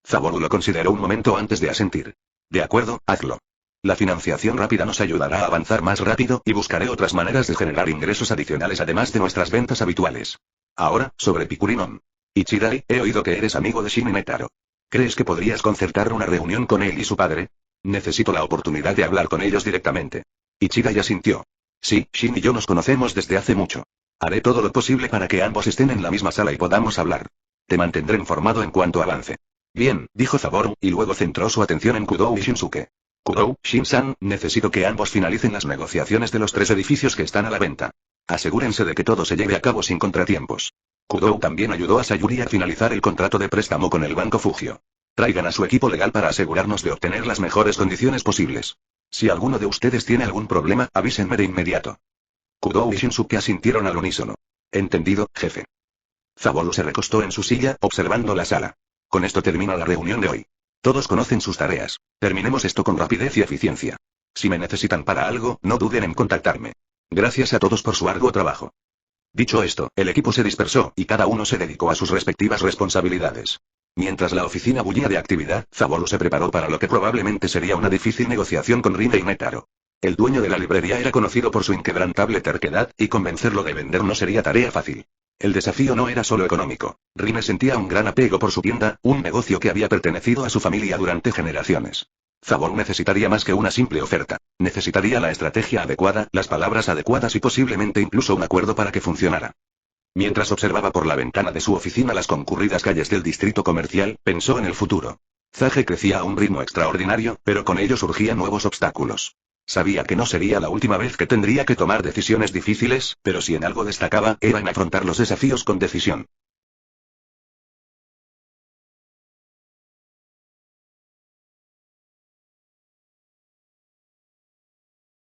Zaboru lo consideró un momento antes de asentir. De acuerdo, hazlo. La financiación rápida nos ayudará a avanzar más rápido y buscaré otras maneras de generar ingresos adicionales además de nuestras ventas habituales. Ahora, sobre Picurinon. Ichirai, he oído que eres amigo de Shin Netaro. ¿Crees que podrías concertar una reunión con él y su padre? Necesito la oportunidad de hablar con ellos directamente. Ichirai asintió. Sí, Shin y yo nos conocemos desde hace mucho. Haré todo lo posible para que ambos estén en la misma sala y podamos hablar. Te mantendré informado en cuanto avance. Bien, dijo Zaboru, y luego centró su atención en Kudou y Shinsuke. Kudou, Shin-san, necesito que ambos finalicen las negociaciones de los 3 edificios que están a la venta. Asegúrense de que todo se lleve a cabo sin contratiempos. Kudou también ayudó a Sayuri a finalizar el contrato de préstamo con el Banco Fugio. Traigan a su equipo legal para asegurarnos de obtener las mejores condiciones posibles. Si alguno de ustedes tiene algún problema, avísenme de inmediato. Kudou y Shinsuke asintieron al unísono. Entendido, jefe. Zaboru se recostó en su silla, observando la sala. Con esto termina la reunión de hoy. Todos conocen sus tareas. Terminemos esto con rapidez y eficiencia. Si me necesitan para algo, no duden en contactarme. Gracias a todos por su arduo trabajo. Dicho esto, el equipo se dispersó, y cada uno se dedicó a sus respectivas responsabilidades. Mientras la oficina bullía de actividad, Zaboru se preparó para lo que probablemente sería una difícil negociación con Rinne y Netaro. El dueño de la librería era conocido por su inquebrantable terquedad, y convencerlo de vender no sería tarea fácil. El desafío no era solo económico. Rinne sentía un gran apego por su tienda, un negocio que había pertenecido a su familia durante generaciones. Zaboru necesitaría más que una simple oferta. Necesitaría la estrategia adecuada, las palabras adecuadas y posiblemente incluso un acuerdo para que funcionara. Mientras observaba por la ventana de su oficina las concurridas calles del distrito comercial, pensó en el futuro. Zage crecía a un ritmo extraordinario, pero con ello surgían nuevos obstáculos. Sabía que no sería la última vez que tendría que tomar decisiones difíciles, pero si en algo destacaba, era en afrontar los desafíos con decisión.